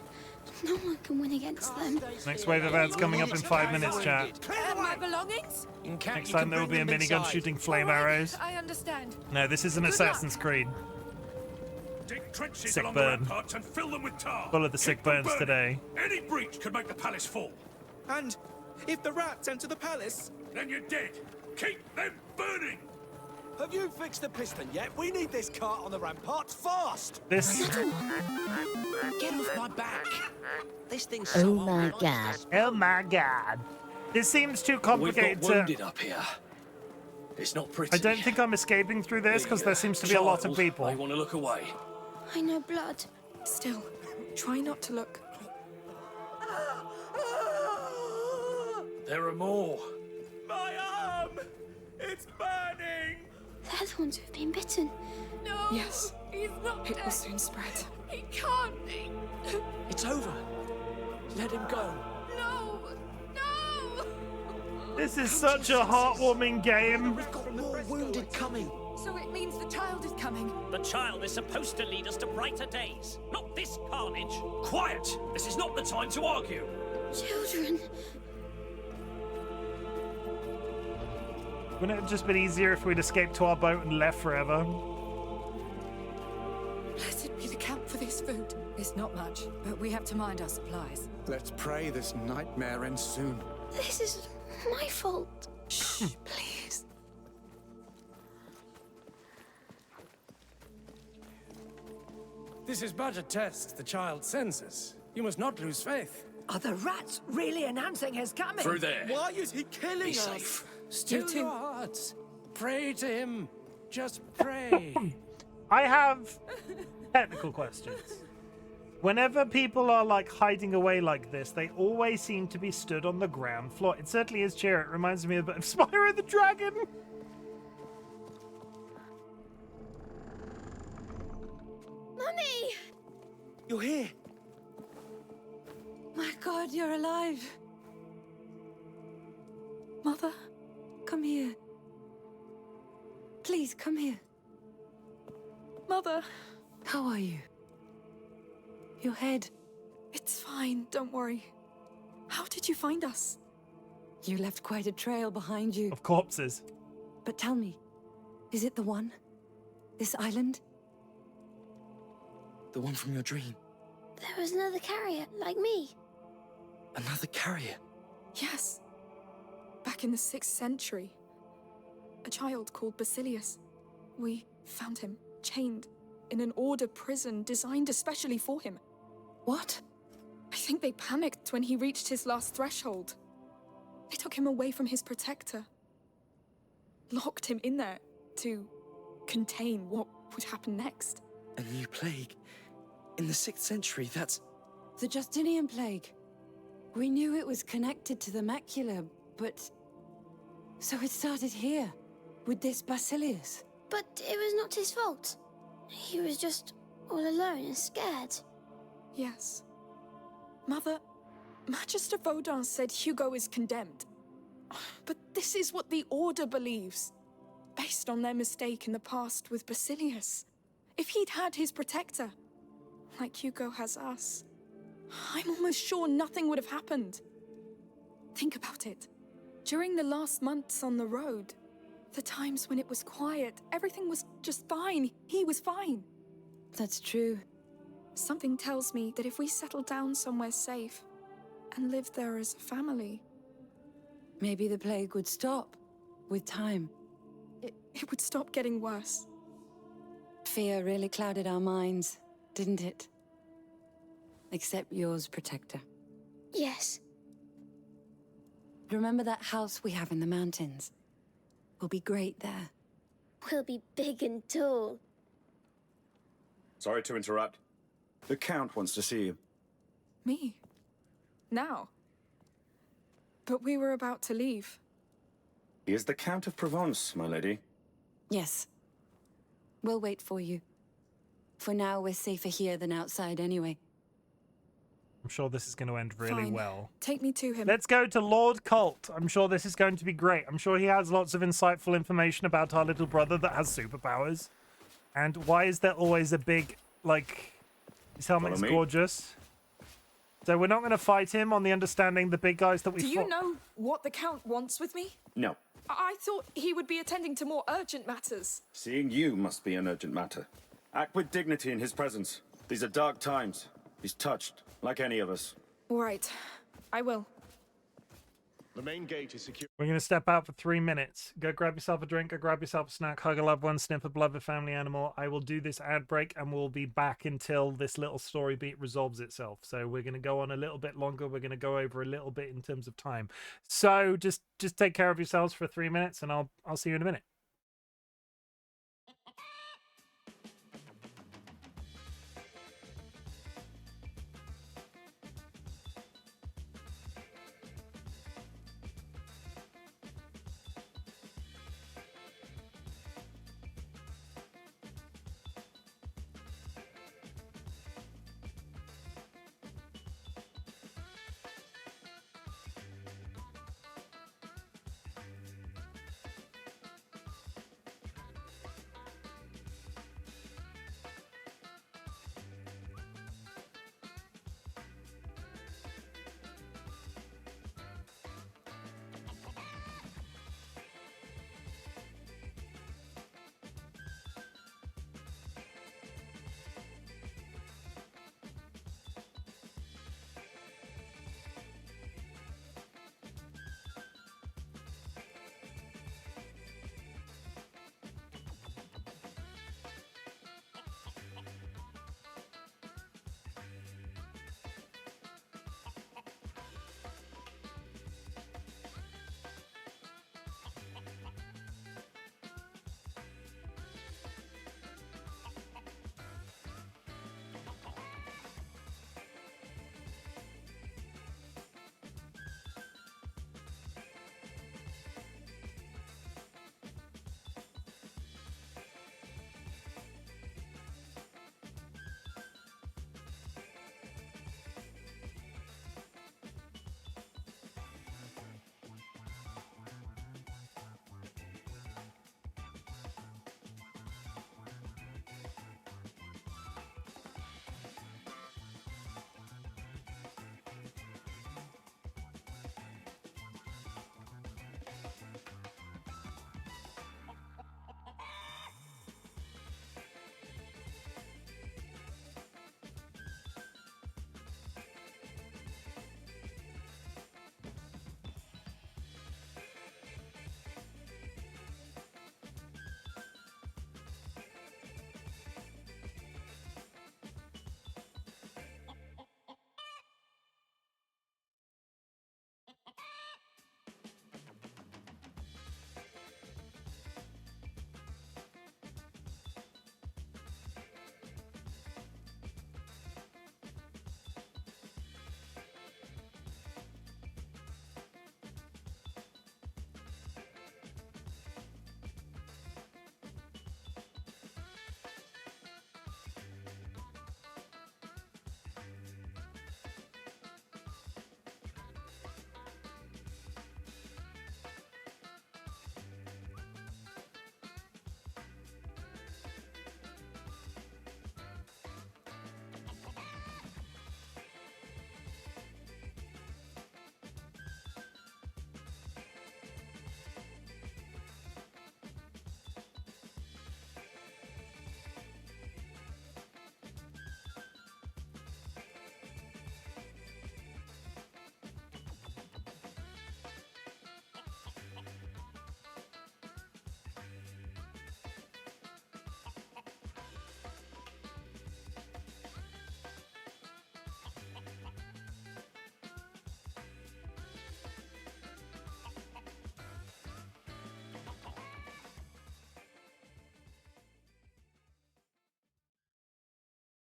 No one can win against them. Next wave of ads coming up in 5 minutes, chat. And my belongings? Next time there will be a minigun shooting flame arrows. I understand. No, this is an Assassin's Creed. Dig trenches Sick along burn. the ramparts and fill them with tar. Full of the sick Keep them burns burning. today. Any breach could make the palace fall. And if the rats enter the palace? Then you're dead. Keep them burning. Have you fixed the piston yet? We need this cart on the ramparts fast! This. Get off my back! This thing's Oh so my old, god. Oh my god. This seems too We've complicated got to. wounded up here. It's not pretty. I don't think I'm escaping through this because there seems to be a lot of child people. may want to look away. I know blood. Still, try not to look. There are more. My arm! It's burning! They're the ones who've been bitten. No. Yes. He's not It dead. will soon spread. He can't. It's over. Let him go. No. No. This is such a heartwarming game. We've got more wounded coming. So it means the child is coming. The child is supposed to lead us to brighter days, not this carnage. Quiet. This is not the time to argue. Children. Wouldn't it have just been easier if we'd escaped to our boat and left forever? Blessed be the camp for this food. It's not much, but we have to mind our supplies. Let's pray this nightmare ends soon. This is my fault. Shh, please. This is but a test. The child's senses. You must not lose faith. Are the rats really announcing his coming? Through there. Why is he killing Be us? safe. Still too. your hearts. Pray to him. Just pray. I have technical questions. Whenever people are like hiding away like this, they always seem to be stood on the ground floor. It certainly is Cheer. It reminds me a bit of Spyro the Dragon. Mummy! You're here. My God, you're alive. Mother, come here. Please, come here. Mother, How are you? Your head. it's fine. Don't worry. How did you find us? You left quite a trail behind you. Of corpses. But tell me, is it the one? This island? The one from your dream. There was another carrier, like me. Another carrier. Yes. Back in the 6th century. A child called Basilius. We found him, chained, in an order prison designed especially for him. What? I think they panicked when he reached his last threshold. They took him away from his protector. Locked him in there to contain what would happen next. A new plague. In the 6th century, that's... The Justinian plague. We knew it was connected to the macula, but... So it started here, with this Basilius. But it was not his fault. He was just all alone and scared. Yes. Mother, Magister Vaudin said Hugo is condemned. But this is what the Order believes, based on their mistake in the past with Basilius. If he'd had his protector, like Hugo has us, I'm almost sure nothing would have happened. Think about it. During the last months on the road, the times when it was quiet, everything was just fine. He was fine. That's true. Something tells me that if we settle down somewhere safe and live there as a family, Maybe the plague would stop, with time. it would stop getting worse. Fear really clouded our minds, didn't it? Except yours, Protector. Yes. Remember that house we have in the mountains? We'll be great there. We'll be big and tall. Sorry to interrupt. The Count wants to see you. Me? Now? But we were about to leave. He is the Count of Provence, my lady. Yes. We'll wait for you. For now, we're safer here than outside anyway. I'm sure this is going to end really Fine. well. Take me to him. Let's go to Lord Colt. I'm sure this is going to be great. I'm sure he has lots of insightful information about our little brother that has superpowers. And why is there always a big, like, his helmet's Follow me. gorgeous. So we're not going to fight him on the understanding the big guys that we Do fought. you know what the Count wants with me? No. I thought he would be attending to more urgent matters. Seeing you must be an urgent matter. Act with dignity in his presence. These are dark times. He's touched, like any of us. All right. I will. The main gate is secure. We're going to step out for 3 minutes. Go grab yourself a drink, go grab yourself a snack, hug a loved one, sniff a beloved family animal. I will do this ad break and we'll be back until this little story beat resolves itself. So we're going to go on a little bit longer. We're going to go over a little bit in terms of time. So just take care of yourselves for 3 minutes and I'll see you in a minute.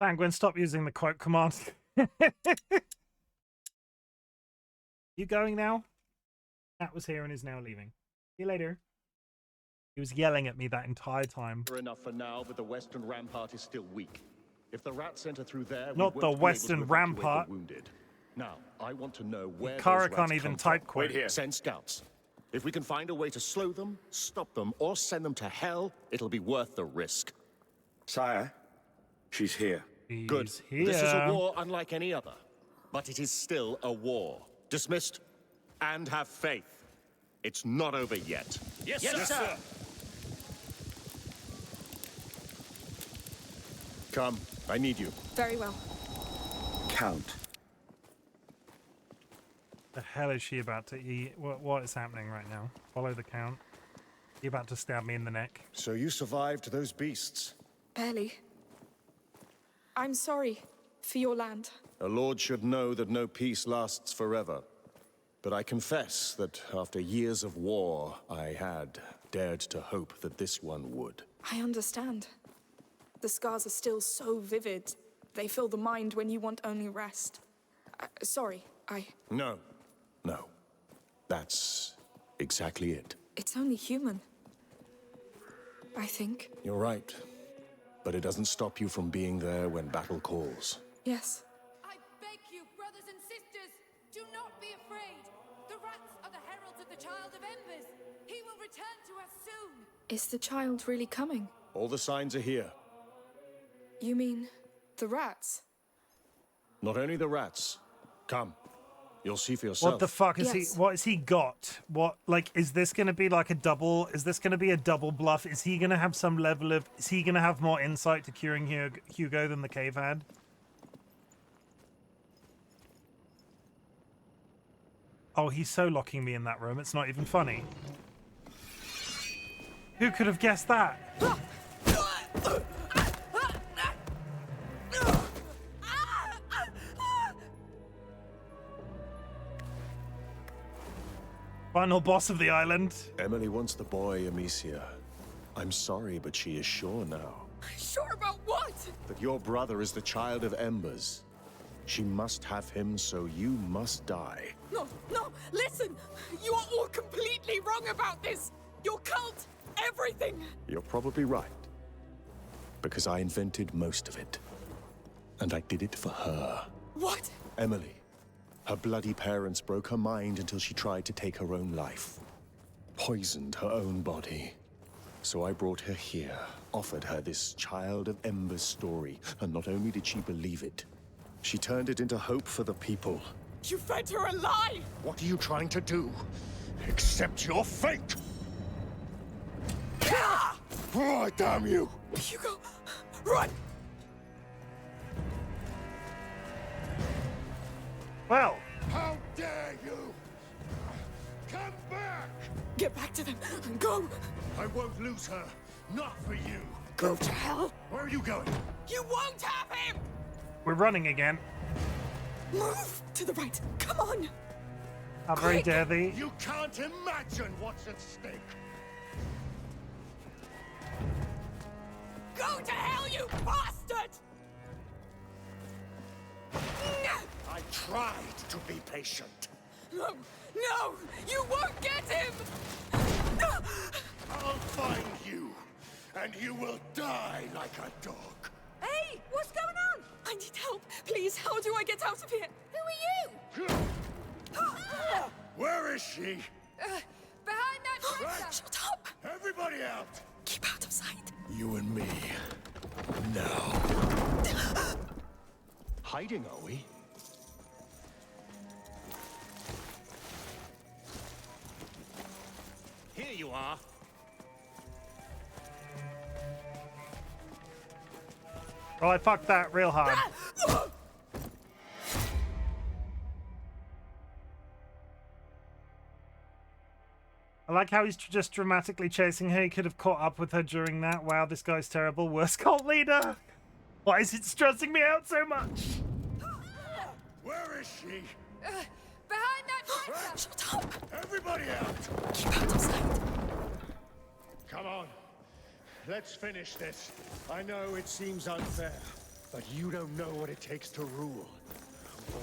Penguin, stop using the quote command. You going now? Cat was here and is now leaving. See you later. He was yelling at me that entire time. Enough for now, but the western rampart is still weak. If the rats enter through there, Not the western rampart. Wounded. Now, I want to know where Kara those can't rats even come type from. quote. Wait here. Send scouts. If we can find a way to slow them, stop them, or send them to hell, it'll be worth the risk. Sire, she's here. Good. Here. This is a war unlike any other. But it is still a war. Dismissed. And have faith. It's not over yet. Yes, sir. Come, I need you. Very well. Count. The hell is she about to eat? What is happening right now? Follow the count. You about to stab me in the neck? So you survived those beasts? Barely. I'm sorry for your land. A lord should know that no peace lasts forever. But I confess that after years of war, I had dared to hope that this one would. I understand. The scars are still so vivid. They fill the mind when you want only rest. Sorry, No. That's exactly it. It's only human. I think. You're right. But it doesn't stop you from being there when battle calls. Yes. I beg you, brothers and sisters, do not be afraid. The rats are the heralds of the Child of Embers. He will return to us soon. Is the child really coming? All the signs are here. You mean the rats? Not only the rats. Come. You'll see for yourself. What the fuck is Yes. he? What has he got? What, like, is this going to be like a double? Is this going to be a double bluff? Is he going to have some level of? Is he going to have more insight to curing Hugo than the cave had? Oh, he's so locking me in that room. It's not even funny. Who could have guessed that? Final boss of the island. Emily wants the boy, Amicia. I'm sorry, but she is sure now. Sure about what? That your brother is the Child of Embers. She must have him, so you must die. No, listen! You are all completely wrong about this! Your cult, everything! You're probably right. Because I invented most of it. And I did it for her. What? Emily. Her bloody parents broke her mind until she tried to take her own life. Poisoned her own body. So I brought her here, offered her this Child of Embers story, and not only did she believe it, she turned it into hope for the people. You fed her a lie! What are you trying to do? Accept your fate! Oh, damn you! Hugo, run! Well, How dare you! Come back! Get back to them. Go! I won't lose her. Not for you. Go to hell! Where are you going? You won't have him! we're running again. Move to the right. Come on! How very Quick! dare thee. You can't imagine what's at stake. Go to hell, you bastard! I tried to be patient. No! You won't get him! I'll find you, and you will die like a dog. Hey! What's going on? I need help. Please, how do I get out of here? Who are you? Where is she? Behind that dresser. Shut up! Everybody out! Keep out of sight. You and me. Now. Hiding, are we? Here you are. Well, I fucked that real hard. I like how he's just dramatically chasing her. He could have caught up with her during that. Wow, this guy's terrible. Worst cult leader. Why is it stressing me out so much? Where is she? Behind that dresser. Shut up! Everybody out! Keep out of sight. Come on. Let's finish this. I know it seems unfair, But you don't know what it takes to rule. War.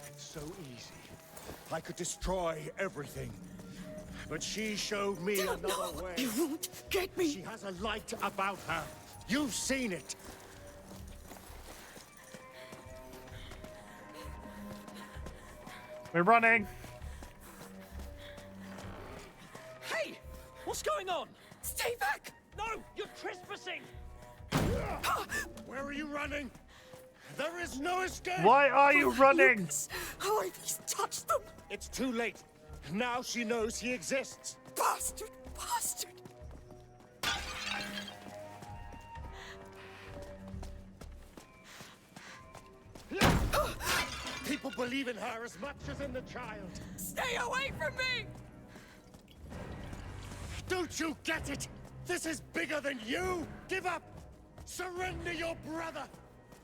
It's so easy. I could destroy everything. But she showed me another way. You won't get me! She has a light about her. You've seen it. We're running. Hey! What's going on? Stay back! No! You're trespassing! Where are you running? There is no escape! Why are you running? Lucas, how have you touched them? It's too late. Now she knows he exists. Bastard! Bastard! People believe in her as much as in the child. Stay away from me! Don't you get it? This is bigger than you! Give up! Surrender your brother!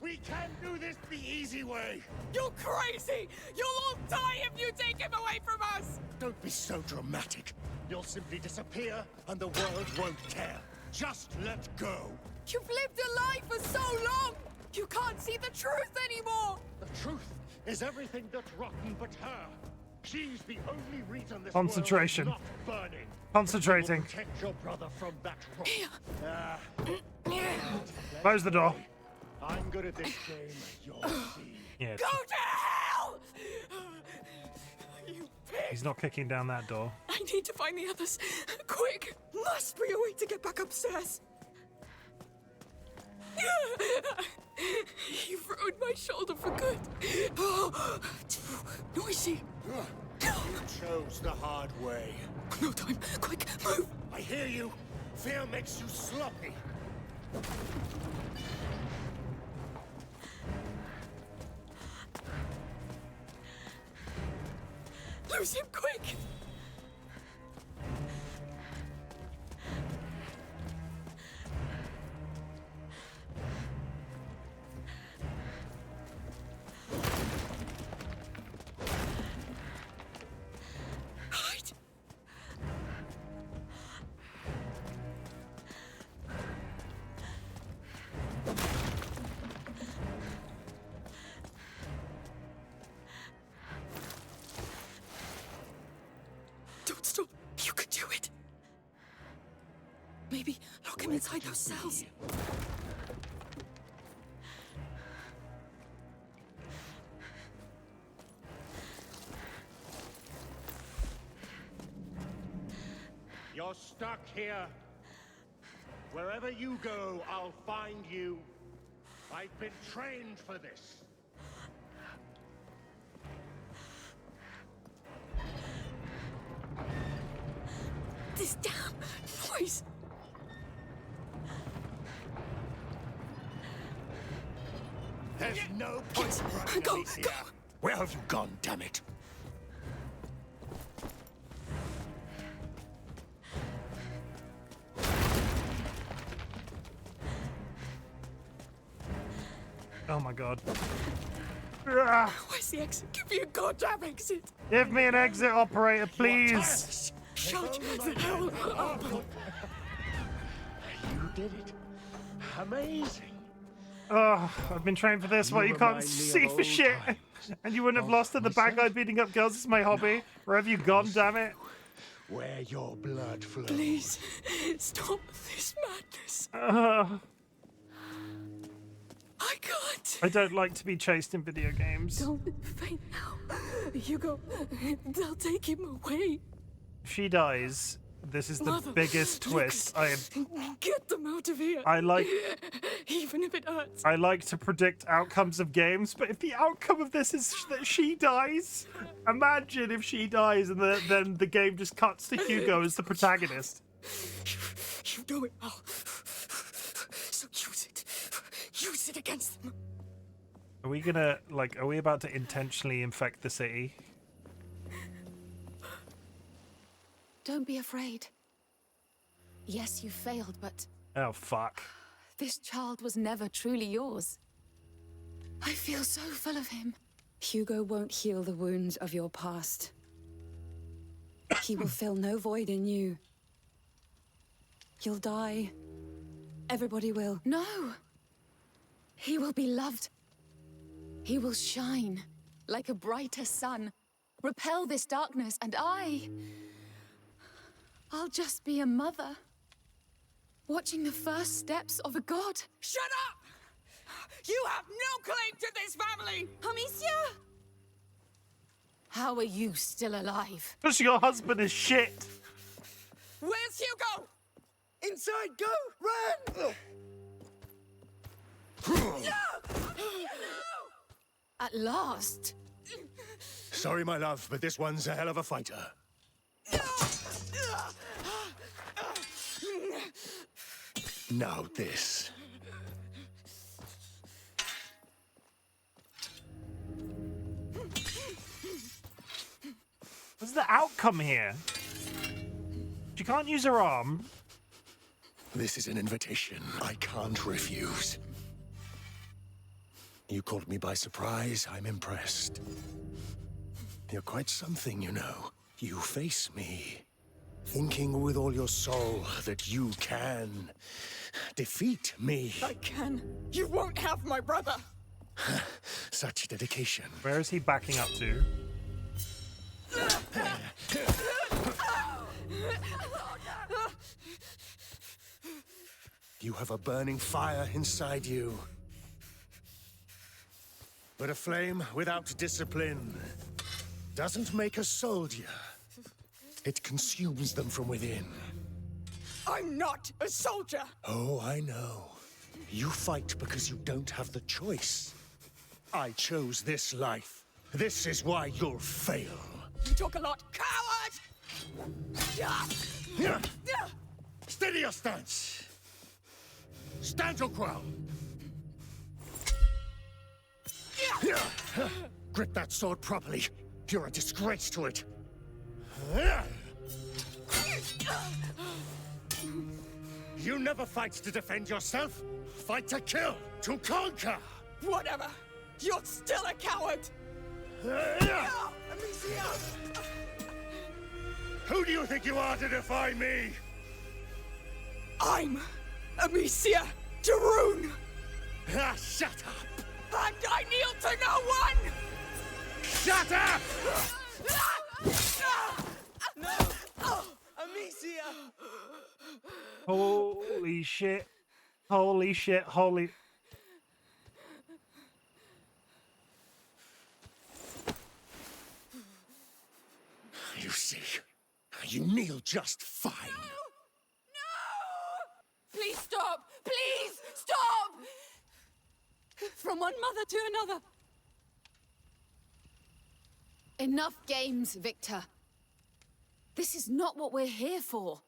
We can do this the easy way! You're crazy! You'll all die if you take him away from us! Don't be so dramatic. You'll simply disappear and the world won't care. Just let go. You've lived a life for so long! You can't see the truth anymore! The truth is everything that's rotten but her. She's the only reason this Concentration. world is not burning. Concentrating. Protect your brother from that rot. Close the door. I'm good at this game. You'll see. Yeah. Go to hell! You pig! He's not kicking down that door. I need to find the others. Quick! Must be a way to get back upstairs. You've ruined my shoulder for good. Oh, noisy. You chose the hard way. No time. Quick, move. I hear you. Fear makes you sloppy. Lose him quick. Hide. Don't stop. You can do it. Maybe lock him inside those cells. You're stuck here. Wherever you go, I'll find you. I've been trained for this. This damn noise. There's no point in running, Go, Alicia. go. Where have you gone, damn it? Oh my god. Ah, Where's the exit? Give me a goddamn exit. give me an exit, operator, please. Shut the hell up. You did it. Amazing. Oh, I've been trained for this. Well, you can't remind me see of for old shit. times. And you wouldn't have lost to the bad guy beating up girls. It's my hobby. Where have you gone, damn it? Where your blood flows. Please, stop this madness. I can't. I don't like to be chased in video games. Don't faint now. Hugo, they'll take him away. If she dies, this is the Mother, biggest twist. Lucas, get them out of here. I like Even if it hurts. I like to predict outcomes of games, but if the outcome of this is that she dies, imagine if she dies and then the game just cuts to Hugo as the protagonist. You know it well. So use it. Use it against them. Are we gonna, like, are we about to intentionally infect the city? Don't be afraid. Yes, you failed, but Oh, fuck. this child was never truly yours. I feel so full of him. Hugo won't heal the wounds of your past. He will fill no void in you. You'll die. Everybody will. No! He will be loved. He will shine like a brighter sun, repel this darkness, and I'll just be a mother, watching the first steps of a god. Shut up! You have no claim to this family! Amicia! How are you still alive? Because your husband is shit. Where's Hugo? Inside, go! Run! At last. Sorry, my love, but this one's a hell of a fighter. Now this. What's the outcome here? She can't use her arm. This is an invitation I can't refuse. You caught me by surprise. I'm impressed. You're quite something, you know. You face me, thinking with all your soul that you can defeat me. I can. You won't have my brother. Such dedication. Where is he backing up to? You have a burning fire inside you. But a flame without discipline doesn't make a soldier. It consumes them from within. I'm not a soldier. Oh, I know. You fight because you don't have the choice. I chose this life. This is why you'll fail. You talk a lot. Coward! Steady your stance. Stand your ground. Grip that sword properly. You're a disgrace to it. You never fight to defend yourself. Fight to kill, to conquer. Whatever. You're still a coward. Who do you think you are to defy me? I'm Amicia Daroon. Shut up. And I kneel to no one. Shut up! No! Amicia! Holy shit. Holy shit. Holy... You see, you kneel just fine. No! Please stop! Please stop! From one mother to another. Enough games, Victor. This is not what we're here for.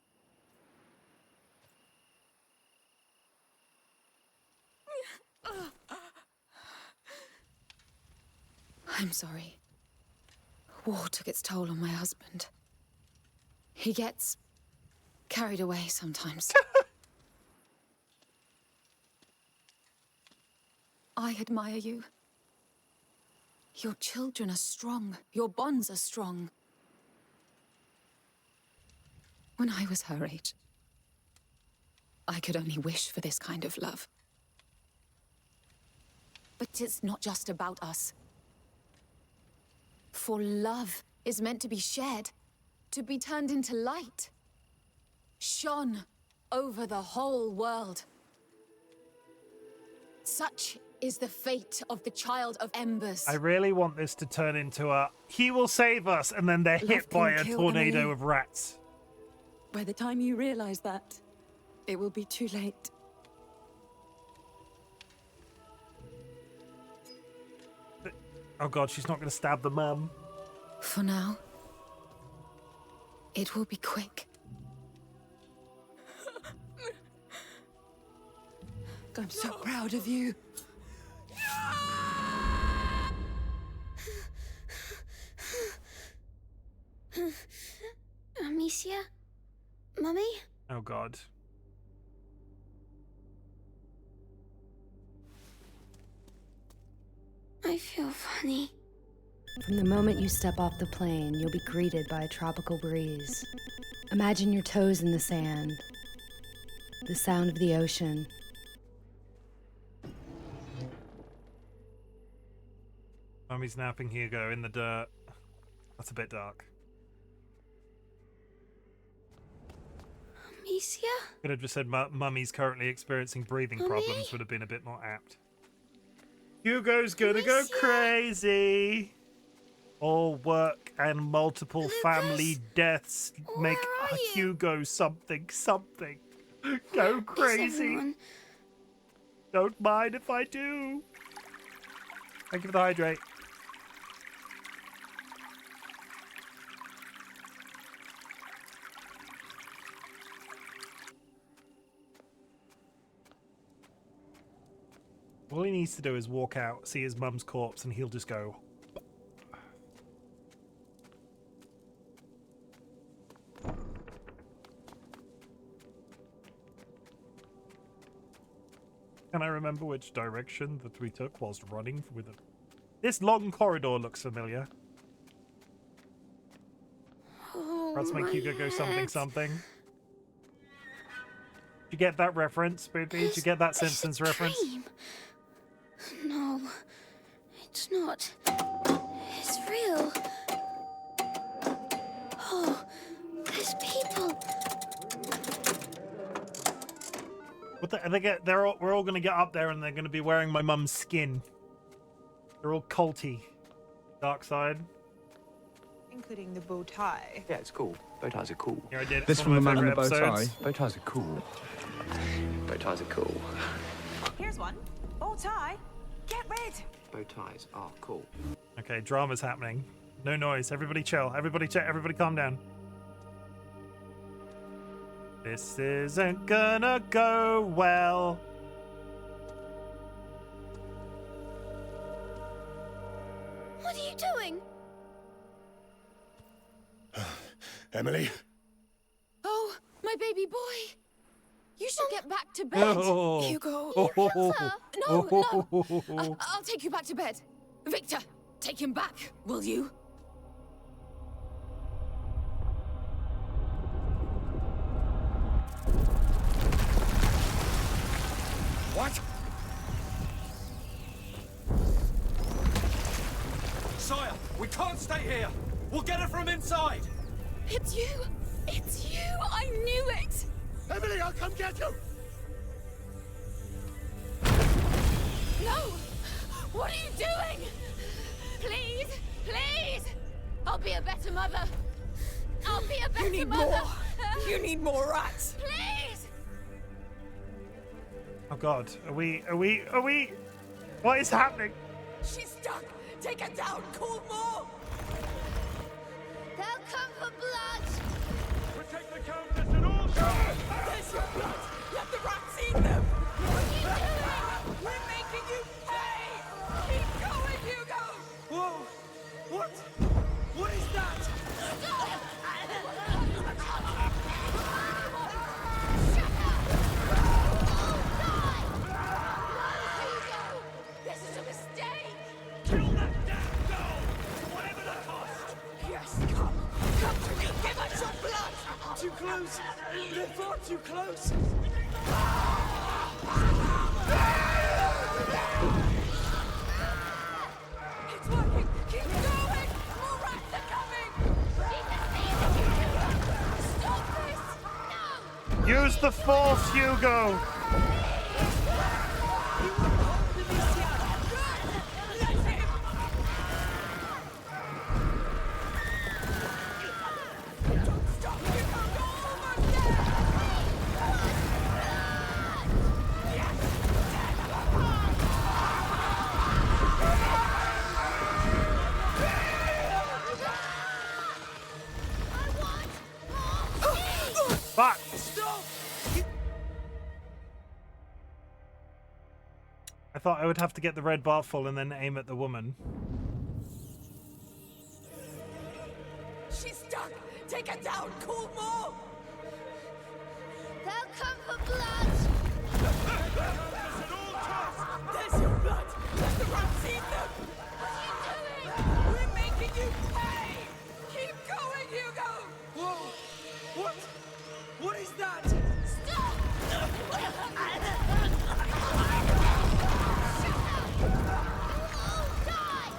I'm sorry. War took its toll on my husband. He gets carried away sometimes. I admire you. Your children are strong. Your bonds are strong. When I was her age, I could only wish for this kind of love. But it's not just about us. For love is meant to be shared, to be turned into light, shone over the whole world. Such is the fate of the child of embers. I really want this to turn into a he will save us, and then they're hit by a tornado of rats. By the time you realize that, it will be too late. Oh god, she's not going to stab the mum. For now, it will be quick. I'm so proud of you. Amicia? Mummy? Oh god. I feel funny. From the moment you step off the plane, you'll be greeted by a tropical breeze. Imagine your toes in the sand, the sound of the ocean, Mummy's napping Hugo in the dirt. That's a bit dark. Amicia? Could have just said Mummy's currently experiencing breathing Mummy? problems, would have been a bit more apt. Hugo's gonna go Amicia? crazy. All work and multiple Lucas? family deaths make Where are you? Hugo something. Where Go is crazy. everyone? Don't mind if I do. Thank you for the hydrate. All he needs to do is walk out, see his mum's corpse, and he'll just go. Can I remember which direction that we took whilst running with it? This long corridor looks familiar. Oh, Let's make my Hugo go head. something. Did you get that reference, Spoopy? Did you get that It's Simpsons a reference? dream. No, it's not. It's real. Oh, there's people. What the, we're all gonna get up there and they're gonna be wearing my mum's skin. They're all culty. Dark side. Including the bow tie. Yeah, it's cool. Bow ties are cool. Yeah, I did. It's This one from of the my man in the bow favourite tie. episodes. Bow ties are cool. Bow ties are cool. Here's one. Bow tie. Get rid. Bow ties are cool. Okay, drama's happening. No noise. Everybody chill. Everybody chill. Everybody calm down. This isn't gonna go well. What are you doing? Emily? Oh, my baby boy. You should get back to bed. Oh. Hugo. Oh. No. I'll take you back to bed. Victor, take him back, will you? What? Sire, we can't stay here. We'll get her from inside. It's you. It's you. I knew it. Emily, I'll come get you! No. What are you doing? Please. Please. I'll be a better mother. I'll be a better You need mother. more. You need more rats. Please. Oh God, are we? What is happening? She's stuck. Take her down. Call more. They'll come for blood. Protect the Countess at all costs! There's your blood. Let the rats eat them. What are you doing? We're making you pay. Keep going, Hugo. Whoa! What? What is that? This is a mistake. Kill that damn dog! Whatever the cost! Yes, come. Come to me. Give us your blood. Too close. They're far too close. It's working. Keep going. More rats are coming. Stop this. No. Use the force, Hugo. Fuck. I thought I would have to get the red bar full and then aim at the woman. She's stuck. Take her down. Call more. They'll come for blood. There's your blood. Let the rats eat them. What are you doing? We're making you pay. Keep going, Hugo. Whoa. What? What is that? Stop! You'll all die!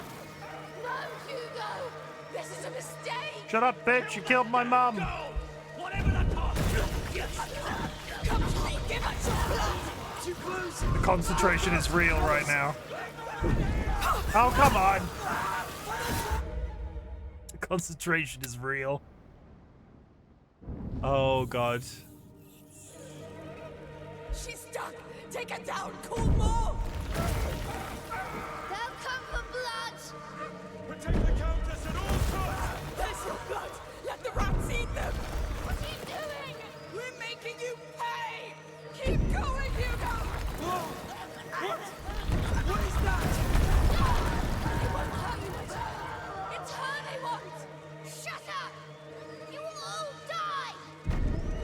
Shut up, bitch! You killed my mum. Whatever the cost. Come to me, give us your blood! Too close! The concentration is real right now. Oh, come on! The concentration is real. Oh, God. She's stuck! Take her down! Call more! They'll come for blood! Protect the Countess at all costs! There's your blood! Let the rats eat them! What are you doing? We're making you pay! Keep going, Hugo! Whoa! What? What is that? It won't hurt you much. It's her they want! Shut up! You will all die!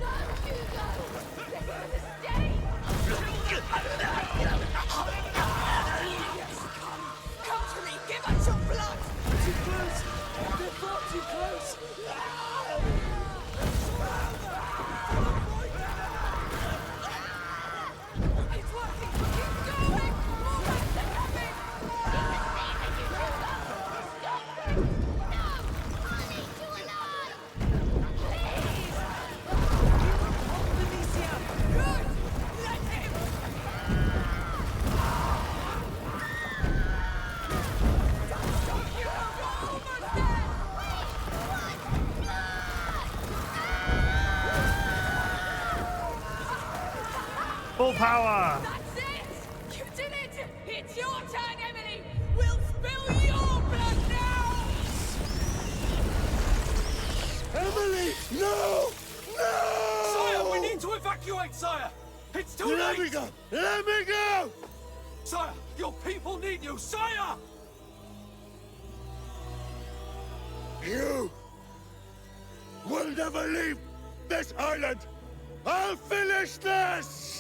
No, Hugo! They're going to stay! Yes, come to me! Give us your blood! Too close! They're far too close! It's working! Keep going! More rats are coming! Good! Let him! Don't stop, Hugo! We're almost there! Full power! That's it! You did it! It's your turn, Emily! We'll spill your blood now! Emily! No! No! Sire, we need to evacuate, sire! It's too Let late! me go! Let me go! Sire, your people need you, sire! You will never leave this island! I'll finish this!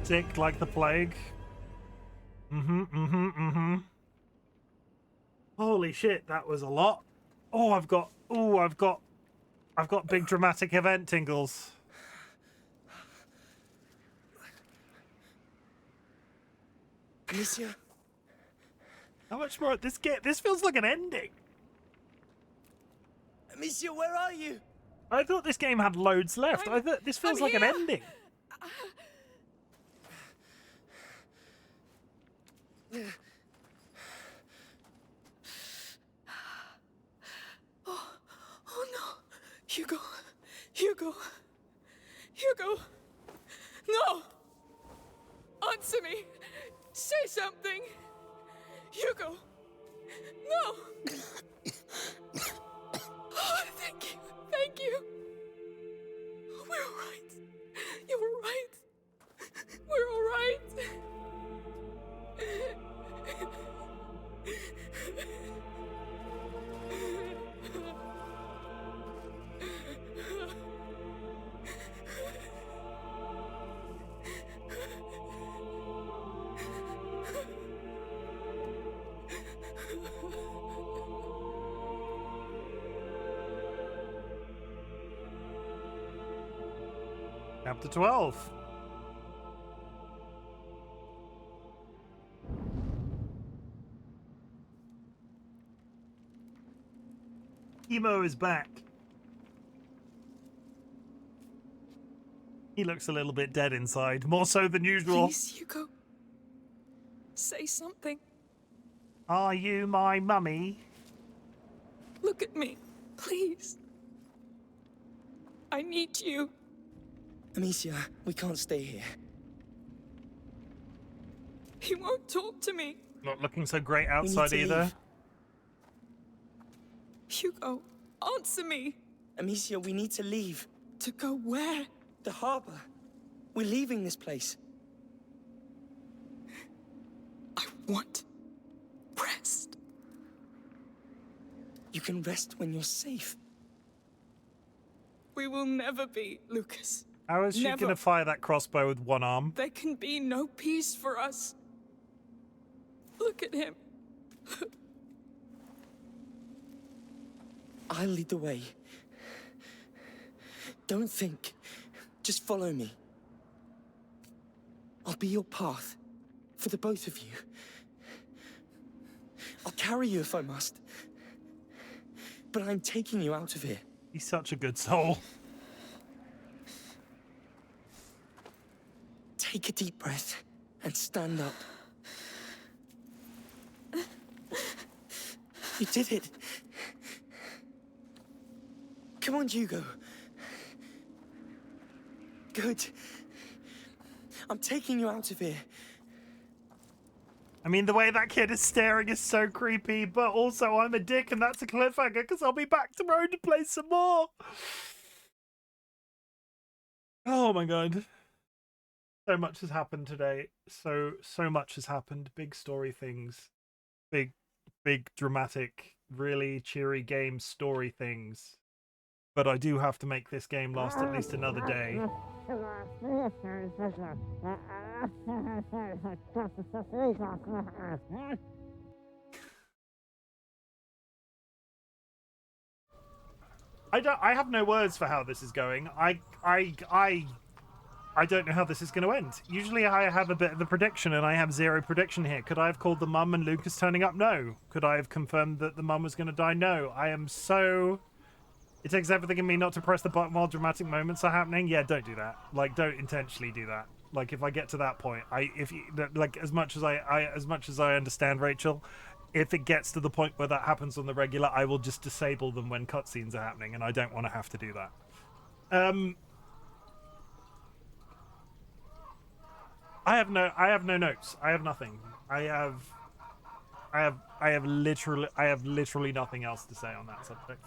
Sick like the plague. Holy shit, that was a lot. Oh, I've got big dramatic event tingles. Monsieur? How much more? This feels like an ending. Monsieur, where are you? I thought this game had loads left. I thought this feels like an ending. Oh no! Hugo! Hugo! Hugo! No! Answer me! Say something! Hugo! No! Oh, thank you! Thank you! We're all right! You're all right! We're all right! Chapter 12. Emo is back. He looks a little bit dead inside, more so than usual. Please, Hugo. Say something. Are you my mummy? Look at me, please. I need you. Amicia, we can't stay here. He won't talk to me. Not looking so great outside either. Leave. Hugo, answer me. Amicia, we need to leave. To go where? The harbor. We're leaving this place. I want rest. You can rest when you're safe. We will never be, Lucas. How is she Never. going to fire that crossbow with one arm? There can be no peace for us. Look at him. I'll lead the way. Don't think. Just follow me. I'll be your path. For the both of you. I'll carry you if I must. But I'm taking you out of here. He's such a good soul. Take a deep breath and stand up. You did it. Come on, Hugo. Good. I'm taking you out of here. I mean, the way that kid is staring is so creepy, but also I'm a dick and that's a cliffhanger because I'll be back tomorrow to play some more. Oh my god. So much has happened today. So much has happened. Big story things. Big dramatic, really cheery game story things. But I do have to make this game last at least another day. I have no words for how this is going. I don't know how this is going to end. Usually I have a bit of a prediction, and I have zero prediction here. Could I have called the mum and Lucas turning up? No. Could I have confirmed that the mum was going to die? No. I am so... It takes everything in me not to press the button while dramatic moments are happening. Yeah, don't do that. Like, don't intentionally do that. Like, if I get to that point, as much as I understand, Rachel, if it gets to the point where that happens on the regular, I will just disable them when cutscenes are happening, and I don't want to have to do that. I have no notes. I have nothing. I have literally nothing else to say on that subject.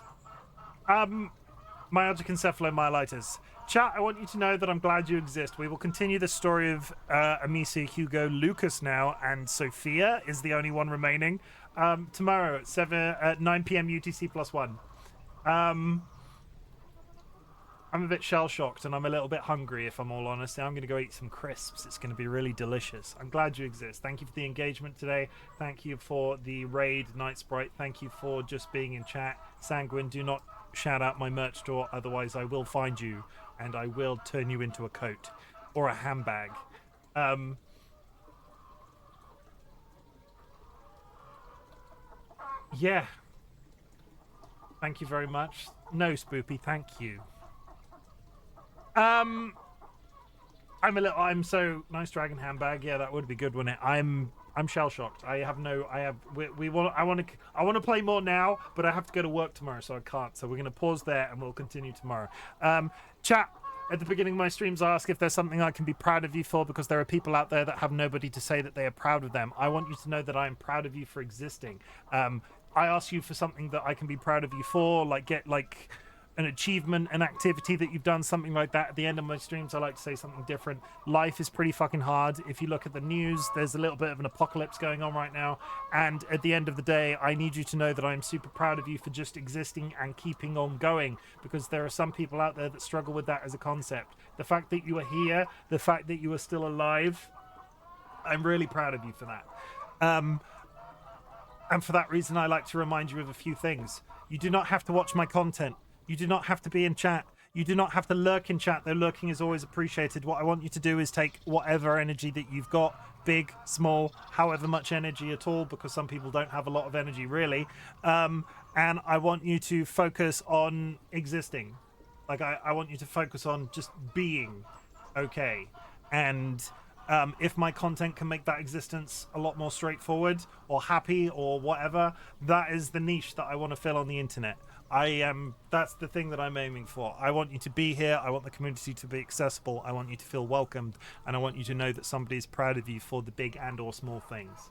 Myalgic encephalomyelitis. Chat, I want you to know that I'm glad you exist. We will continue the story of Amicia, Hugo, Lucas now, and Sophia is the only one remaining. Tomorrow at 9 p.m. UTC +1. I'm a bit shell-shocked and I'm a little bit hungry, if I'm all honest. I'm going to go eat some crisps. It's going to be really delicious. I'm glad you exist. Thank you for the engagement today. Thank you for the raid, Night Sprite. Thank you for just being in chat. Sanguine, do not shout out my merch store, otherwise I will find you and I will turn you into a coat or a handbag. Yeah. Thank you very much. No, Spoopy, thank you. I'm so nice dragon handbag. Yeah, that would be good, wouldn't it? I'm shell shocked. I want to play more now, but I have to go to work tomorrow, so I can't. So we're going to pause there and we'll continue tomorrow. Chat, at the beginning of my streams, I ask if there's something I can be proud of you for, because there are people out there that have nobody to say that they are proud of them. I want you to know that I am proud of you for existing. I ask you for something that I can be proud of you for, like an achievement, an activity that you've done, something like that. At the end of my streams, I like to say something different. Life is pretty fucking hard. If you look at the news, there's a little bit of an apocalypse going on right now. And at the end of the day, I need you to know that I'm super proud of you for just existing and keeping on going, because there are some people out there that struggle with that as a concept. The fact that you are here, the fact that you are still alive, I'm really proud of you for that. And for that reason, I like to remind you of a few things. You do not have to watch my content. You do not have to be in chat. You do not have to lurk in chat, though lurking is always appreciated. What I want you to do is take whatever energy that you've got, big, small, however much energy at all, because some people don't have a lot of energy, really. And I want you to focus on existing. Like, I want you to focus on just being okay. And if my content can make that existence a lot more straightforward or happy or whatever, that is the niche that I want to fill on the internet. That's the thing that I'm aiming for. I want you to be here. I want the community to be accessible. I want you to feel welcomed. And I want you to know that somebody is proud of you for the big and or small things.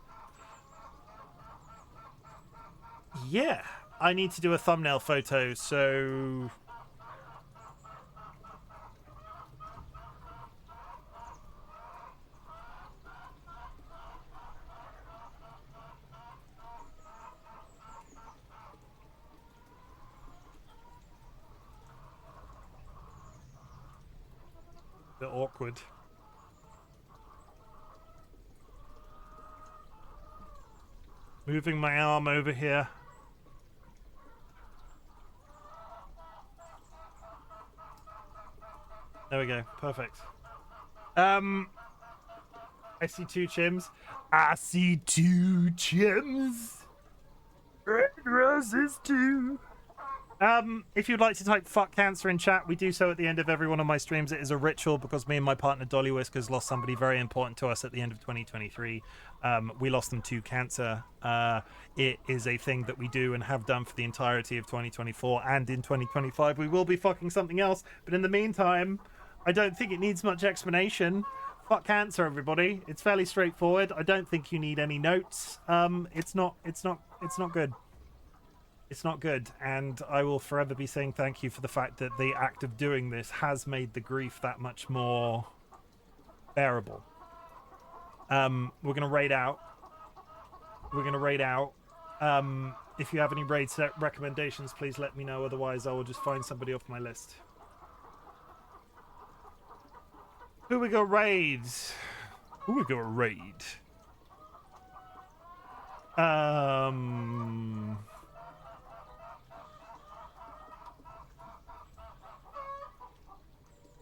Yeah, I need to do a thumbnail photo, so... bit awkward. Moving my arm over here. There we go. Perfect. I see 2 chims. I see 2 chims. Red roses too. If you'd like to type fuck cancer in chat, we do so at the end of every one of my streams. It is a ritual because me and my partner DollyWhiskers lost somebody very important to us at the end of 2023. We lost them to cancer. It is a thing that we do and have done for the entirety of 2024, and in 2025 we will be fucking something else. But in the meantime, I don't think it needs much explanation. Fuck cancer, everybody. It's fairly straightforward. I don't think you need any notes. It's not good. It's not good, and I will forever be saying thank you for the fact that the act of doing this has made the grief that much more bearable. We're gonna raid out. If you have any raid set recommendations, please let me know. Otherwise, I will just find somebody off my list. Who we go raid? Who we go raid?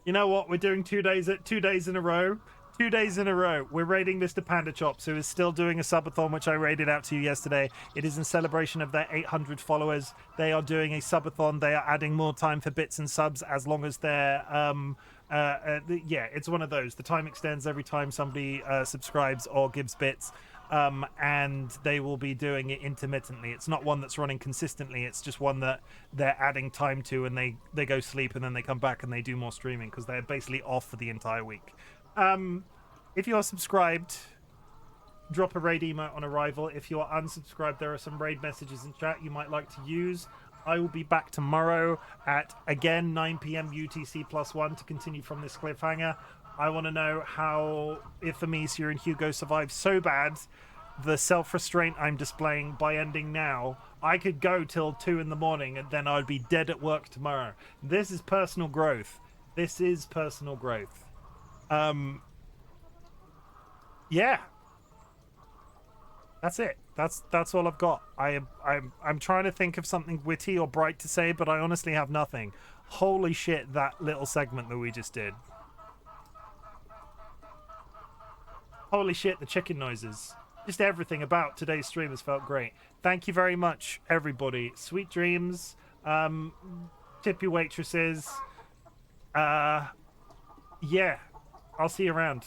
You know what? We're doing 2 days in a row. 2 days in a row. We're raiding Mr. Panda Chops, who is still doing a subathon, which I raided out to you yesterday. It is in celebration of their 800 followers. They are doing a subathon. They are adding more time for bits and subs as long as they're yeah, it's one of those. The time extends every time somebody subscribes or gives bits. And they will be doing it intermittently. It's not one that's running consistently. It's just one that they're adding time to, and they go sleep and then they come back and they do more streaming because they're basically off for the entire week. If you are subscribed, drop a raid emote on arrival. If you are unsubscribed, there are some raid messages in chat you might like to use. I will be back tomorrow at, again, 9 p.m. UTC +1 to continue from this cliffhanger. I want to know how, if Amicia and Hugo survive so bad, the self-restraint I'm displaying by ending now, I could go till 2 in the morning and then I'd be dead at work tomorrow. This is personal growth. This is personal growth. Yeah. That's it. That's all I've got. I'm trying to think of something witty or bright to say, but I honestly have nothing. Holy shit, that little segment that we just did. Holy shit, the chicken noises. Just everything about today's stream has felt great. Thank you very much, everybody. Sweet dreams. Tip your waitresses. Yeah. I'll see you around.